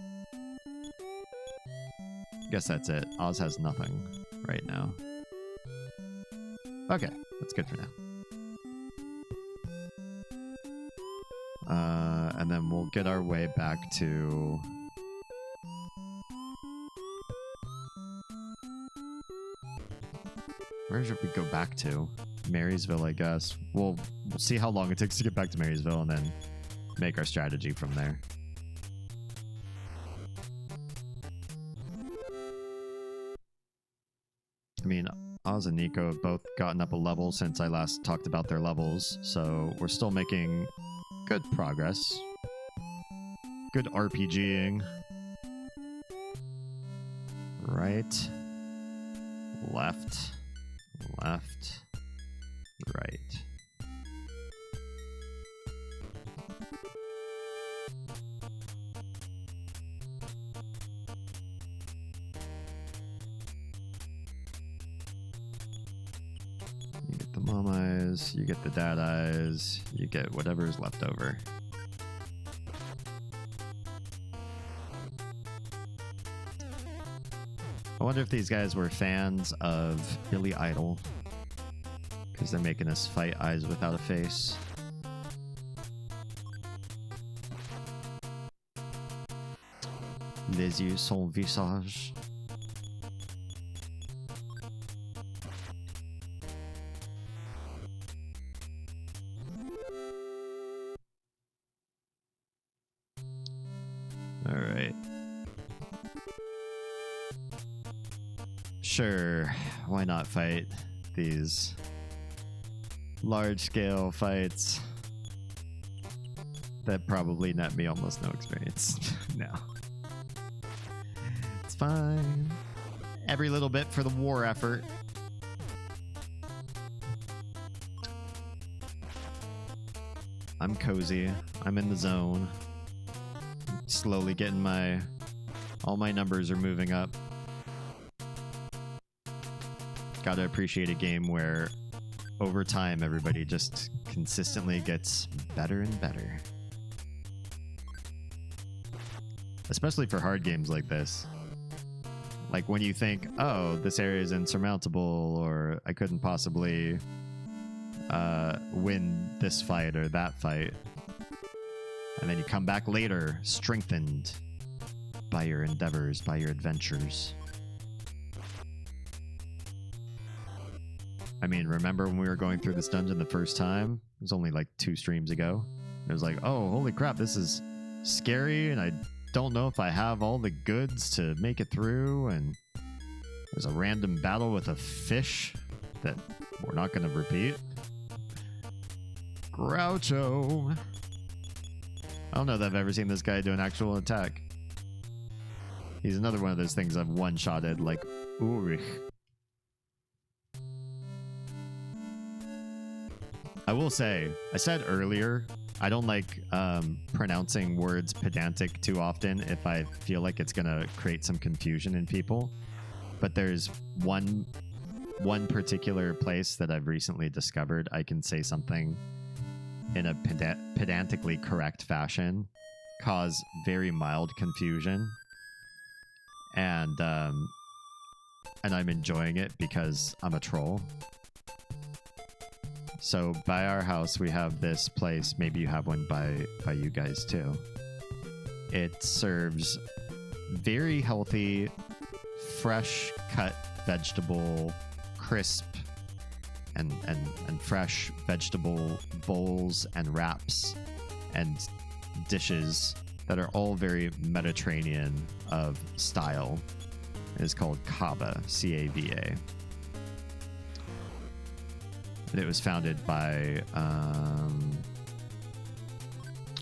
Guess that's it. Oz has nothing right now. Okay, that's good for now. And then we'll get our way back to... Where should we go back to? Marysville, I guess. We'll see how long it takes to get back to Marysville and then make our strategy from there. I mean, Oz and Nico have both gotten up a level since I last talked about their levels, so we're still making good progress. Good RPGing. Right. left, left, right. You get the mom eyes, you get the dad eyes, you get whatever's left over. I wonder if these guys were fans of Billy Idol, because they're making us fight eyes without a face. Les yeux sans visage. All right. Sure, why not fight these large-scale fights that probably net me almost no experience? No. It's fine. Every little bit for the war effort. I'm cozy. I'm in the zone. Slowly getting all my numbers are moving up. Gotta appreciate a game where over time everybody just consistently gets better and better. Especially for hard games like this. Like when you think, oh, this area is insurmountable, or I couldn't possibly win this fight or that fight. And then you come back later, strengthened by your endeavors, by your adventures. I mean, remember when we were going through this dungeon the first time? It was only like 2 streams ago. It was like, oh, holy crap, this is scary, and I don't know if I have all the goods to make it through, and there's a random battle with a fish that we're not going to repeat. Groucho. I don't know that I've ever seen this guy do an actual attack. He's another one of those things I've one-shotted, like Ulrich. I will say, I said earlier, I don't like pronouncing words pedantic too often if I feel like it's going to create some confusion in people. But there's one particular place that I've recently discovered I can say something in a pedantically correct fashion, cause very mild confusion. And I'm enjoying it because I'm a troll. So by our house, we have this place. Maybe you have one by you guys too. It serves very healthy, fresh cut vegetable, crisp and fresh vegetable bowls and wraps and dishes that are all very Mediterranean of style. It is called Cava, C-A-V-A. And it was founded by, I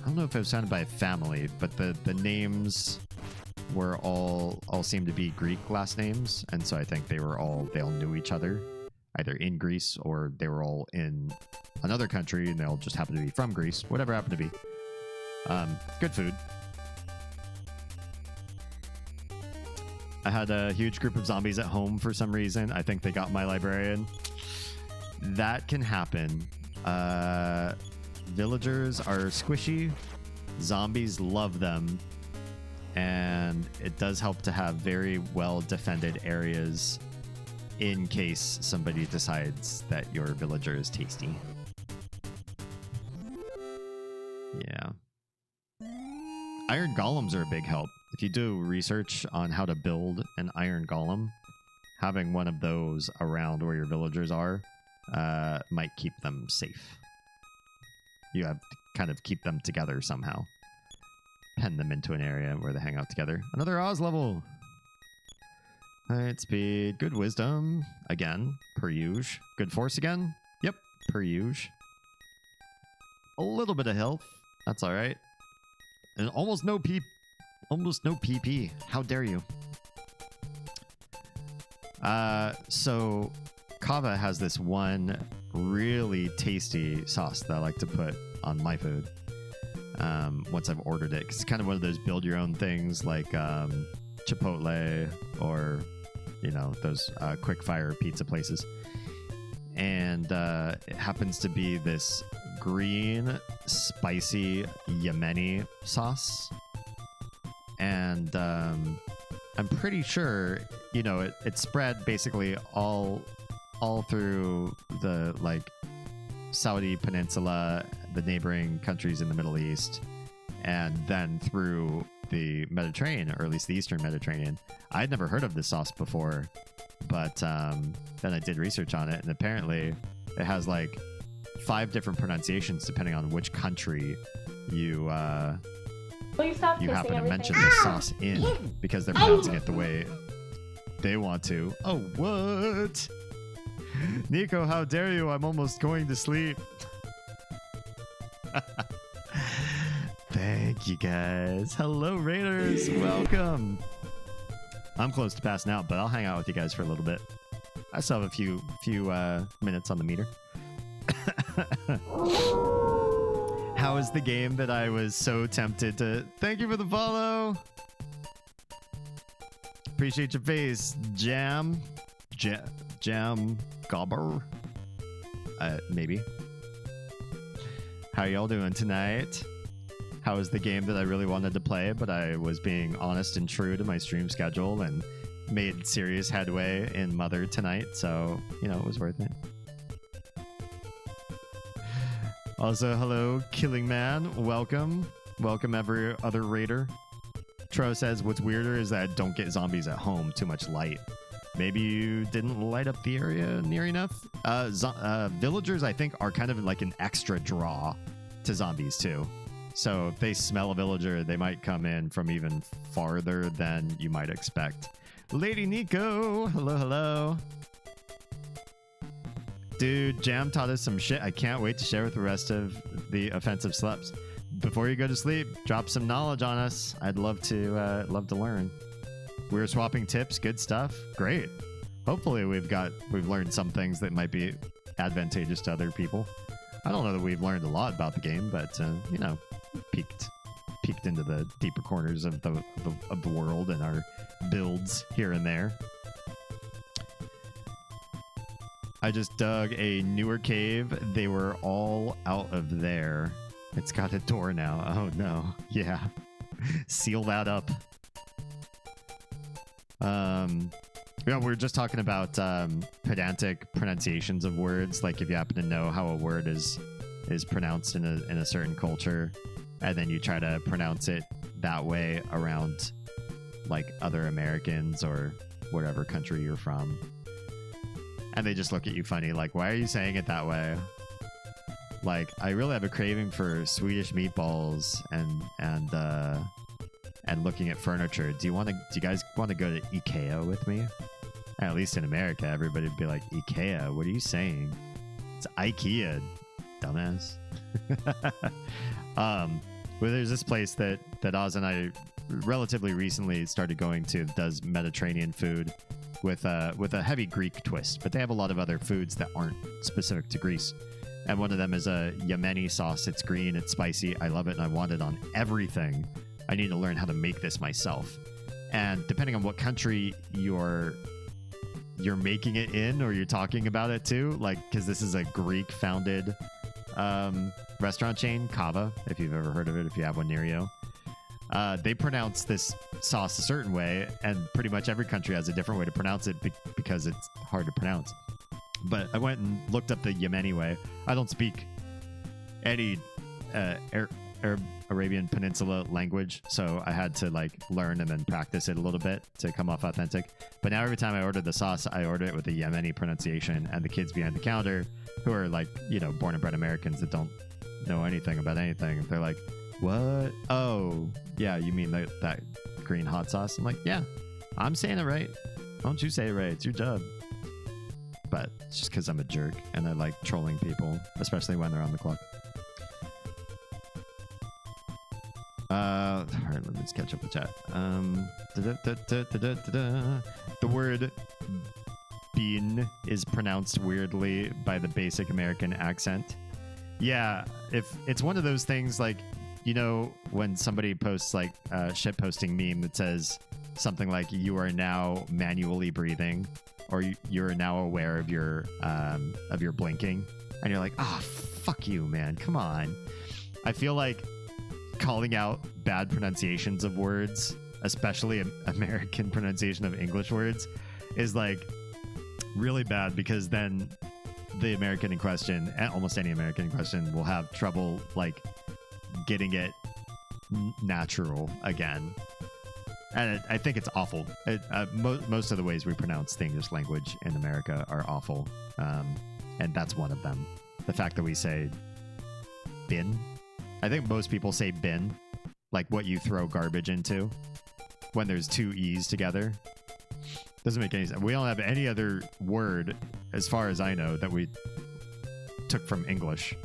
don't know if it was founded by a family, but the names were all seemed to be Greek last names, and so I think they all knew each other, either in Greece or they were all in another country and they all just happened to be from Greece, whatever happened to be. Good food. I had a huge group of zombies at home for some reason. I think they got my librarian. That can happen. Villagers are squishy. Zombies love them. And it does help to have very well defended areas in case somebody decides that your villager is tasty. Yeah. Iron golems are a big help. If you do research on how to build an iron golem, having one of those around where your villagers are might keep them safe. You have to kind of keep them together somehow. Pen them into an area where they hang out together. Another Oz level. Alright, speed. Good wisdom. Again, per usual. Good force again. Yep, per usual. A little bit of health. That's alright. And almost no PP. How dare you? So Kava has this one really tasty sauce that I like to put on my food. Once I've ordered it, 'cause it's kind of one of those build your own things like Chipotle or those quick fire pizza places. And it happens to be this green spicy Yemeni sauce. And I'm pretty sure it spread basically all through the Saudi Peninsula, the neighboring countries in the Middle East, and then through the Mediterranean, or at least the Eastern Mediterranean. I'd never heard of this sauce before, but then I did research on it, and apparently it has 5 different pronunciations depending on which country you happen to mention this sauce in, because they're pronouncing it the way they want to. Oh, what? Nico, how dare you? I'm almost going to sleep. Thank you, guys. Hello, Raiders. Welcome. I'm close to passing out, but I'll hang out with you guys for a little bit. I still have a few minutes on the meter. How is the game that I was so tempted to... Thank you for the follow. Appreciate your face. Jam Gobber. Maybe. How y'all doing tonight? How is the game that I really wanted to play, but I was being honest and true to my stream schedule and made serious headway in Mother tonight, so, it was worth it. Also, hello, Killing Man. Welcome. Welcome, every other raider. Tro says, what's weirder is that don't get zombies at home. Too much light. Maybe you didn't light up the area near enough. Villagers, I think, are kind of like an extra draw to zombies, too. So if they smell a villager, they might come in from even farther than you might expect. Lady Nico, hello, hello. Dude, Jam taught us some shit I can't wait to share with the rest of the offensive sleps. Before you go to sleep, drop some knowledge on us. I'd love to learn. We're swapping tips, good stuff. Great. Hopefully we've learned some things that might be advantageous to other people. I don't know that we've learned a lot about the game, but peeked into the deeper corners of the world and our builds here and there. I just dug a newer cave. They were all out of there. It's got a door now. Oh no. Yeah. Seal that up. We're just talking about pedantic pronunciations of words. Like if you happen to know how a word is pronounced in a certain culture, and then you try to pronounce it that way around other Americans or whatever country you're from. And they just look at you funny, why are you saying it that way? I really have a craving for Swedish meatballs and looking at furniture. Do you guys want to go to IKEA with me? At least in America, everybody would be like, IKEA, what are you saying? It's IKEA, dumbass. Well, there's this place that Oz and I relatively recently started going to, does Mediterranean food with a heavy Greek twist, but they have a lot of other foods that aren't specific to Greece. And one of them is a Yemeni sauce. It's green, it's spicy. I love it, and I want it on everything. I need to learn how to make this myself. And depending on what country you're making it in, or you're talking about it to, because this is a Greek-founded restaurant chain, Kava, if you've ever heard of it, if you have one near you. They pronounce this sauce a certain way, and pretty much every country has a different way to pronounce it because it's hard to pronounce. But I went and looked up the Yemeni way. I don't speak any Arabian Peninsula language, so I had to learn and then practice it a little bit to come off authentic. But now every time I order the sauce, I order it with a Yemeni pronunciation, and the kids behind the counter, who are born and bred Americans that don't know anything about anything, they're like, what? Oh, yeah, you mean that green hot sauce? I'm like, yeah, I'm saying it right. Why don't you say it right? It's your job. But it's just because I'm a jerk and I like trolling people, especially when they're on the clock. All right, let me just catch up with chat. The word bean is pronounced weirdly by the basic American accent. Yeah, if it's one of those things like, you know, when somebody posts like a shit posting meme that says something like "you are now manually breathing," or "you're now aware of your blinking," and you're like, "Ah, oh, fuck you, man! Come on." I feel like calling out bad pronunciations of words, especially American pronunciation of English words, is like really bad, because then the American in question, almost any American in question, will have trouble like getting it natural again. And I think it's awful. Most of the ways we pronounce the English language in America are awful, and that's one of them. The fact that we say bin. I think most people say bin, like what you throw garbage into, when there's two E's together. Doesn't make any sense. We don't have any other word, as far as I know, that we took from English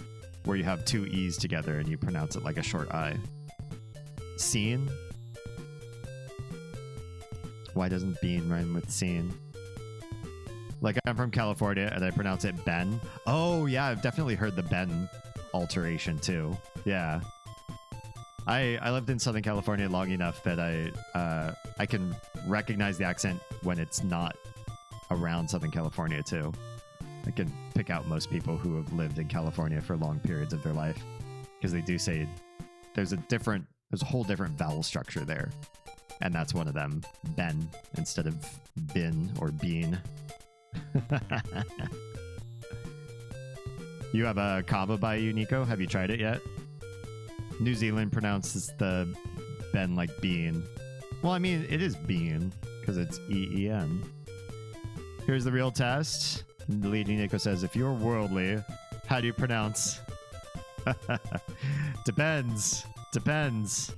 where you have two E's together and you pronounce it like a short I. Scene? Why doesn't bean rhyme with scene? Like, I'm from California and I pronounce it Ben. Oh, yeah, I've definitely heard the Ben alteration too. Yeah. I lived in Southern California long enough that I can recognize the accent when it's not around Southern California too. I can pick out most people who have lived in California for long periods of their life, because they do say there's a whole different vowel structure there, and that's one of them. Ben instead of bin or bean. You have a kava by you, Nico? Have you tried it yet? New Zealand pronounces the Ben like bean. Well, I mean, it is bean because it's E-E-N. Here's the real test. The leading Nico says, if you're worldly, how do you pronounce? Depends. Depends.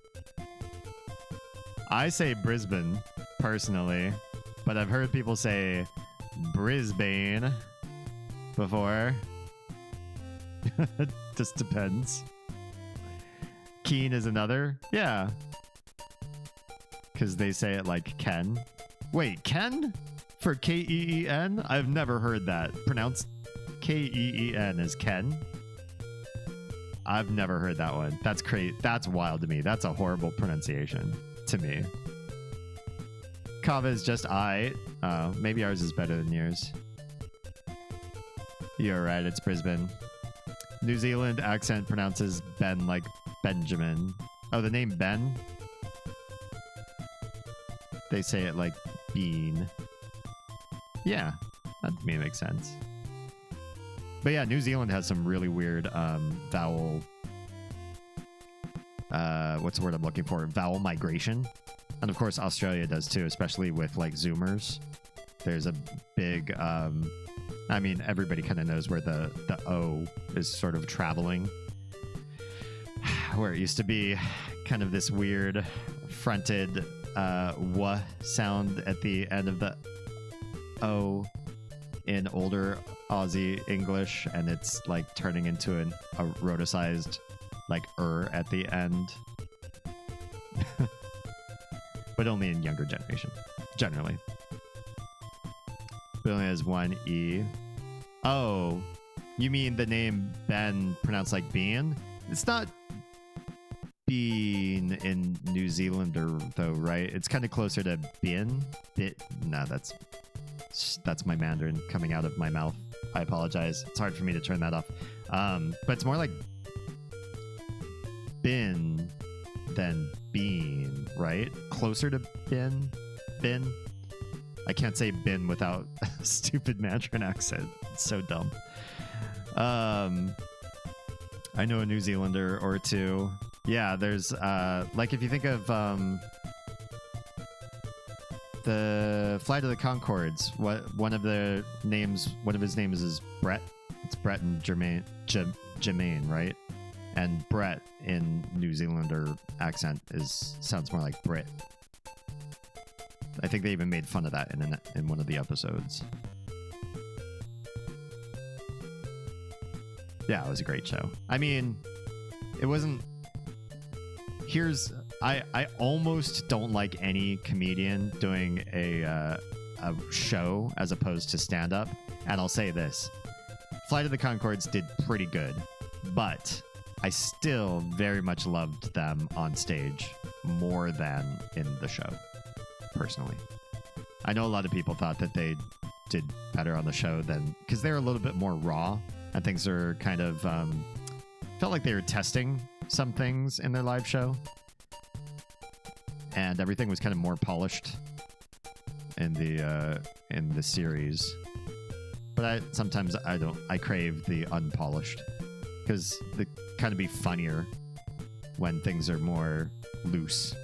I say Brisbane, personally, but I've heard people say Brisbane before. Just depends. Keen is another. Yeah. Because they say it like Ken. Wait, Ken? For K-E-E-N? I've never heard that. Pronounced K-E-E-N as Ken? I've never heard that one. That's crazy. That's wild to me. That's a horrible pronunciation to me. Kava is just I. Maybe ours is better than yours. You're right, it's Brisbane. New Zealand accent pronounces Ben like Benjamin. Oh, the name Ben? They say it like bean. Yeah, that to me makes sense. But yeah, New Zealand has some really weird vowel... what's the word I'm looking for? Vowel migration. And of course, Australia does too, especially with like Zoomers. There's a big... I mean, everybody kind of knows where the O is sort of traveling. Where it used to be kind of this weird fronted W sound at the end of the O in older Aussie English, and it's like turning into a rhoticized like at the end. But only in younger generation, generally. But only has one E. Oh, you mean the name Ben pronounced like bean? It's not bean in New Zealander though, right? It's kind of closer to bin. No, that's my Mandarin coming out of my mouth. I apologize. It's hard for me to turn that off. But it's more like bin than bean, right? Closer to bin. I can't say bin without a stupid Mandarin accent. It's so dumb. I know a New Zealander or two. Yeah, there's like if you think of the Flight of the Conchords, one of his names is Brett. It's Brett and Jermaine, right? And Brett in New Zealander accent sounds more like Brit. I think they even made fun of that in one of the episodes. Yeah, it was a great show. I mean, it wasn't... I almost don't like any comedian doing a a show as opposed to stand up. And I'll say this: Flight of the Conchords did pretty good, but I still very much loved them on stage more than in the show, personally. I know a lot of people thought that they did better on the show than, because they're a little bit more raw and things are kind of felt like they were testing some things in their live show, and everything was kind of more polished in the series. But sometimes I crave the unpolished, because they kind of be funnier when things are more loose.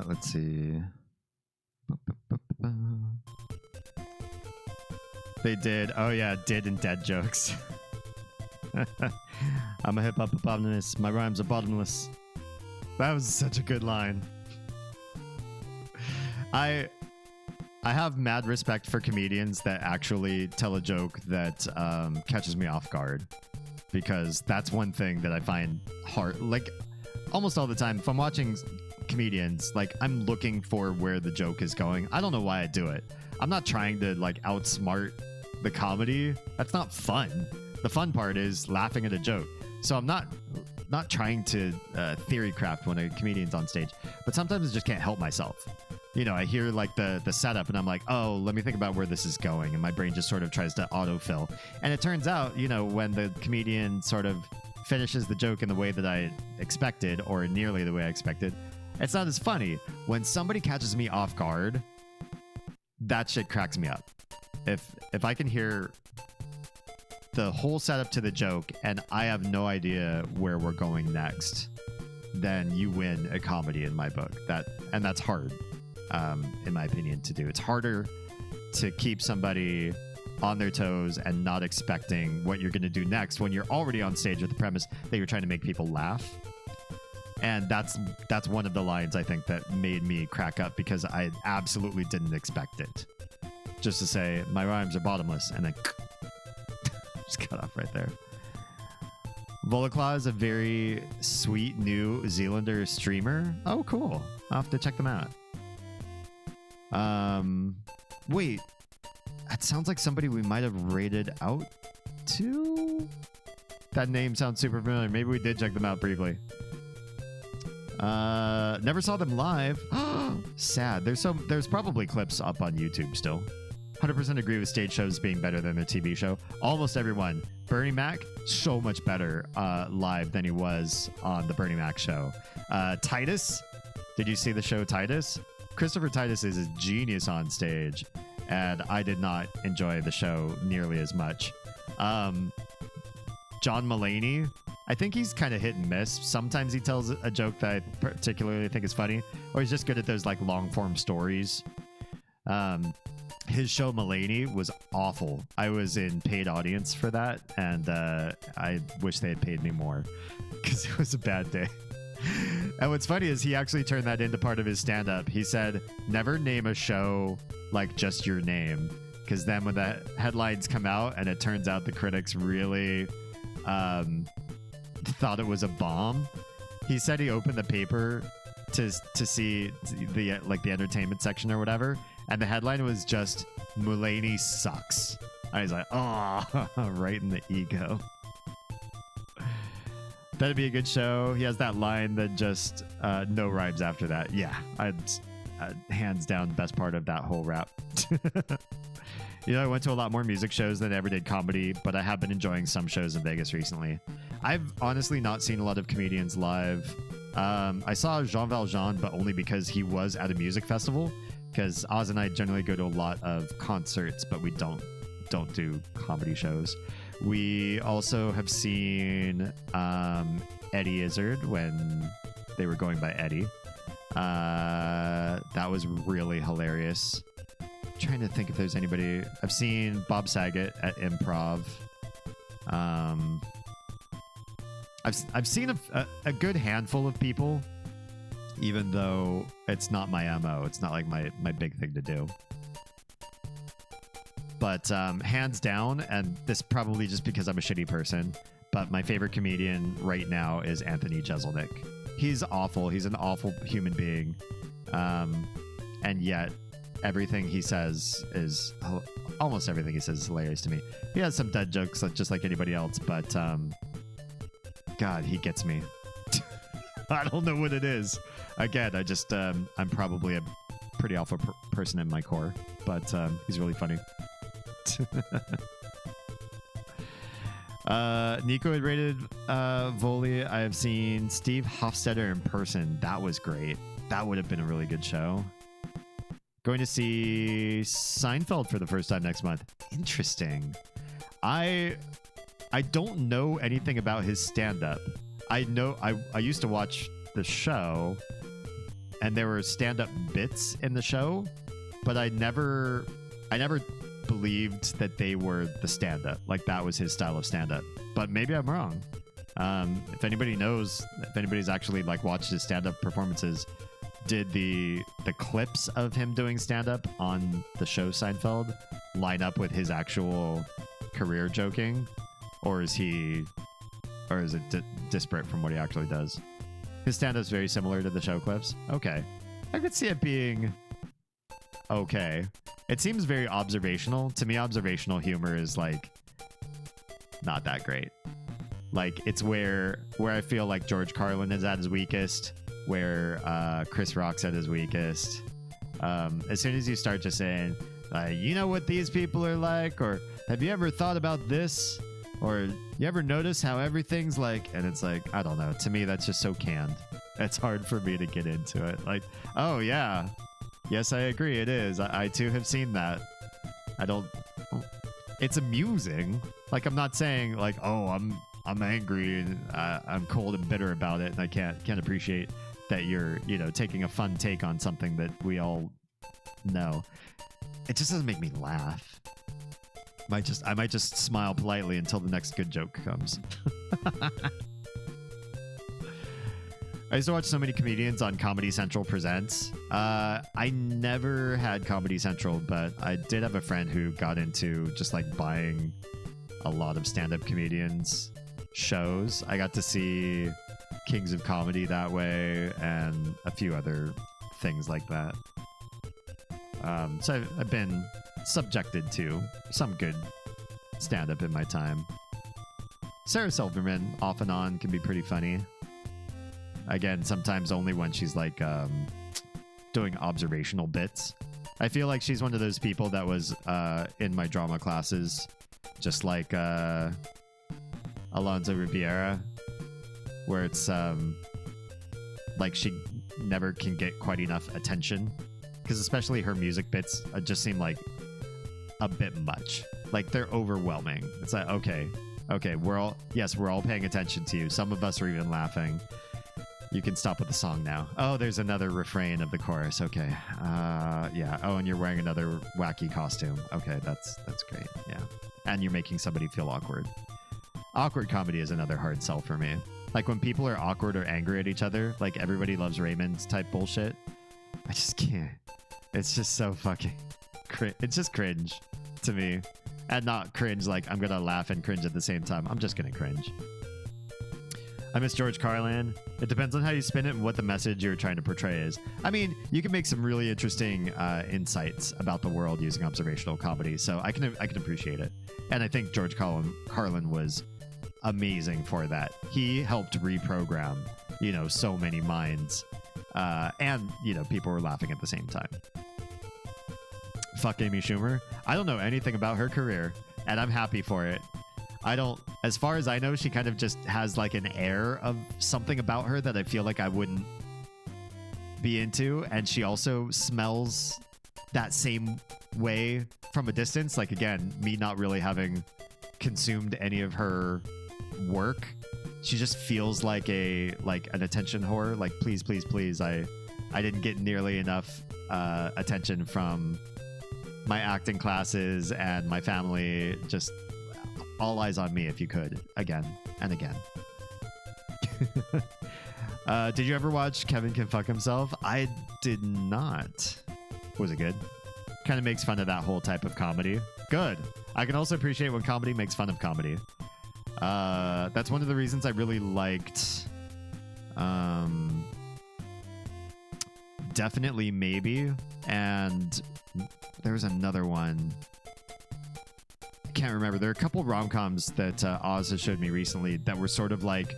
Let's see. They did. Oh yeah, did and dead jokes. I'm a hip hop hippopotamus. My rhymes are bottomless. That was such a good line. I have mad respect for comedians that actually tell a joke that catches me off guard, because that's one thing that I find hard. Like almost all the time, if I'm watching comedians, like I'm looking for where the joke is going. I don't know why I do it. I'm not trying to like outsmart the comedy. That's not fun. The fun part is laughing at a joke. So I'm not trying to theory craft when a comedian's on stage, but sometimes I just can't help myself. You know, I hear like the setup and I'm like, oh, let me think about where this is going. And my brain just sort of tries to autofill. And it turns out, you know, when the comedian sort of finishes the joke in the way that I expected, or nearly the way I expected, it's not as funny. When somebody catches me off guard, that shit cracks me up. If I can hear the whole setup to the joke and I have no idea where we're going next, then you win a comedy in my book. That's hard, in my opinion, to do. It's harder to keep somebody on their toes and not expecting what you're going to do next when you're already on stage with the premise that you're trying to make people laugh. And that's one of the lines I think that made me crack up, because I absolutely didn't expect it. Just to say, my rhymes are bottomless, and then just cut off right there. Volaclaw is a very sweet New Zealander streamer. Oh, cool. I'll have to check them out. Wait. That sounds like somebody we might have rated out to? That name sounds super familiar. Maybe we did check them out briefly. Never saw them live. Sad. There's probably clips up on YouTube still. 100% agree with stage shows being better than their TV show. Almost everyone. Bernie Mac, so much better live than he was on the Bernie Mac show. Titus, did you see the show Titus? Christopher Titus is a genius on stage, and I did not enjoy the show nearly as much. John Mulaney, I think he's kind of hit and miss. Sometimes he tells a joke that I particularly think is funny, or he's just good at those like long form stories. His show Mulaney was awful. I was in paid audience for that, and I wish they had paid me more, because it was a bad day. And what's funny is he actually turned that into part of his stand-up. He said, never name a show like just your name, because then when the headlines come out and it turns out the critics really thought it was a bomb. He said he opened the paper to see the like the entertainment section or whatever, and the headline was just Mulaney sucks. I was like, oh, right in the ego. That'd be a good show. He has that line that just no rhymes after that. Yeah, I'd hands down best part of that whole rap. You know, I went to a lot more music shows than I ever did comedy, but I have been enjoying some shows in Vegas recently. I've honestly not seen a lot of comedians live. I saw Jean Valjean, but only because he was at a music festival, because Oz and I generally go to a lot of concerts, but we don't do comedy shows. We also have seen Eddie Izzard when they were going by Eddie. That was really hilarious. I'm trying to think if there's anybody. I've seen Bob Saget at Improv. I've seen a good handful of people, even though it's not my MO. It's not like my big thing to do. But hands down, and this probably just because I'm a shitty person, but my favorite comedian right now is Anthony Jeselnik. He's awful. He's an awful human being. And yet everything he says is almost everything he says is hilarious to me. He has some dead jokes just like anybody else, but God, he gets me. I don't know what it is. Again, I just I'm probably a pretty alpha person in my core, but he's really funny. Nico had rated Volley. I have seen Steve Hofstetter in person. That was great. That would have been a really good show. Going to see Seinfeld for the first time next month. Interesting. I don't know anything about his stand-up. I know I used to watch the show, and there were stand-up bits in the show, but I never believed that they were the stand-up. Like that was his style of stand-up. But maybe I'm wrong. If anybody knows, if anybody's actually like watched his stand-up performances, did the clips of him doing stand-up on the show Seinfeld line up with his actual career joking, or is it disparate from what he actually does? His stand-up's very similar to the show clips. Okay, I could see it being okay. It seems very observational to me. Observational humor is like not that great. Like it's where I feel like George Carlin is at his weakest, where Chris Rock's at his weakest. As soon as you start just saying, you know what these people are like, or have you ever thought about this, or you ever notice how everything's like, and it's like, I don't know. To me, that's just so canned. It's hard for me to get into it. Like, oh yeah, yes, I agree. It is. I too have seen that. It's amusing. Like, I'm not saying like, oh, I'm angry and I'm cold and bitter about it, and I can't appreciate that you're, taking a fun take on something that we all know. It just doesn't make me laugh. I might just smile politely until the next good joke comes. I used to watch so many comedians on Comedy Central Presents. I never had Comedy Central, but I did have a friend who got into just like buying a lot of stand-up comedians shows. I got to see Kings of Comedy that way and a few other things like that. So I've been subjected to some good stand-up in my time. Sarah Silverman, off and on, can be pretty funny. Again, sometimes only when she's like doing observational bits. I feel like she's one of those people that was in my drama classes, just like Alonso Riviera, where it's like she never can get quite enough attention, because especially her music bits just seem like a bit much. Like they're overwhelming. It's like, okay, we're all paying attention to you. Some of us are even laughing. You can stop with the song now. Oh, there's another refrain of the chorus. Okay. Yeah. Oh, and you're wearing another wacky costume. Okay, that's great. Yeah. And you're making somebody feel awkward. Awkward comedy is another hard sell for me. Like when people are awkward or angry at each other, like Everybody Loves Raymond type bullshit. I just can't. It's just so fucking it's just cringe to me. And not cringe like I'm gonna laugh and cringe at the same time. I'm just gonna cringe. I miss George Carlin. It depends on how you spin it and what the message you're trying to portray is. I mean, you can make some really interesting insights about the world using observational comedy, so I can appreciate it. And I think George Carlin was amazing for that. He helped reprogram, so many minds, and people were laughing at the same time. Fuck Amy Schumer. I don't know anything about her career, and I'm happy for it. As far as I know, she kind of just has like an air of something about her that I feel like I wouldn't be into. And she also smells that same way from a distance. Like, again, me not really having consumed any of her work. She just feels like an attention whore. Like, please, please, please. I didn't get nearly enough attention from my acting classes and my family. Just all eyes on me if you could, again and again. Did you ever watch Kevin Can Fuck Himself? I did not. Was it good? Kind of makes fun of that whole type of comedy. good. I can also appreciate when comedy makes fun of comedy. That's one of the reasons I really liked Definitely Maybe, and there's another one. I can't remember. There are a couple rom-coms that Oz has showed me recently that were sort of like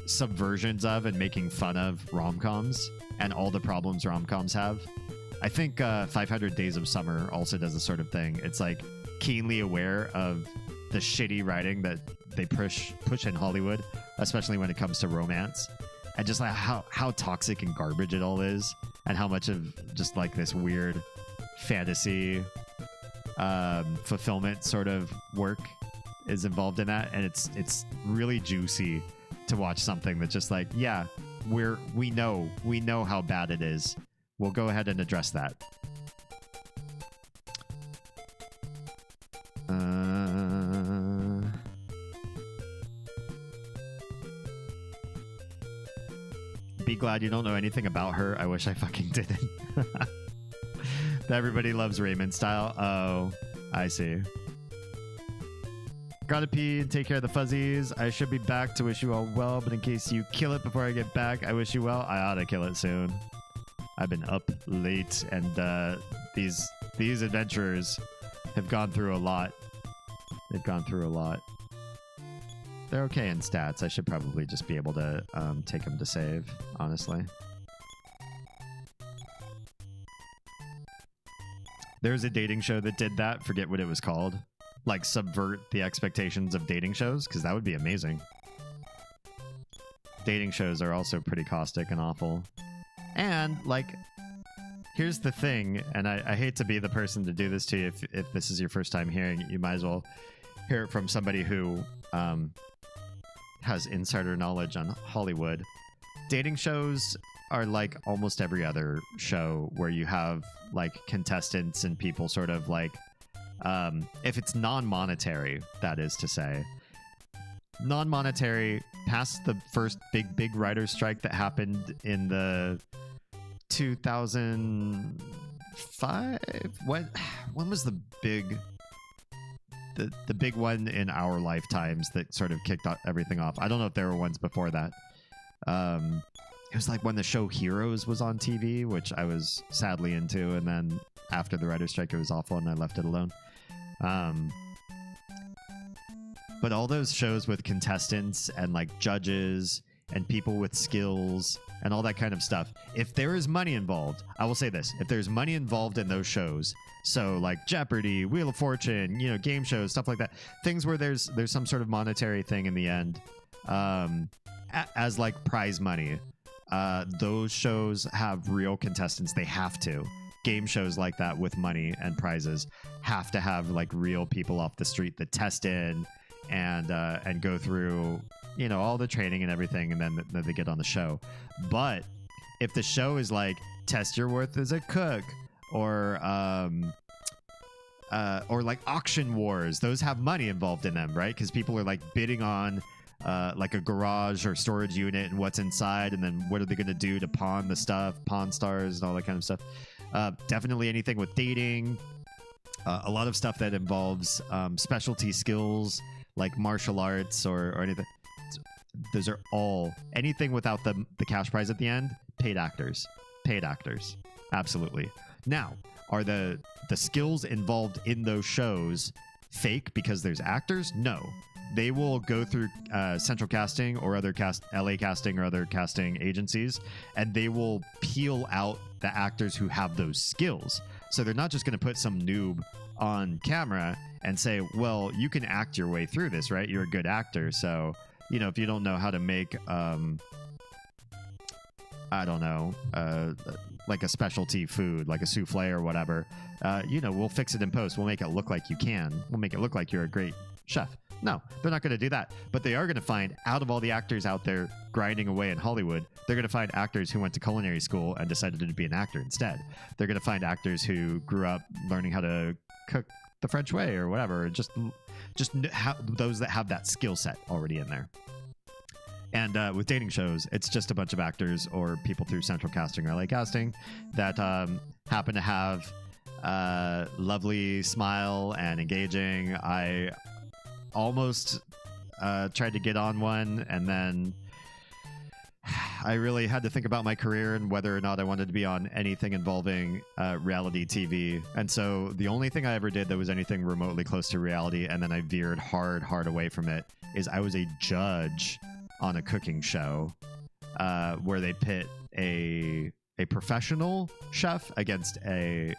subversions of and making fun of rom-coms and all the problems rom-coms have. I think 500 Days of Summer also does this sort of thing. It's like keenly aware of the shitty writing that they push in Hollywood, especially when it comes to romance, and just like how toxic and garbage it all is, and how much of just like this weird fantasy fulfillment sort of work is involved in that. And it's really juicy to watch something that's just like, yeah, we know how bad it is. We'll go ahead and address that. Be glad you don't know anything about her. I wish I fucking didn't. Everybody loves Raymond style. Oh, I see. Gotta pee and take care of the fuzzies. I should be back to wish you all well, but in case you kill it before I get back, I wish you well. I ought to kill it soon. I've been up late, and these adventurers have gone through a lot. They've gone through a lot. They're okay in stats. I should probably just be able to take them to save, honestly. There's a dating show that did that. Forget what it was called. Like, subvert the expectations of dating shows, because that would be amazing. Dating shows are also pretty caustic and awful. And, like, here's the thing, and I hate to be the person to do this to you if this is your first time hearing it. You might as well hear it from somebody who has insider knowledge on Hollywood. Dating shows are like almost every other show where you have, like, contestants and people sort of, like, if it's non-monetary, that is to say. Non-monetary, past the first big writer's strike that happened in the 2005? When was the big one in our lifetimes that sort of kicked everything off? I don't know if there were ones before that. It was like when the show Heroes was on TV, which I was sadly into, and then after the writer's strike, it was awful, and I left it alone. But all those shows with contestants and like judges and people with skills and all that kind of stuff, if there is money involved, I will say this, if there's money involved in those shows, so like Jeopardy, Wheel of Fortune, game shows, stuff like that, things where there's some sort of monetary thing in the end, as like prize money, those shows have real contestants. They have to. Game shows like that with money and prizes have to have like real people off the street that test in and go through all the training and everything, and then they get on the show. But if the show is like test your worth as a cook, or like auction wars, those have money involved in them, right? Because people are like bidding on like a garage or storage unit and what's inside, and then what are they going to do to pawn the stuff, Pawn Stars and all that kind of stuff. Definitely anything with dating, a lot of stuff that involves specialty skills like martial arts or anything. Those are all, anything without the cash prize at the end, paid actors. Absolutely. Now, are the skills involved in those shows fake because there's actors? No. They will go through Central Casting or other LA Casting or other casting agencies, and they will peel out the actors who have those skills. So they're not just going to put some noob on camera and say, well, you can act your way through this, right? You're a good actor. So, if you don't know how to make, I don't know, like a specialty food, like a souffle or whatever, we'll fix it in post. We'll make it look like you can. We'll make it look like you're a great chef. No, they're not going to do that. But they are going to find, out of all the actors out there grinding away in Hollywood, they're going to find actors who went to culinary school and decided to be an actor instead. They're going to find actors who grew up learning how to cook the French way or whatever. Just those that have that skill set already in there. And with dating shows, it's just a bunch of actors or people through Central Casting or LA Casting that happen to have lovely smile and engaging. I almost tried to get on one, and then I really had to think about my career and whether or not I wanted to be on anything involving reality TV. And so the only thing I ever did that was anything remotely close to reality, and then I veered hard away from it, is I was a judge on a cooking show where they pit a professional chef against an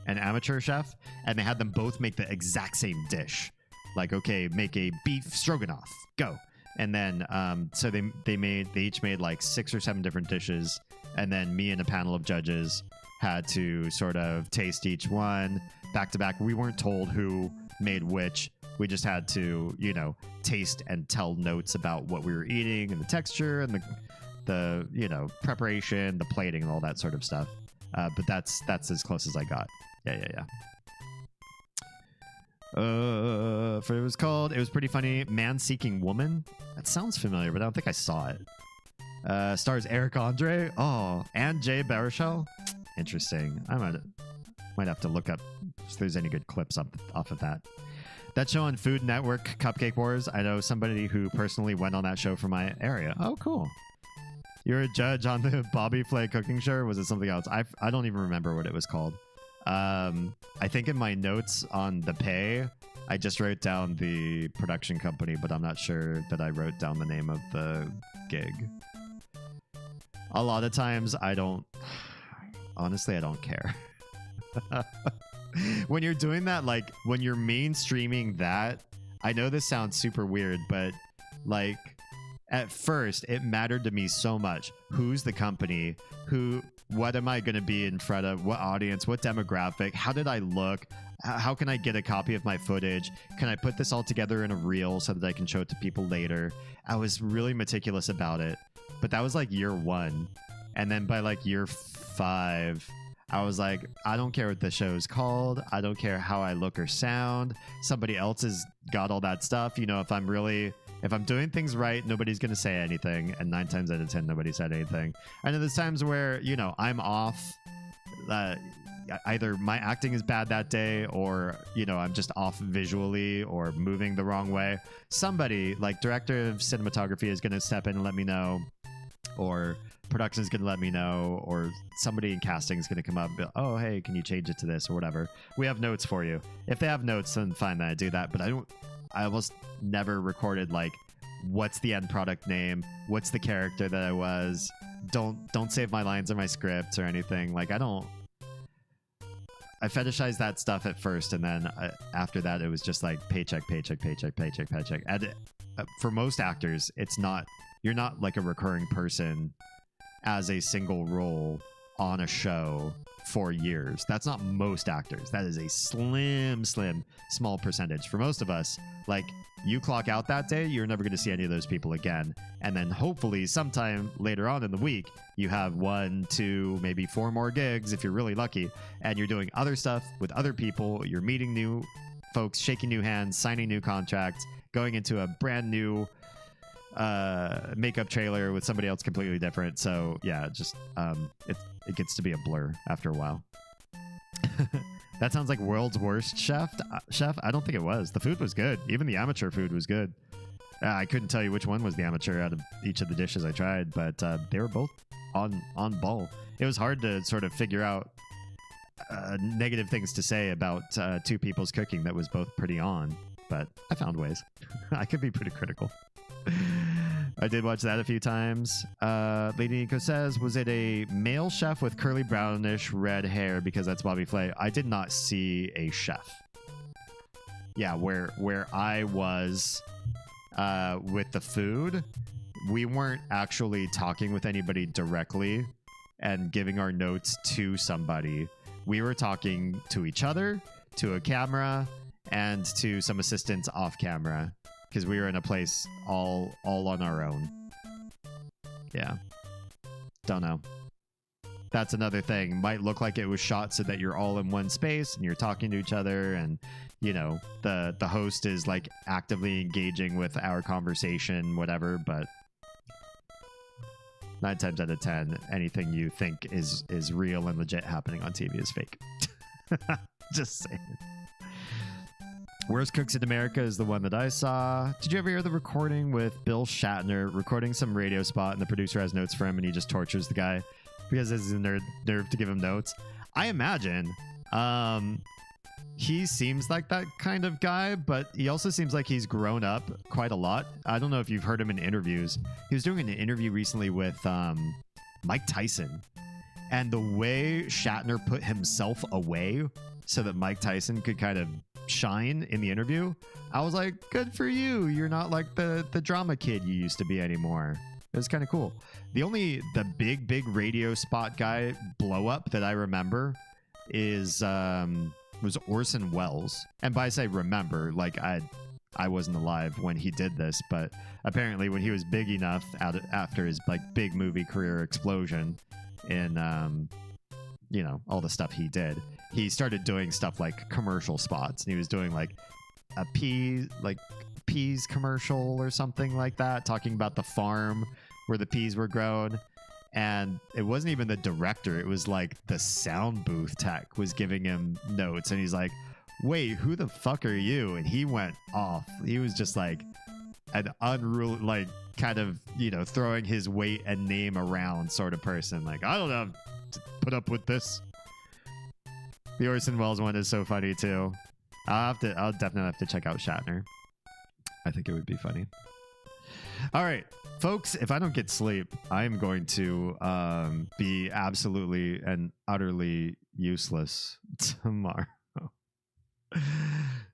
amateur chef, and they had them both make the exact same dish. Like, okay, make a beef stroganoff, go. And then so they each made like 6 or 7 different dishes, and then me and a panel of judges had to sort of taste each one back to back. We weren't told who made which. We just had to, you know, taste and tell notes about what we were eating and the texture and the you know, preparation, the plating, and all that sort of stuff. But that's as close as I got. Yeah. It was pretty funny. Man Seeking Woman. That sounds familiar, but I don't think I saw it. Stars Eric Andre. Oh, and Jay Baruchel. Interesting. I might have to look up if there's any good clips off of that. That show on Food Network, Cupcake Wars. I know somebody who personally went on that show from my area. Oh, cool. You're a judge on the Bobby Flay cooking show, or was it something else? I don't even remember what it was called. I think in my notes on the pay, I just wrote down the production company, but I'm not sure that I wrote down the name of the gig. A lot of times I don't care. When you're doing that, like when you're mainstreaming that, I know this sounds super weird, but like at first it mattered to me so much. Who's the company? What am I going to be in front of? What audience? What demographic? How did I look? How can I get a copy of my footage? Can I put this all together in a reel so that I can show it to people later? I was really meticulous about it, but that was like year 1. And then by like year 5, I was like, I don't care what the show is called. I don't care how I look or sound. Somebody else has got all that stuff. You know, if I'm doing things right, nobody's going to say anything. And 9 times out of 10, nobody said anything. I know there's times where, you know, I'm off. Either my acting is bad that day, or, you know, I'm just off visually or moving the wrong way. Somebody, like director of cinematography, is going to step in and let me know, or production is going to let me know, or somebody in casting is going to come up and be, oh, hey, can you change it to this or whatever. We have notes for you. If they have notes, then fine, that I do that. But I almost never recorded like what's the end product name, what's the character that I was. Don't save my lines or my scripts or anything. Like I fetishized that stuff at first, and then after that it was just like paycheck. And for most actors, you're not like a recurring person as a single role on a show for years. That's not most actors. That is a slim small percentage. For most of us, like, you clock out that day, you're never going to see any of those people again. And then hopefully sometime later on in the week, you have 1, 2, maybe 4 more gigs if you're really lucky, and you're doing other stuff with other people. You're meeting new folks, shaking new hands, signing new contracts, going into a brand new makeup trailer with somebody else completely different. So yeah, just it gets to be a blur after a while. That sounds like world's worst chef. I don't think it was. The food was good. Even the amateur food was good. I couldn't tell you which one was the amateur out of each of the dishes I tried, but they were both on ball. It was hard to sort of figure out negative things to say about 2 people's cooking that was both pretty on, but I found ways. I could be pretty critical. I did watch that a few times. Lady Nico says, was it a male chef with curly brownish red hair? Because that's Bobby Flay. I did not see a chef. Yeah, where I was with the food, we weren't actually talking with anybody directly and giving our notes to somebody. We were talking to each other, to a camera, and to some assistants off camera, because we were in a place all on our own. Yeah. Don't know. That's another thing. Might look like it was shot so that you're all in one space and you're talking to each other, and, you know, the host is like actively engaging with our conversation, whatever, but 9 times out of 10, anything you think is real and legit happening on TV is fake. Just saying. Worst Cooks in America is the one that I saw. Did you ever hear the recording with Bill Shatner recording some radio spot and the producer has notes for him and he just tortures the guy because he has the nerve to give him notes? I imagine he seems like that kind of guy, but he also seems like he's grown up quite a lot. I don't know if you've heard him in interviews. He was doing an interview recently with Mike Tyson, and the way Shatner put himself away so that Mike Tyson could kind of shine in the interview, I was like, good for you. You're not like the drama kid you used to be anymore. It was kind of cool. The big radio spot guy blow up that I remember is was Orson Welles. And by say remember, like I wasn't alive when he did this, but apparently when he was big enough after his like big movie career explosion in all the stuff he did, he started doing stuff like commercial spots, and he was doing like a peas commercial or something like that, talking about the farm where the peas were grown. And it wasn't even the director, it was like the sound booth tech was giving him notes, and he's like, wait, who the fuck are you? And he went off. He was just like an unruly, like kind of, throwing his weight and name around sort of person. Like, I don't know, put up with this. The Orson Welles one is so funny too. I'll definitely have to check out Shatner. I think it would be funny. All right, folks, if I don't get sleep, I am going to be absolutely and utterly useless tomorrow.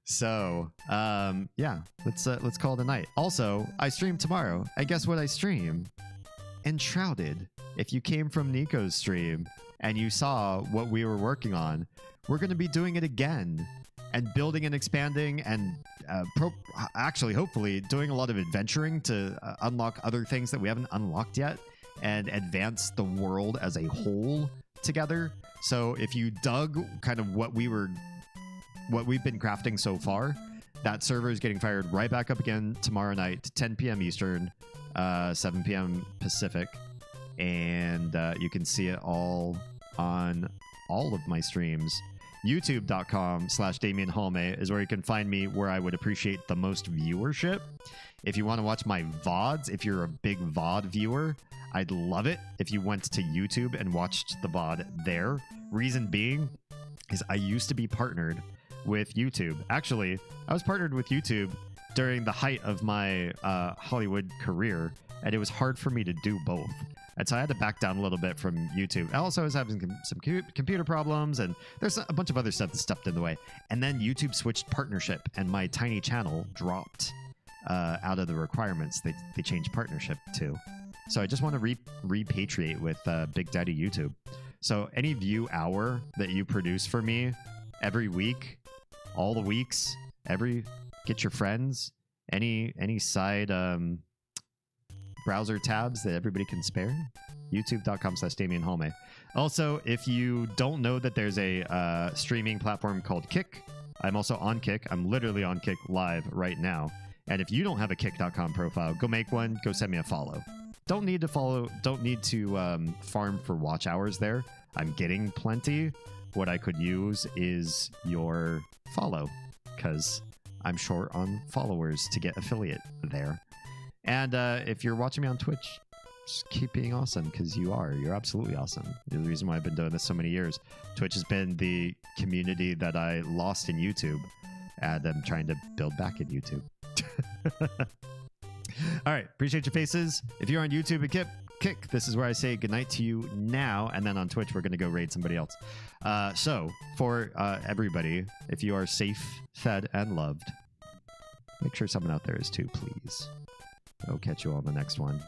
So, yeah, let's call it a night. Also, I stream tomorrow, and guess what I stream? Enshrouded. If you came from Nico's stream and you saw what we were working on, we're going to be doing it again and building and expanding and actually, hopefully, doing a lot of adventuring to unlock other things that we haven't unlocked yet and advance the world as a whole together. So if you dug kind of what we've been crafting so far, that server is getting fired right back up again tomorrow night, 10 p.m. Eastern, 7 p.m. Pacific. And you can see it all on all of my streams. YouTube.com/DamienHalme is where you can find me, where I would appreciate the most viewership. If you want to watch my VODs, if you're a big VOD viewer, I'd love it if you went to YouTube and watched the VOD there. Reason being is I used to be partnered with YouTube. Actually, I was partnered with YouTube during the height of my Hollywood career, and it was hard for me to do both. And so I had to back down a little bit from YouTube. I also was having some computer problems, and there's a bunch of other stuff that stepped in the way. And then YouTube switched partnership, and my tiny channel dropped out of the requirements they changed partnership to. So I just want to repatriate with Big Daddy YouTube. So any view hour that you produce for me every week, all the weeks, get your friends, any side browser tabs that everybody can spare, youtube.com/DamienHalme. Also, if you don't know that there's a streaming platform called Kick, I'm also on Kick. I'm literally on Kick live right now. And if you don't have a Kick.com profile, go make one. Go send me a follow. Don't need to follow. Don't need to farm for watch hours there. I'm getting plenty. What I could use is your follow, because I'm short on followers to get affiliate there. And if you're watching me on Twitch, just keep being awesome, because you're absolutely awesome. The reason why I've been doing this so many years. Twitch has been the community that I lost in YouTube, and I'm trying to build back in YouTube. All right, appreciate your faces. If you're on YouTube and Kick, this is where I say goodnight to you now, and then on Twitch we're going to go raid somebody else. So for everybody, if you are safe, fed, and loved, make sure someone out there is too, please. I'll catch you on the next one.